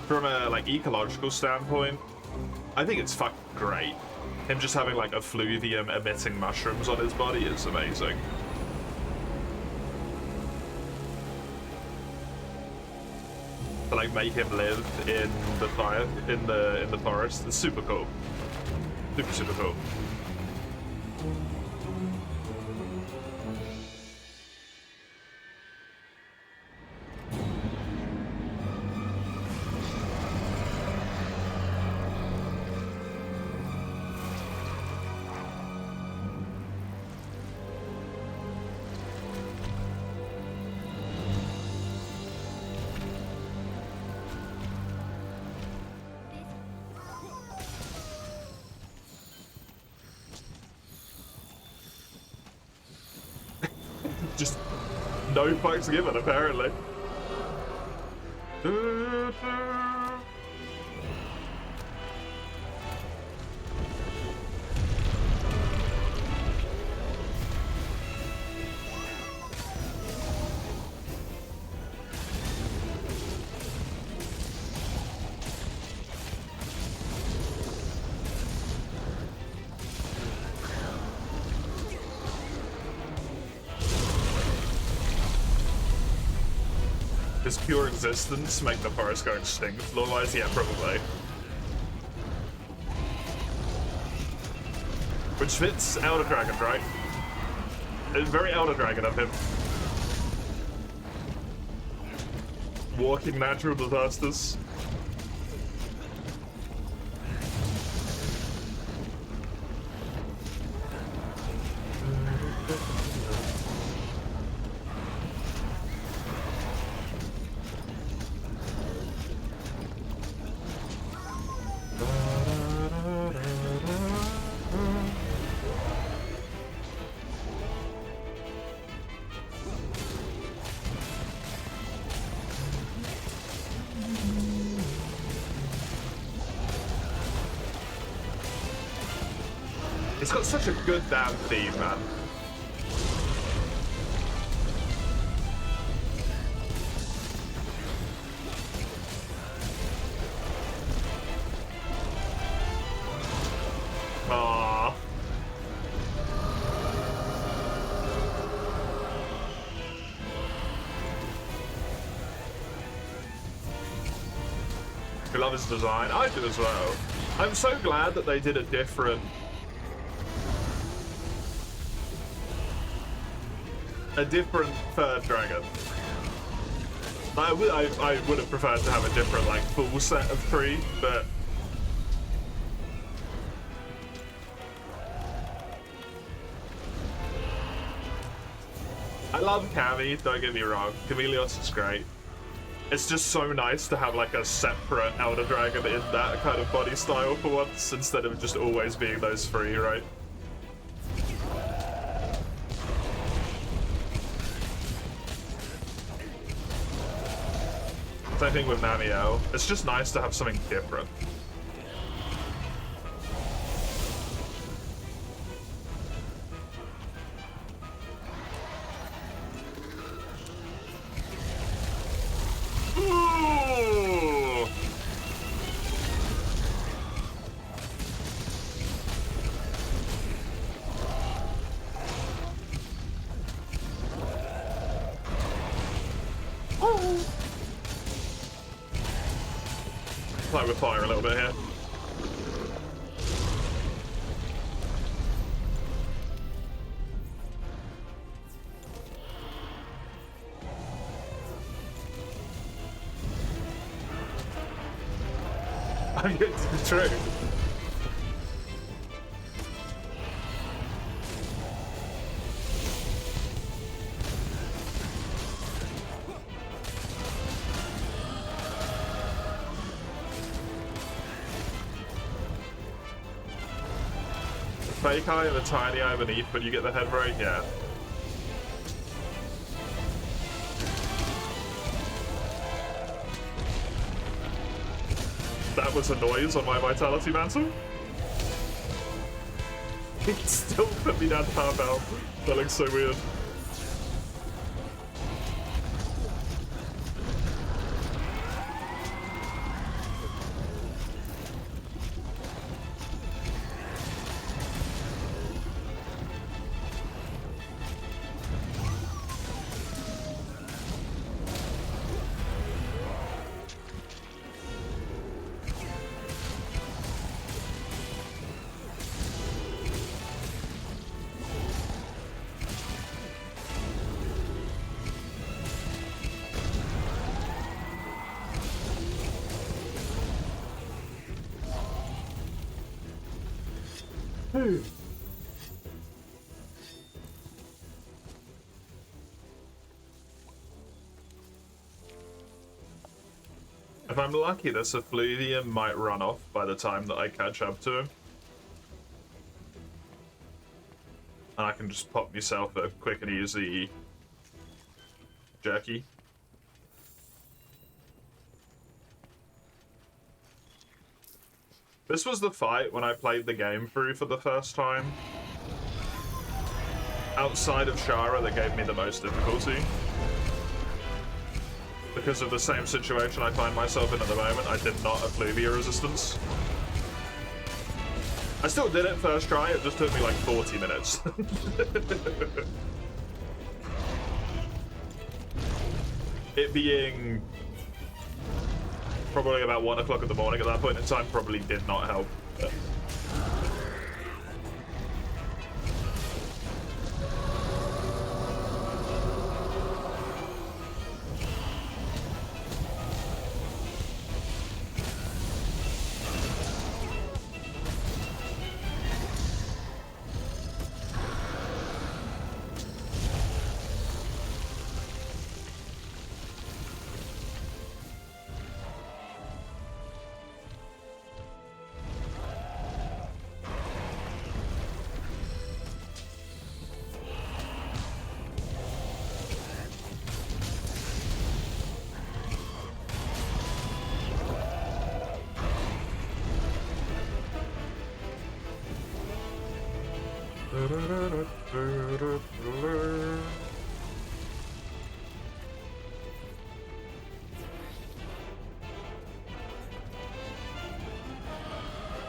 From a like ecological standpoint, I think it's fucking great. Him just having like effluvium emitting mushrooms on his body is amazing. To like make him live in the fire, in the forest, it's super cool. Super cool. Just no fucks given, apparently. Does pure existence make the forest go extinct? Otherwise, yeah, probably. Which fits Elder Dragon, right? It's very Elder Dragon of him. Walking natural disasters. It's got such a good damn theme, man. Aww. I love his design. I do as well. I'm so glad that they did a different third dragon. I would have preferred to have a different, like, full set of 3, but I love Cammy, don't get me wrong. Chameleos is great. It's just so nice to have like a separate Elder Dragon in that kind of body style for once, instead of just always being those 3, right? Same thing with Namiel. It's just nice to have something different. Ooh! Oh! Play with fire a little bit here. I'm getting to the true. fake eye and a tiny eye beneath when you get the head right? Yeah. That was a noise on my Vitality Mantle. It still put me down to half health. That looks so weird. If I'm lucky, this effluvium might run off by the time that I catch up to him. And I can just pop myself a quick and easy jerky. This was the fight when I played the game through for the first time. Outside of Shara, that gave me the most difficulty. Because of the same situation I find myself in at the moment, I did not effluvia resistance. I still did it first try, it just took me like 40 minutes. It being probably about 1 o'clock in the morning at that point in time probably did not help.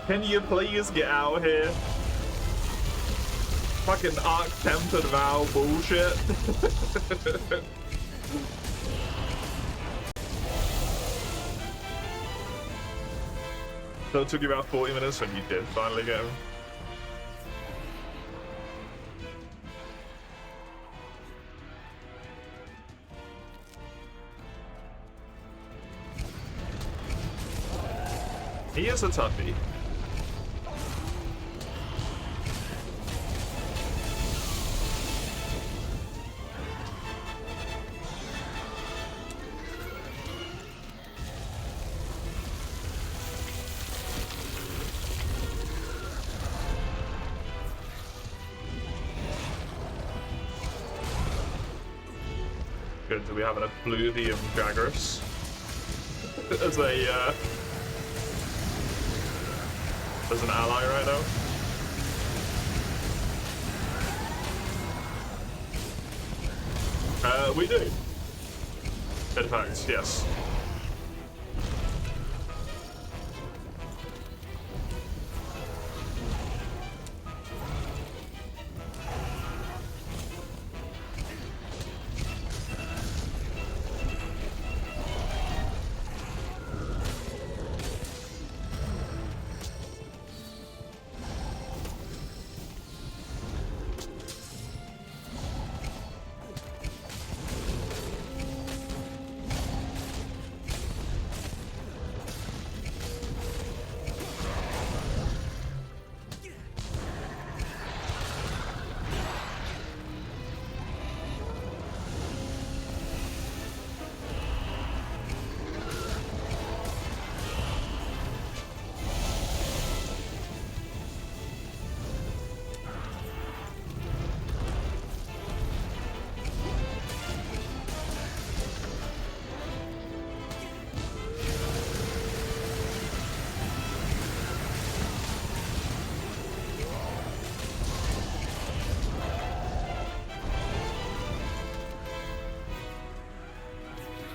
Can you please get out here? Fucking Arc-Tempered Vow bullshit. So it took you about 40 minutes when you did finally get him. He is a toughie. Good, do we have an Effluvium Jagras as a as an ally right now? We do. In fact, yes.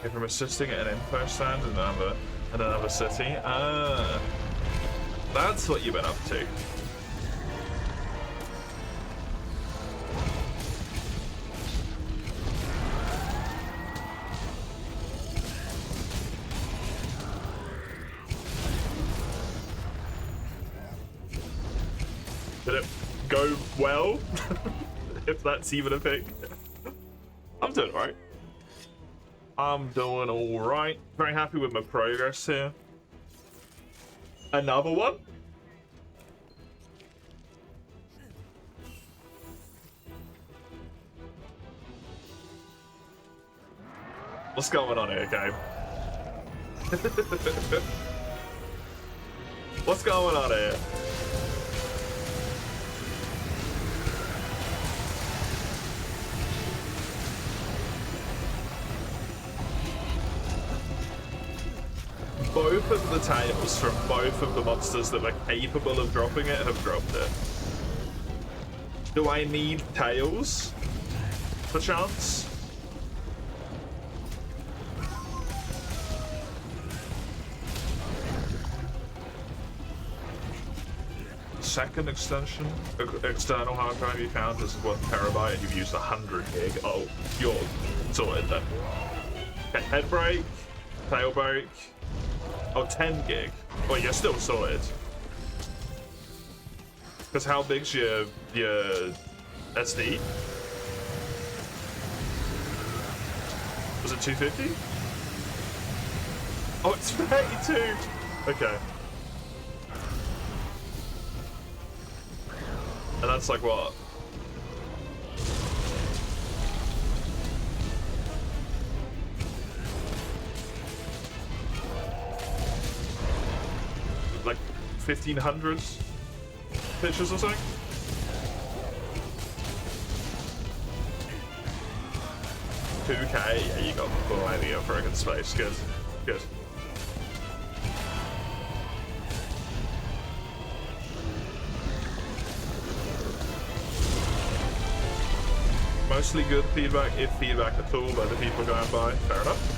Okay, from assisting at an info stand in another city. That's what you've been up to. Did it go well? If that's even a thing. I'm doing alright. I'm doing alright. Very happy with my progress here. Another one? What's going on here, game? What's going on here? Both of the tails from both of the monsters that were capable of dropping it have dropped it. Do I need tails? Perchance? Second external hard drive you found is 1 terabyte and you've used 100 gig. Oh, you're sorted then. Okay, head break, tail break. Oh, 10 gig. Well, you're still sorted. Because how big's your SD? Was it 250? Oh, it's 32. Okay. And that's like what? Like 1,500 pictures or something? $2K, yeah, you got plenty of friggin' space. Good, good. Mostly good feedback, if feedback at all, by the people going by. Fair enough.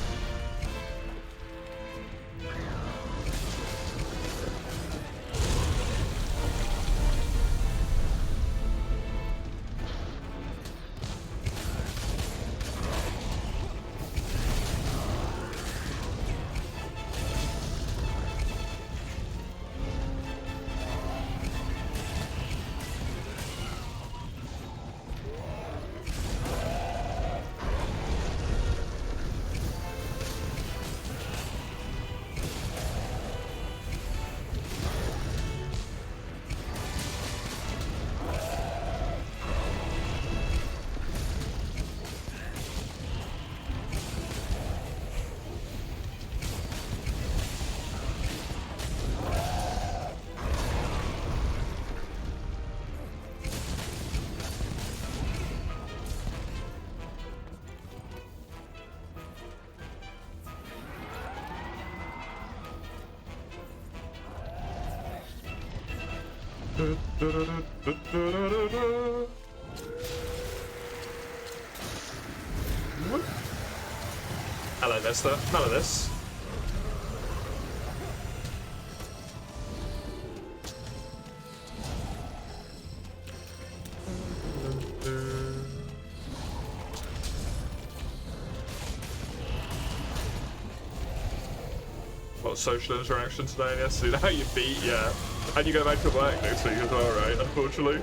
Hello, Nesta. None of this. What, social interaction today? Yes, see how you beat, yeah. And you go back to work next week as well, right? Unfortunately.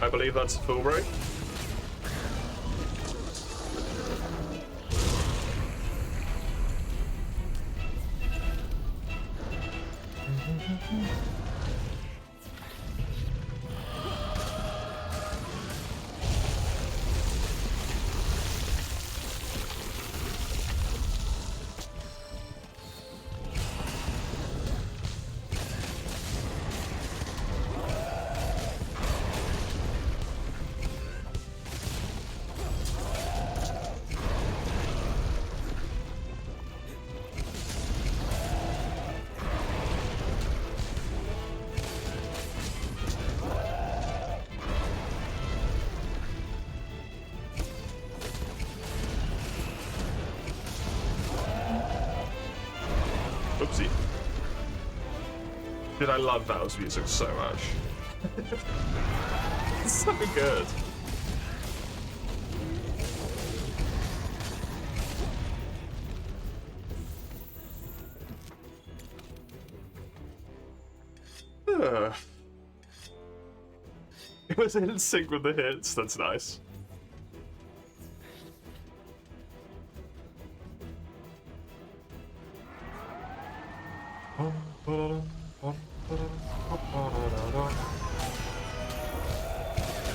I believe that's a full break. Oopsie. Dude, I love Valve's music so much. It's so good. It was in sync with the hits, that's nice.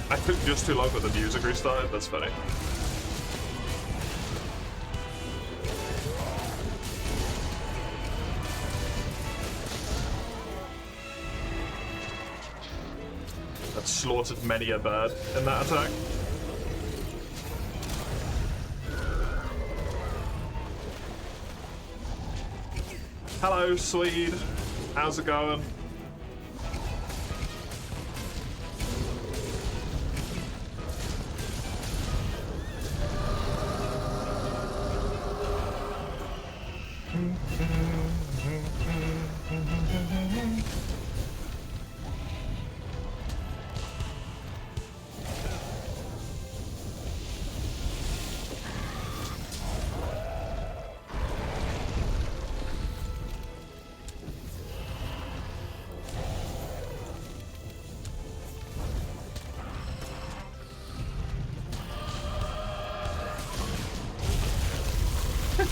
I took just too long with the music restart, that's funny. That slaughtered many a bird in that attack. Hello, Swede. How's it going?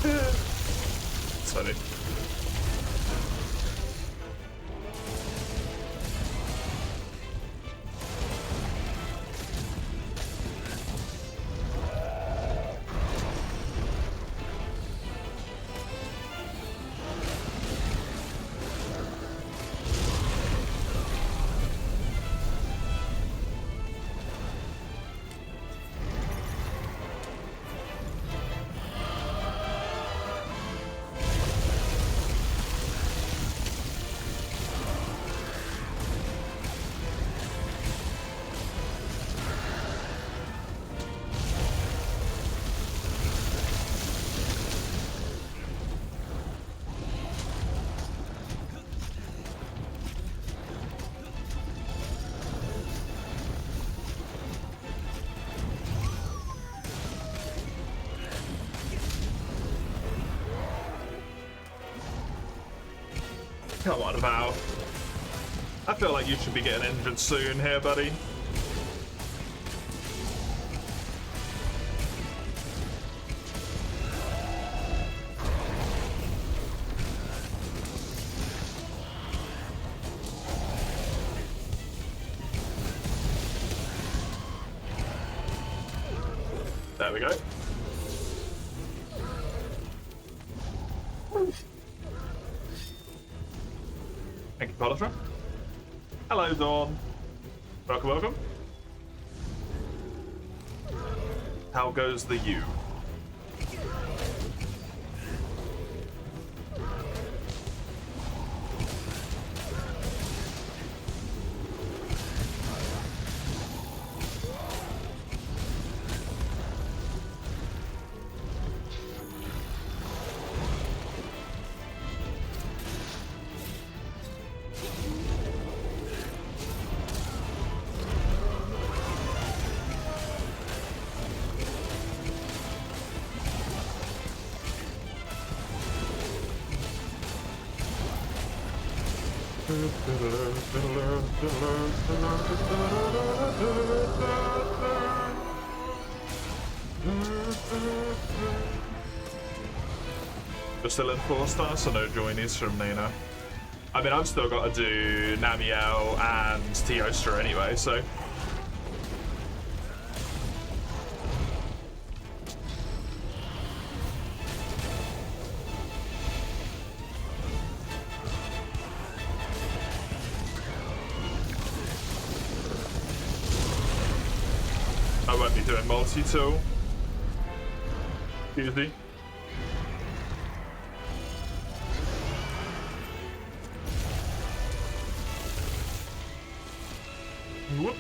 It's funny. Come on, Val. I feel like you should be getting injured soon here, buddy. There we go. Thank you, Polytron. Hello, Dawn. Welcome, welcome. How goes the U? We're still in 4-star, so no joinies from Nina. I mean, I've still got to do Namiel and Teostra anyway, so. I won't be doing multi-tool. Easy. Whoop.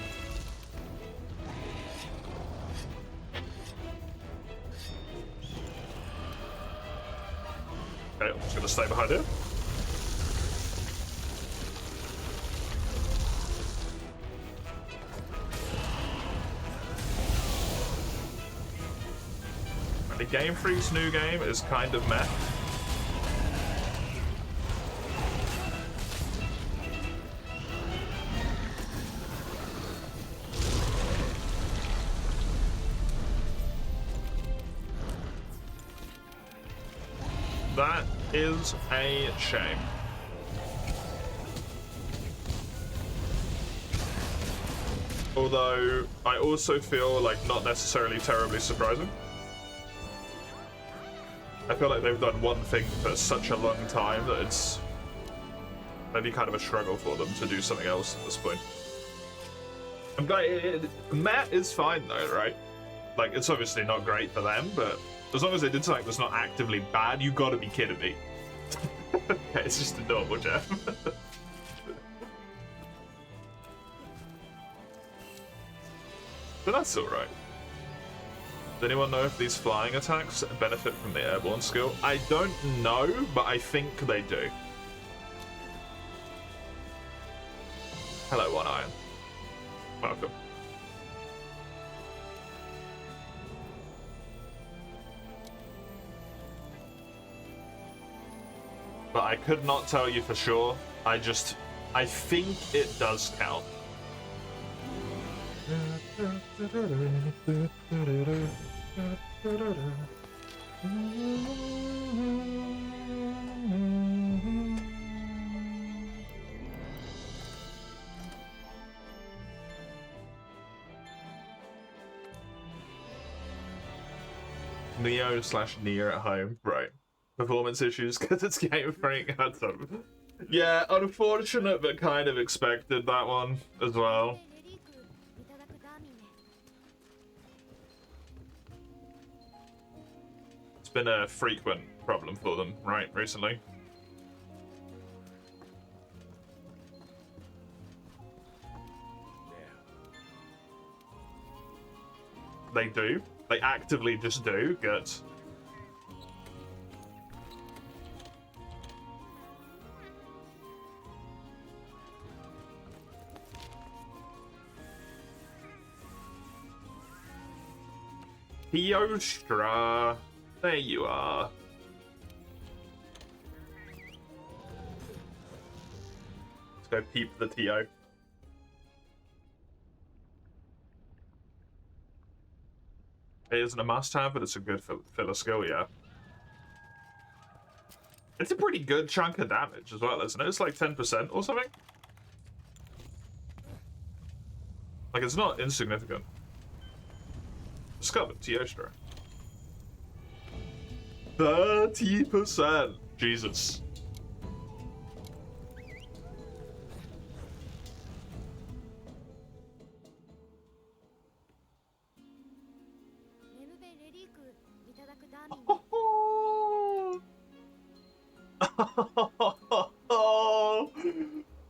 Okay, I'm just gonna stay behind here. The Game Freak's new game is kind of meh. That is a shame. Although, I also feel like not necessarily terribly surprising. I feel like they've done one thing for such a long time that it's maybe kind of a struggle for them to do something else at this point. I'm glad Matt is fine though, right? Like, it's obviously not great for them, but as long as they did something that's not actively bad, you gotta be kidding me. Okay, it's just a normal Jeff. But that's alright. Does anyone know if these flying attacks benefit from the airborne skill? I don't know, but I think they do. Hello, One Iron. Welcome. But I could not tell you for sure. I think it does count. Neo/Nier at home, right? Performance issues because it's Game Freak. Yeah, unfortunate, but kind of expected that one as well. It's been a frequent problem for them, right, recently. They do. They actively just do. Good. Teostra. There you are. Let's go peep the Teo. It isn't a must-have, but it's a good filler skill, yeah. It's a pretty good chunk of damage as well, isn't it? It's like 10% or something. Like, it's not insignificant. Discovered Teostra. 30%! Jesus.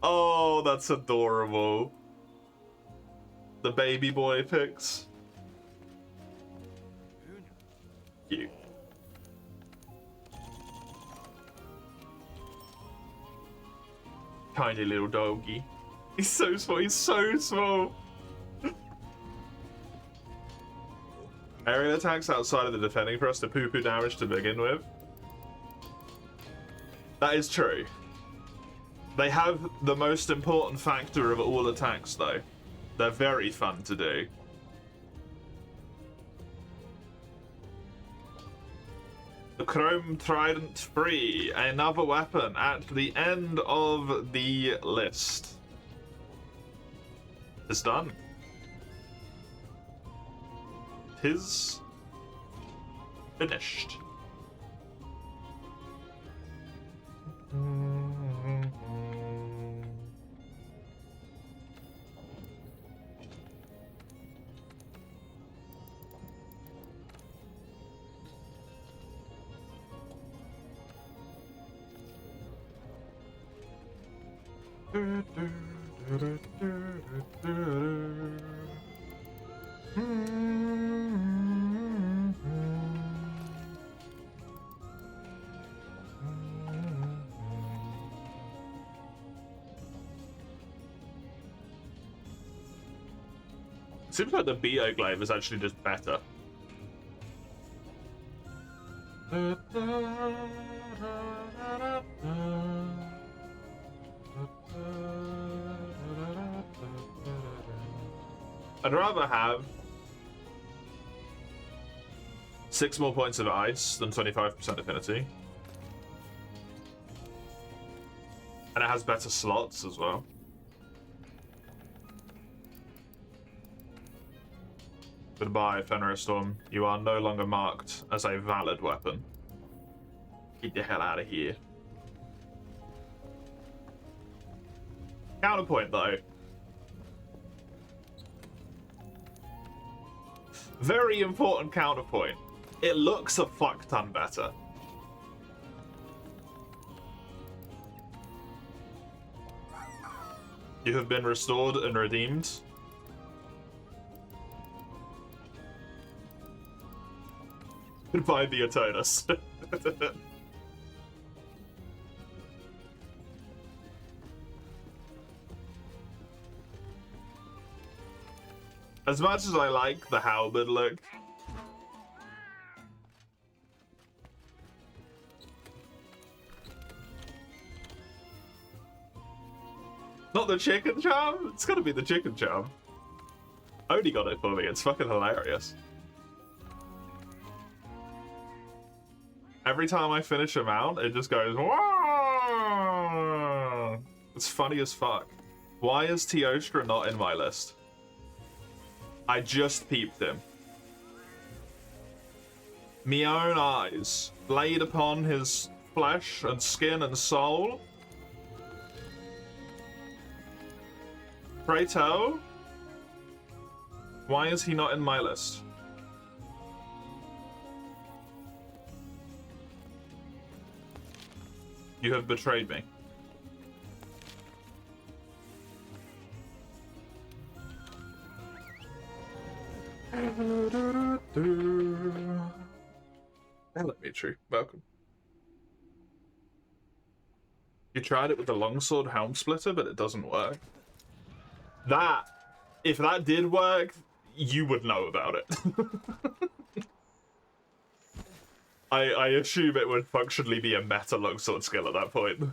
Oh, that's adorable. The baby boy pics. Cute. Tiny little doggy. He's so small. He's so small. Aerial attacks outside of the defending press to poo-poo damage to begin with. That is true. They have the most important factor of all attacks, though. They're very fun to do. The Chrome Trident free, another weapon at the end of the list. It's done. Tis finished. Seems like the Beoglaive is actually just better. I'd rather have 6 more points of ice than 25% affinity. And it has better slots as well. Goodbye, Fenris Storm. You are no longer marked as a valid weapon. Get the hell out of here. Counterpoint, though. Very important counterpoint. It looks a fuck ton better. You have been restored and redeemed. Goodbye, Neotonus. As much as I like the halberd look, not the chicken charm? It's gotta be the chicken charm. Odie got it for me, it's fucking hilarious. Every time I finish a mount, it just goes, whoa! It's funny as fuck. Why is Teostra not in my list? I just peeped him. Me own eyes, laid upon his flesh and skin and soul. Pray tell, why is he not in my list? You have betrayed me. Hello, Mitri. Welcome. You tried it with the longsword helm splitter, but it doesn't work. If that did work, you would know about it. I assume it would functionally be a meta longsword skill at that point.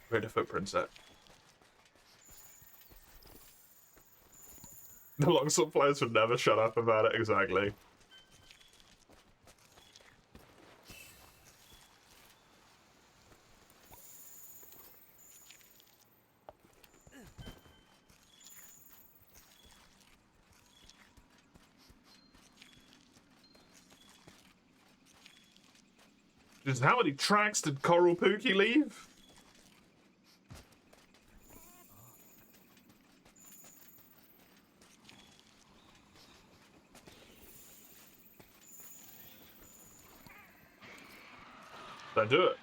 Where the footprints at? The longsword players would never shut up about it, exactly. Just how many tracks did Coral Pookie leave? Don't do it.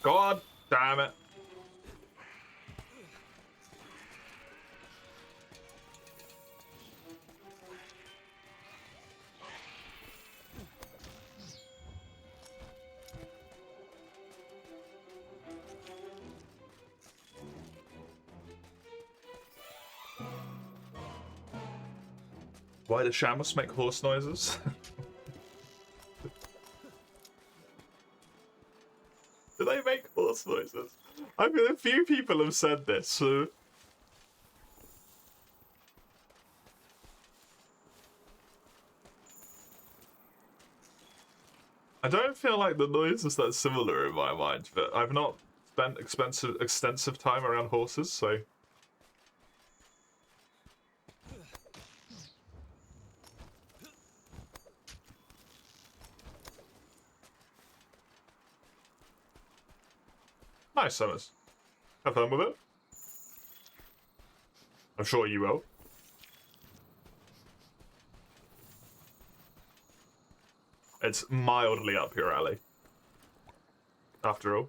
God damn it. Why do Shamus make horse noises? Do they make horse noises? I mean, a few people have said this, so... I don't feel like the noise is that similar in my mind, but I've not spent extensive time around horses, so... Nice, Summers. Have fun with it. I'm sure you will. It's mildly up your alley. After all.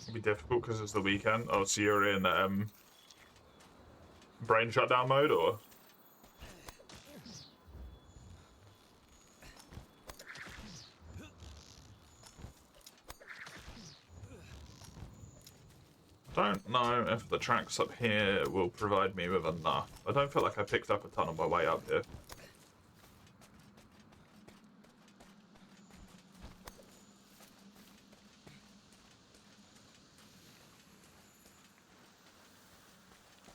It'll be difficult because it's the weekend. Oh, so you're in brain shutdown mode, or? Don't know if the tracks up here will provide me with enough. I don't feel like I picked up a ton on my way up here.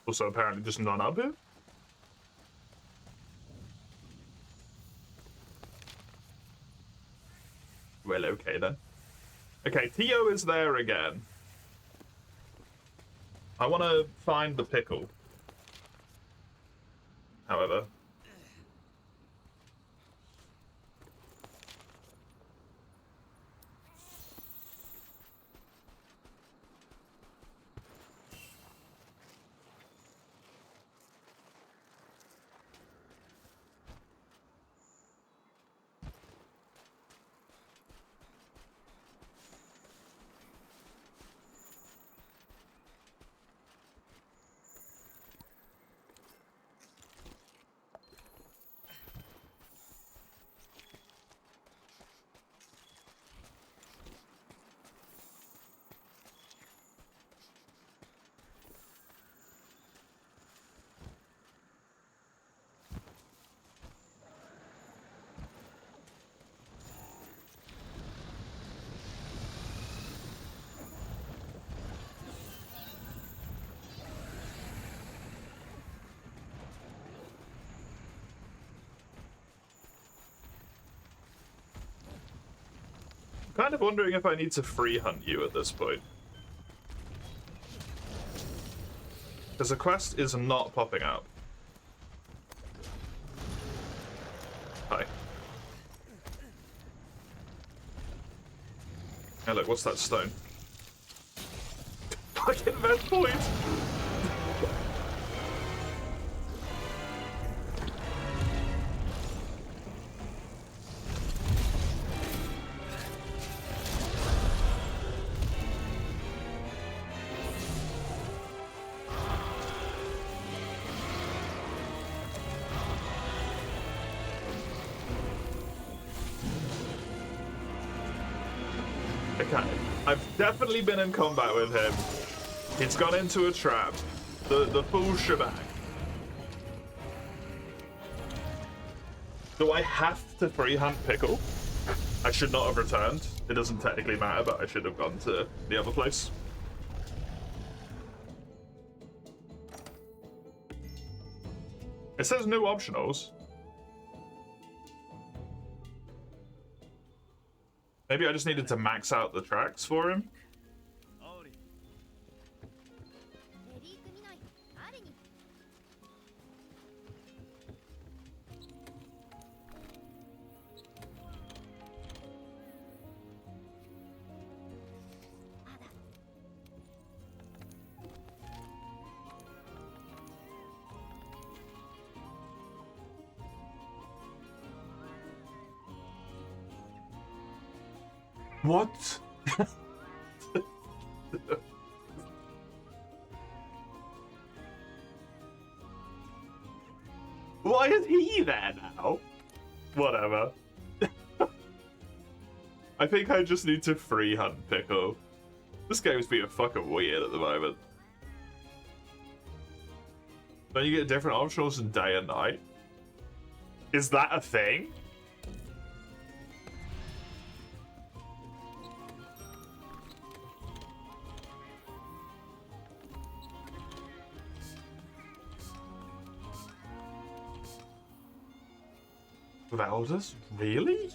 Also, apparently just none up here. Well, okay then. Okay, Tio is there again. I want to find the pickle. However. Kind of wondering if I need to free hunt you at this point. Because the quest is not popping up. Hi. Hey look, what's that stone? Fucking best point! Okay, I've definitely been in combat with him. He's gone into a trap. The full shebang. Do I have to free hunt Pickle? I should not have returned. It doesn't technically matter, but I should have gone to the other place. It says new optionals. Maybe I just needed to max out the tracks for him. What? Why is he there now? Whatever. I think I just need to free hunt Pickle. This game's being fucking weird at the moment. Don't you get different optionals in day and night? Is that a thing? Veldus? Really?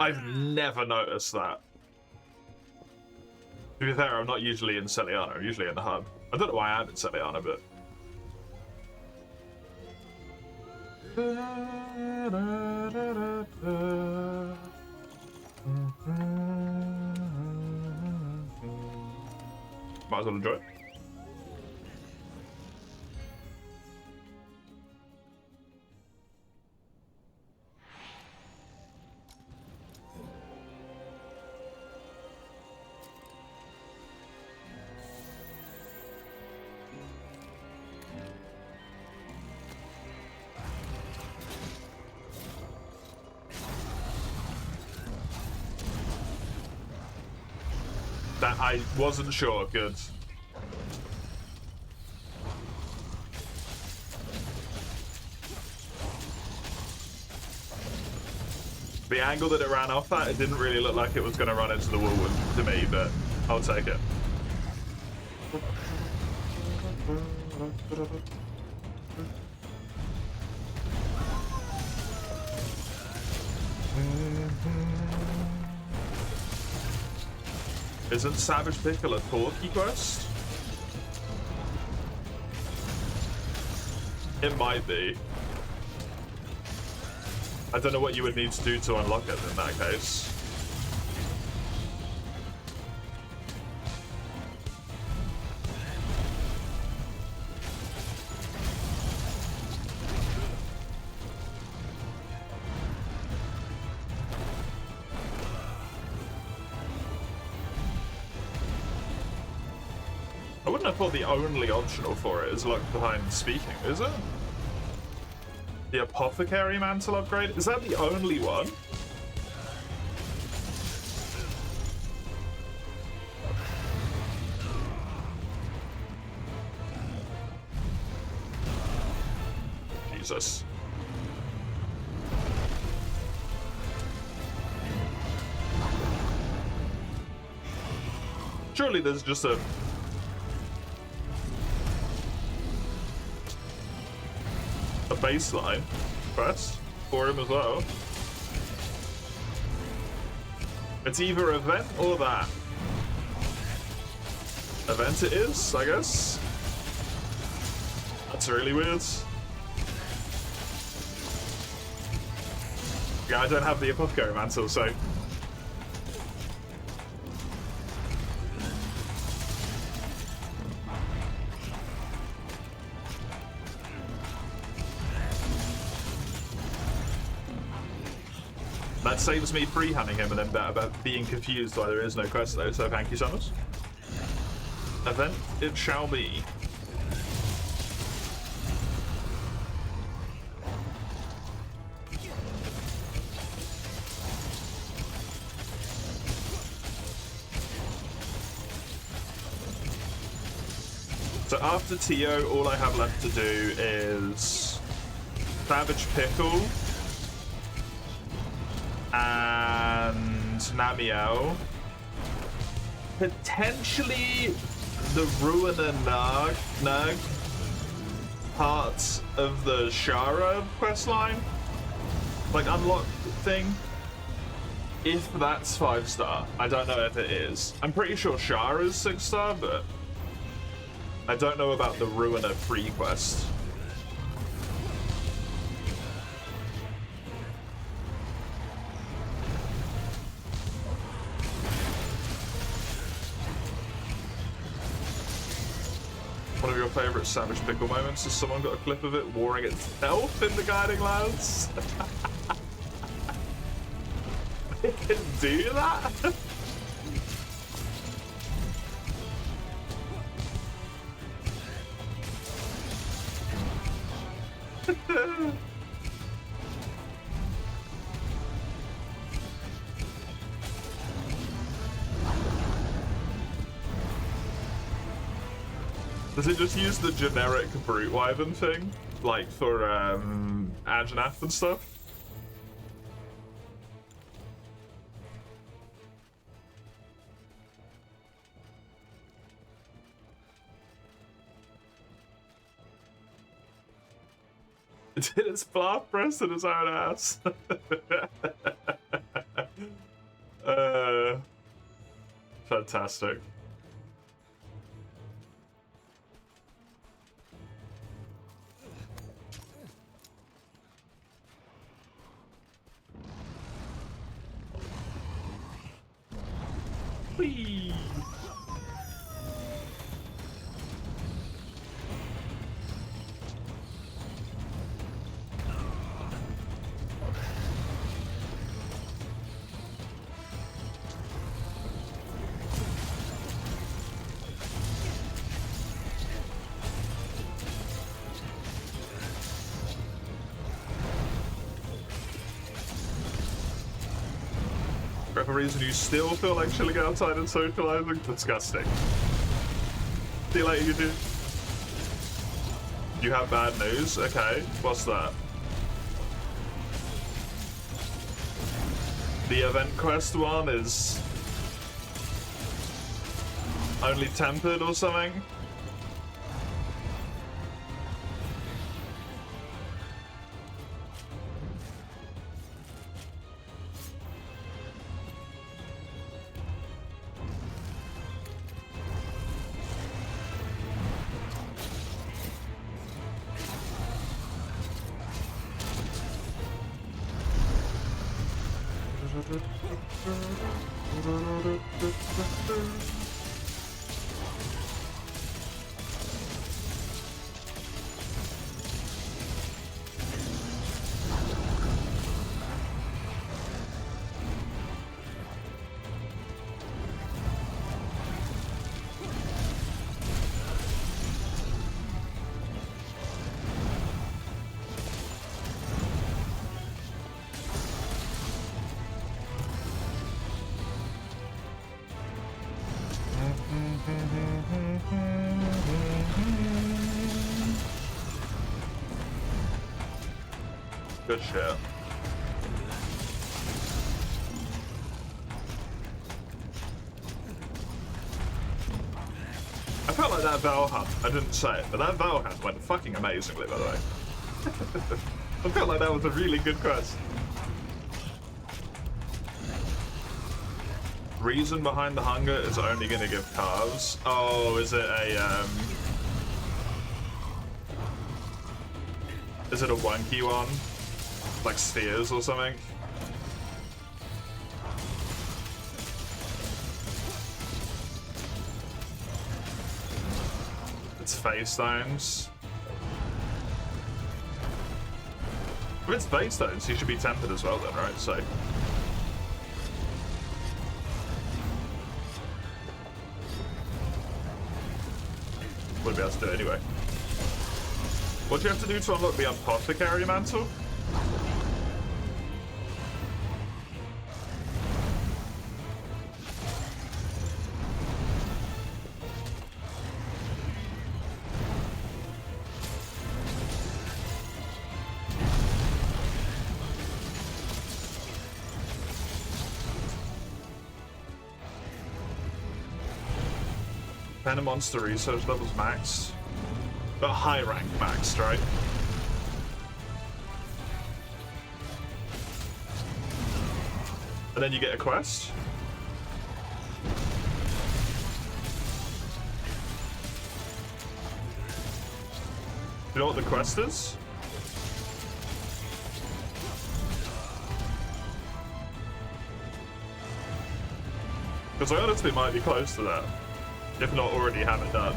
I've never noticed that. To be fair, I'm not usually in Celiana, I'm usually in the hub. I don't know why I'm in Celiana, but... Might as well enjoy it. That I wasn't sure. Good. The angle that it ran off at, it didn't really look like it was going to run into the wall to me, but I'll take it. Isn't Savage Pickle a Torquay quest? It might be. I don't know what you would need to do to unlock it in that case. I wouldn't have thought the only optional for it is locked behind speaking, is it? The Apothecary Mantle upgrade? Is that the only one? Jesus. Surely there's just a baseline quest for him as well. It's either event or that. Event it is, I guess. That's really weird. Yeah, I don't have the Apothecary Mantle, so... That saves me free-handing him and then about being confused why there is no quest though, so thank you so much. Event it shall be. So after Tio, all I have left to do is Savage Pickle and Namiel. Potentially the Ruiner Nurg part of the Shara questline, like unlock thing. If that's 5-star, I don't know if it is. I'm pretty sure Shara is 6-star, but I don't know about the Ruiner free quest. One of your favourite Savage Pickle moments is someone got a clip of it warring itself in the Guiding Lands. It can do that? Does it just use the generic Brute Wyvern thing? Like for Anjanath and stuff? Did its bluff press in his own ass? Fantastic. Whee! For whatever reason, you still feel like chilling outside and socializing? Disgusting. See you later, you do. You have bad news? Okay, what's that? The event quest one is only tempered or something? Good shit. I felt like that Val hunt, I didn't say it, but that Val hunt went fucking amazingly, by the way. I felt like that was a really good quest. Reason behind the hunger is only gonna give calves. Oh, is it a, is it a wonky one? Like spheres or something? It's phase stones. If it's phase stones, he should be tempered as well then, right? So would be able to do it anyway. What do you have to do to unlock the Apothecary Mantle? Pena monster research levels max. But high rank max, right? And then you get a quest. You know what the quest is? Because I honestly might be close to that. If not already have it done.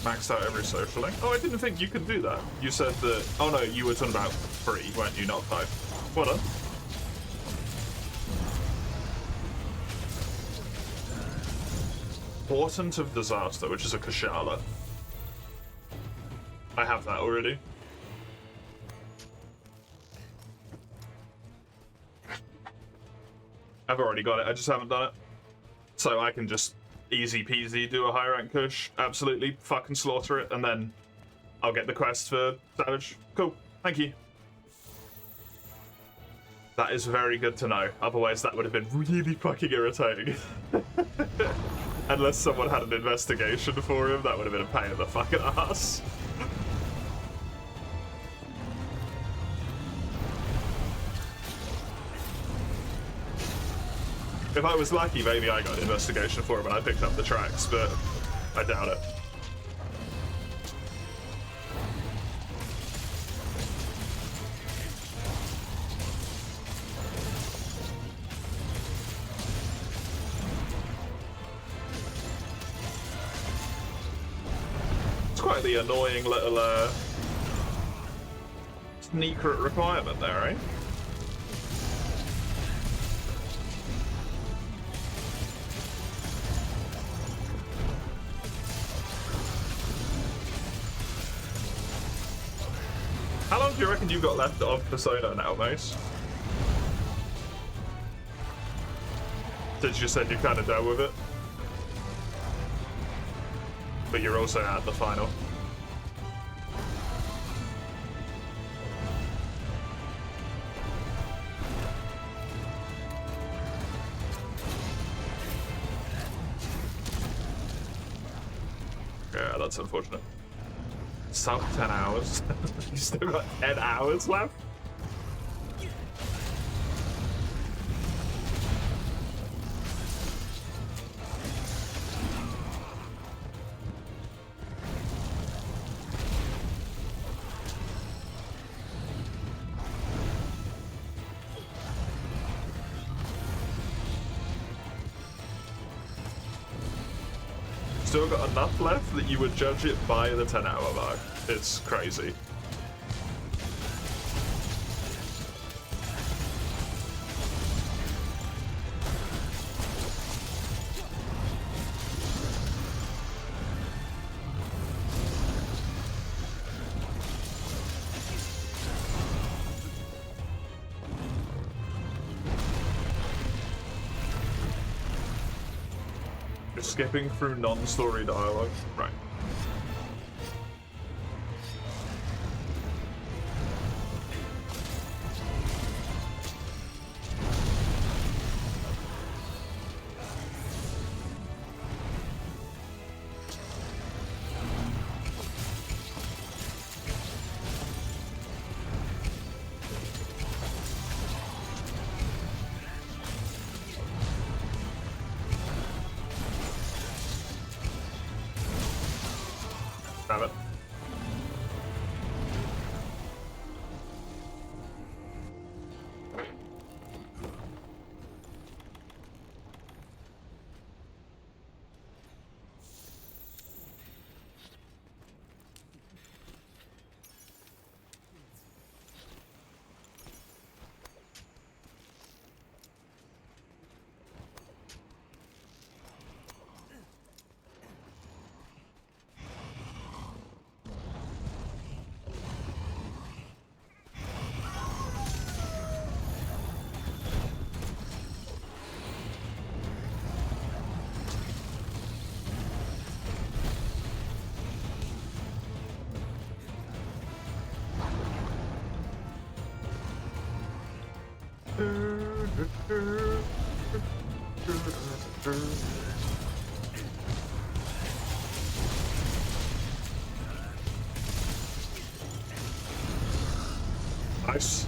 maxed out every social link. Oh, I didn't think you could do that. You said that. Oh no, you were talking about 3, weren't you? Not 5. Well done. Portent of Disaster, which is a Kushala. I have that already. I've already got it, I just haven't done it. So I can just easy peasy do a high rank Kush, absolutely fucking slaughter it, and then I'll get the quest for Savage. Cool, thank you. That is very good to know, otherwise that would have been really fucking irritating. Unless someone had an investigation for him, that would have been a pain in the fucking ass. If I was lucky, maybe I got an investigation for him and I picked up the tracks, but I doubt it. It's quite the annoying little secret requirement there, eh? How long do you reckon you've got left of Persona now, Mace? Since you said you kind of done with it. But you're also at the final. Yeah, that's unfortunate. Sub 10 hours. You still got 10 hours left? Still got enough left that you would judge it by the 10-hour mark. It's crazy. You're skipping through non-story dialogue. Right. Have it. Nice.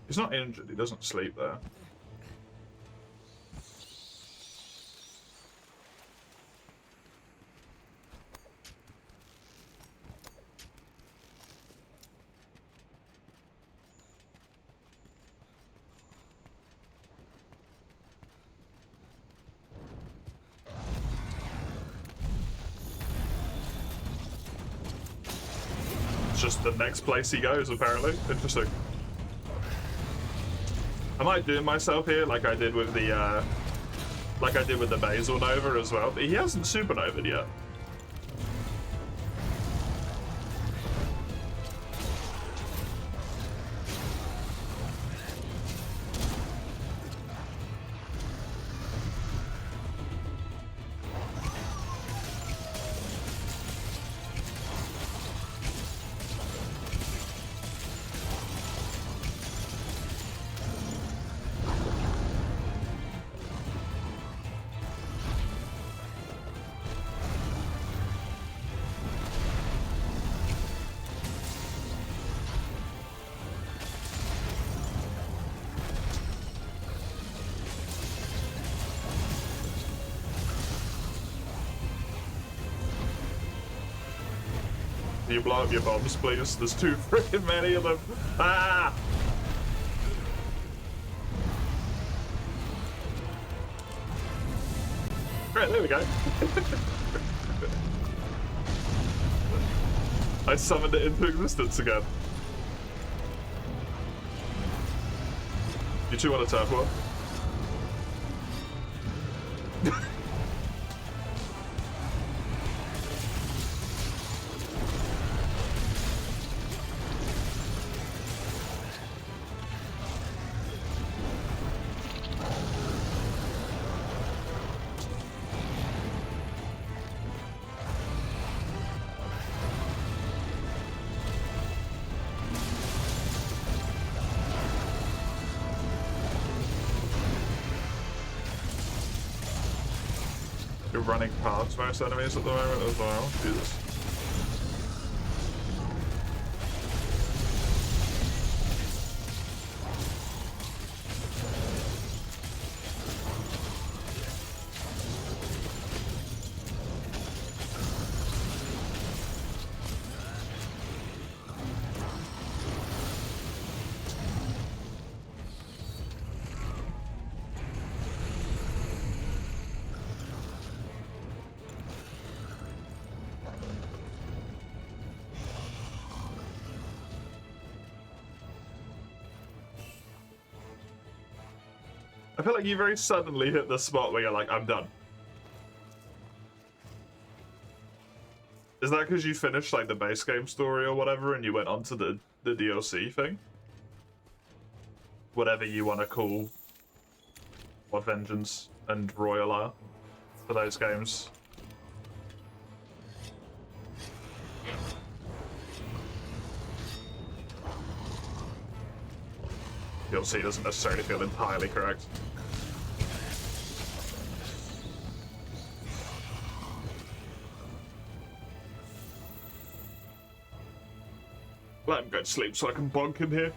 He's not injured, he doesn't sleep there. It's just the next place he goes, apparently. Interesting. I might do myself here like I did with the Basil Nova as well, but he hasn't supernovaed yet. You blow up your bombs, please. There's too freaking many of them. Ah! Right, there we go. I summoned it into existence again. You two want a turf war? You're running past most enemies at the moment as well. Jesus. I feel like you very suddenly hit the spot where you're like, I'm done. Is that because you finished like the base game story or whatever and you went on to the DLC thing? Whatever you want to call what Vengeance and Royal are for those games. DLC doesn't necessarily feel entirely correct. Let him go to sleep so I can bonk in here.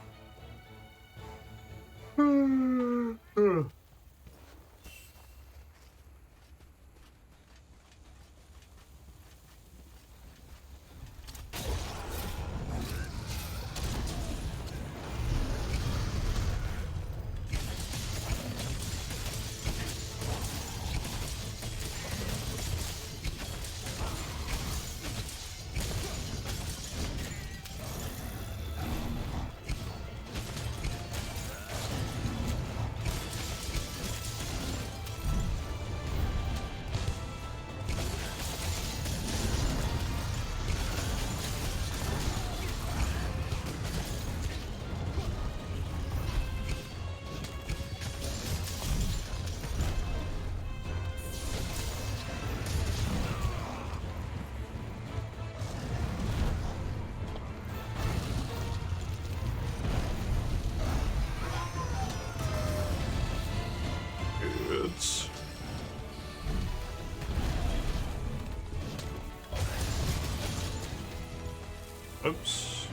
Oops.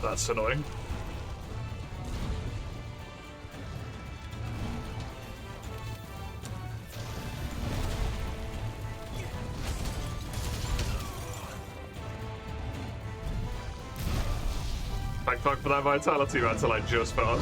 That's annoying. Thank fuck for that vitality until I just fell.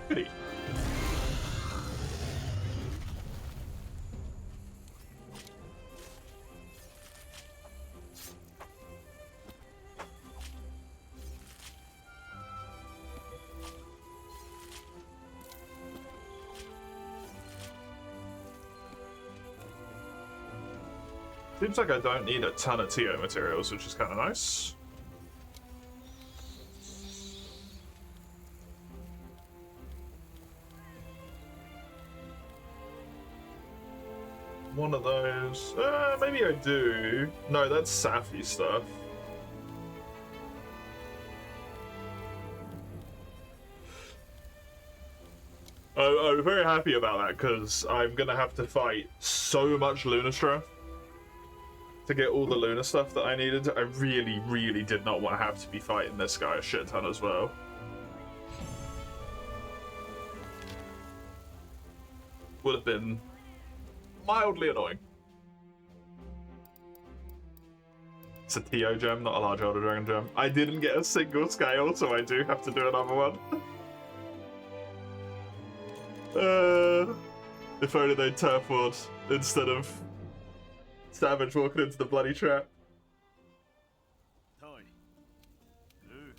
Goody. Seems like I don't need a ton of TO materials, which is kind of nice. One of those. Maybe I do. No, that's Safi stuff. I'm very happy about that because I'm gonna have to fight so much Lunastra to get all the Luna stuff that I needed. I really, really did not want to have to be fighting this guy a shit ton as well. Would have been mildly annoying. It's a TO gem, not a large Elder Dragon gem. I didn't get a single scale, so I do have to do another one. If only they'd turf ward instead of Savage walking into the bloody trap. Toy, Luke,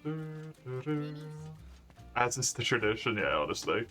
Mary. As is the tradition, yeah, honestly.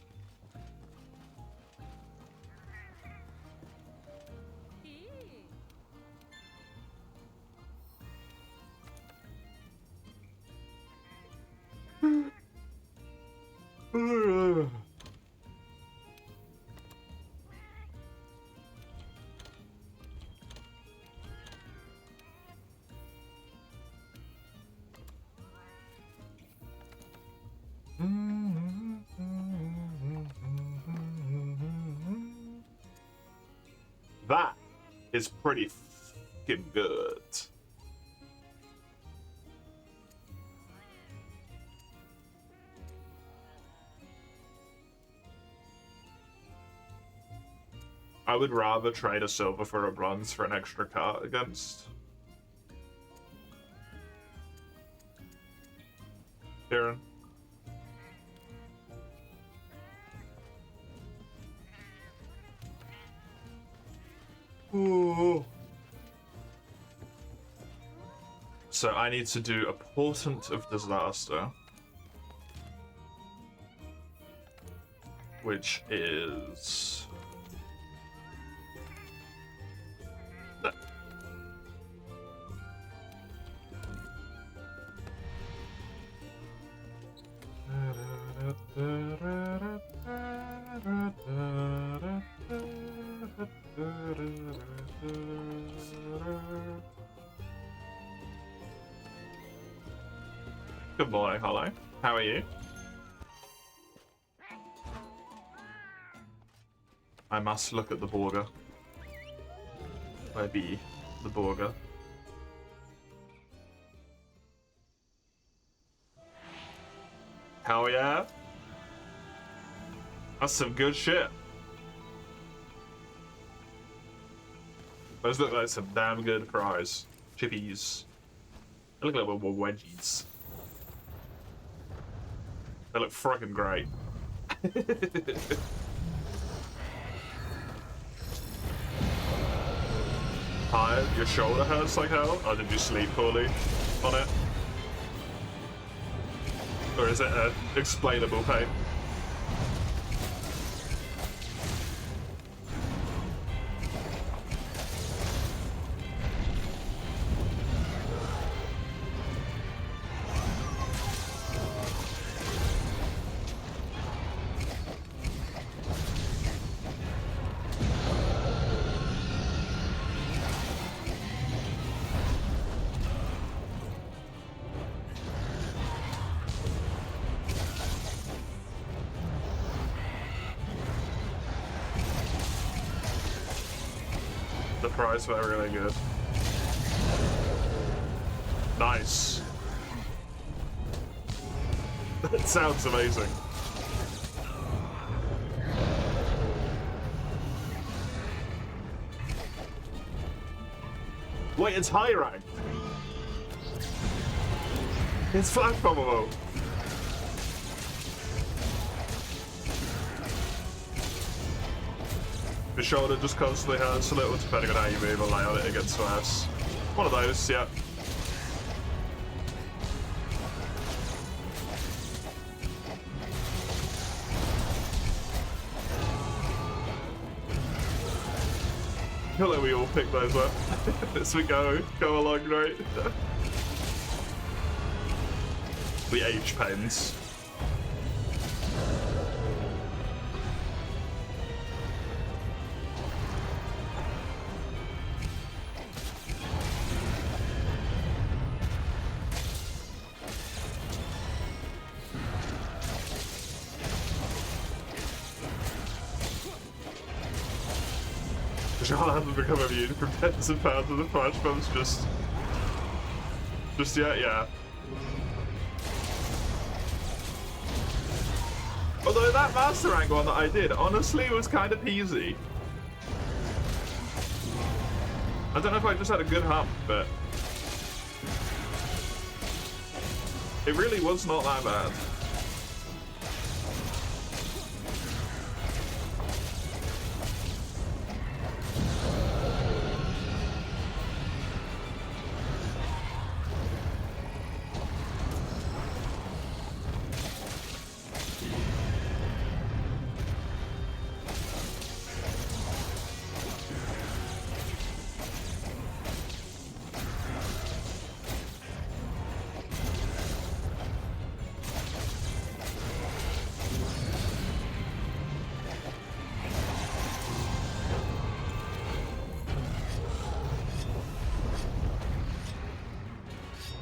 That is pretty fucking good. I would rather trade a silver for a bronze for an extra card against. Kieran. Ooh. So I need to do a Portent of Disaster, which is that. Good boy, Hollow. How are you? I must look at the Borga. Where be the Borga? Hell yeah. That's some good shit. Those look like some damn good fries. Chippies. They look like little wedgies. They look frickin' great. Tired? Your shoulder hurts like hell? Or did you sleep poorly on it? Or is it an explainable pain? The fries were really good. Nice. That sounds amazing. Wait, it's high rank. It's flag probable. Your shoulder just constantly hurts a little depending on how you move or lay on it against worse. One of those, yeah. I feel like we all pick those up as we go along, right? The H pens. Charlotte hasn't become immune from tens of pounds of the flash bombs just yet, yeah. Although that master rank one that I did honestly was kind of easy. I don't know if I just had a good hump, but it really was not that bad.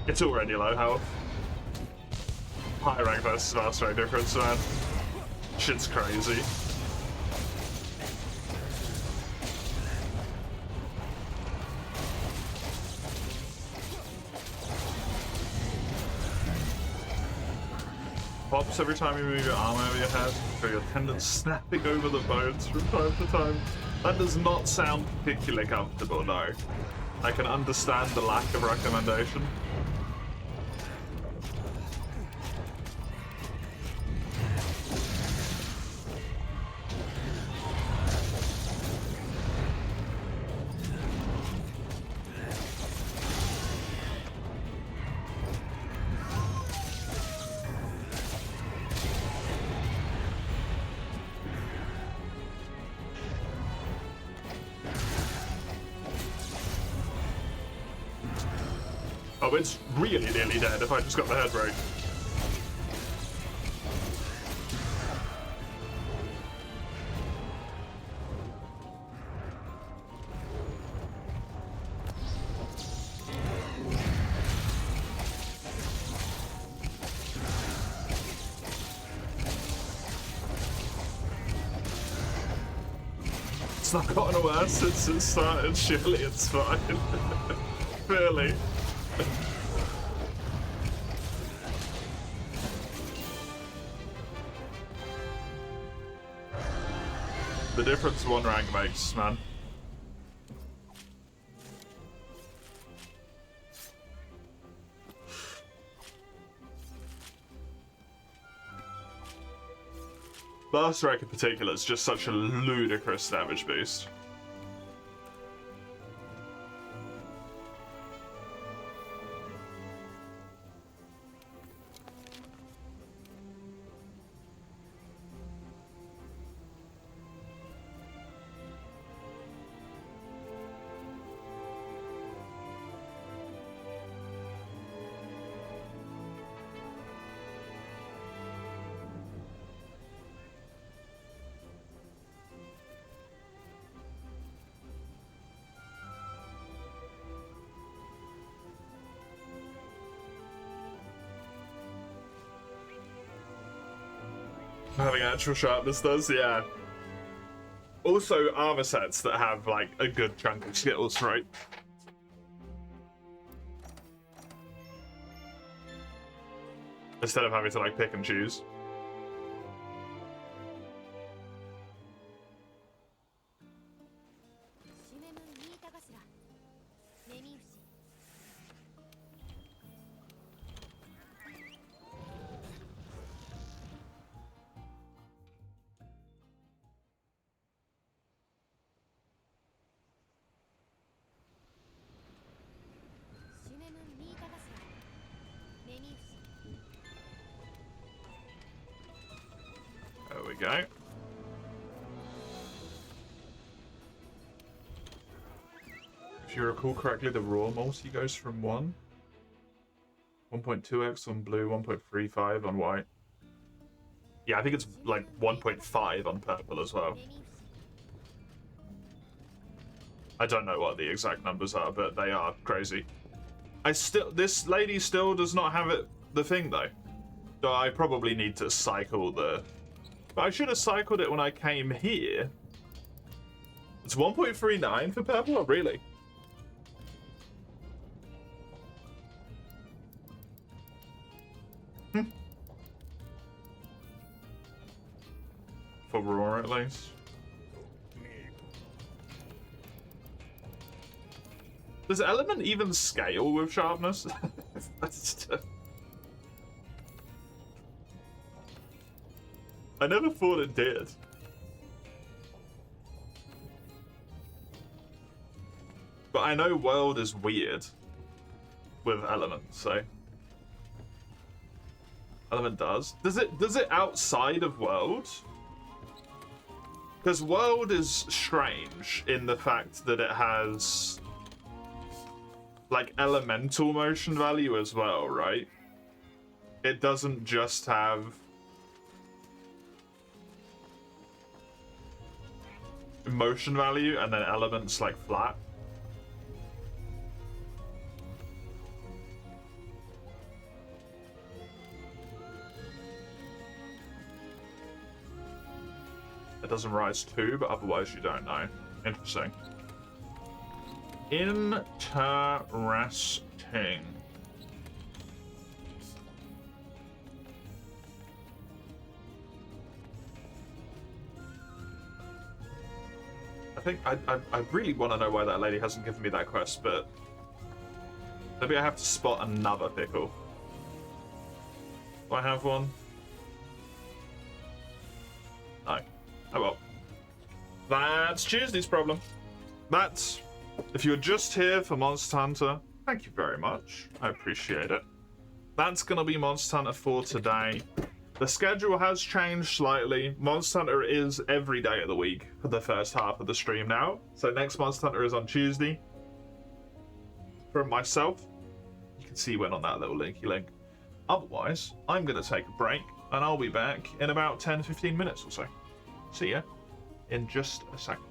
It's already low health. High rank versus master rank difference, man. Shit's crazy. Pops every time you move your arm over your head, for your tendons snapping over the bones from time to time. That does not sound particularly comfortable, no. I can understand the lack of recommendation. Oh, it's really nearly dead if I just got the head right. It's not gotten worse since it started, surely it's fine. Really. The difference one rank makes, man. Berserk in particular is just such a ludicrous damage boost. Having actual sharpness does, yeah. Also, armor sets that have like a good chunk of skills, right? Instead of having to like pick and choose. There we go. If you recall correctly, the raw multi goes from 1.2x on blue, 1.35 on white. Yeah, I think it's like 1.5 on purple as well. I don't know what the exact numbers are, but they are crazy. This lady still does not have the thing though. So I probably need to cycle the... But I should have cycled it when I came here. It's 1.39 for purple? Oh, really? For raw, at least. Does element even scale with sharpness? I never thought it did. But I know world is weird with element, so element does. Does it outside of world? Because world is strange in the fact that it has like elemental motion value as well, right? It doesn't just have motion value and then elements like flat. It doesn't rise too, but otherwise you don't know. Interesting. Interesting. I think I really want to know why that lady hasn't given me that quest, but maybe I have to spot another pickle. Do I have one? No. Oh well. That's Tuesday's problem. That's... If you're just here for Monster Hunter, thank you very much. I appreciate it. That's going to be Monster Hunter for today. The schedule has changed slightly. Monster Hunter is every day of the week for the first half of the stream now. So next Monster Hunter is on Tuesday. For myself, you can see when on that little linky link. Otherwise, I'm going to take a break and I'll be back in about 10-15 minutes or so. See ya in just a second.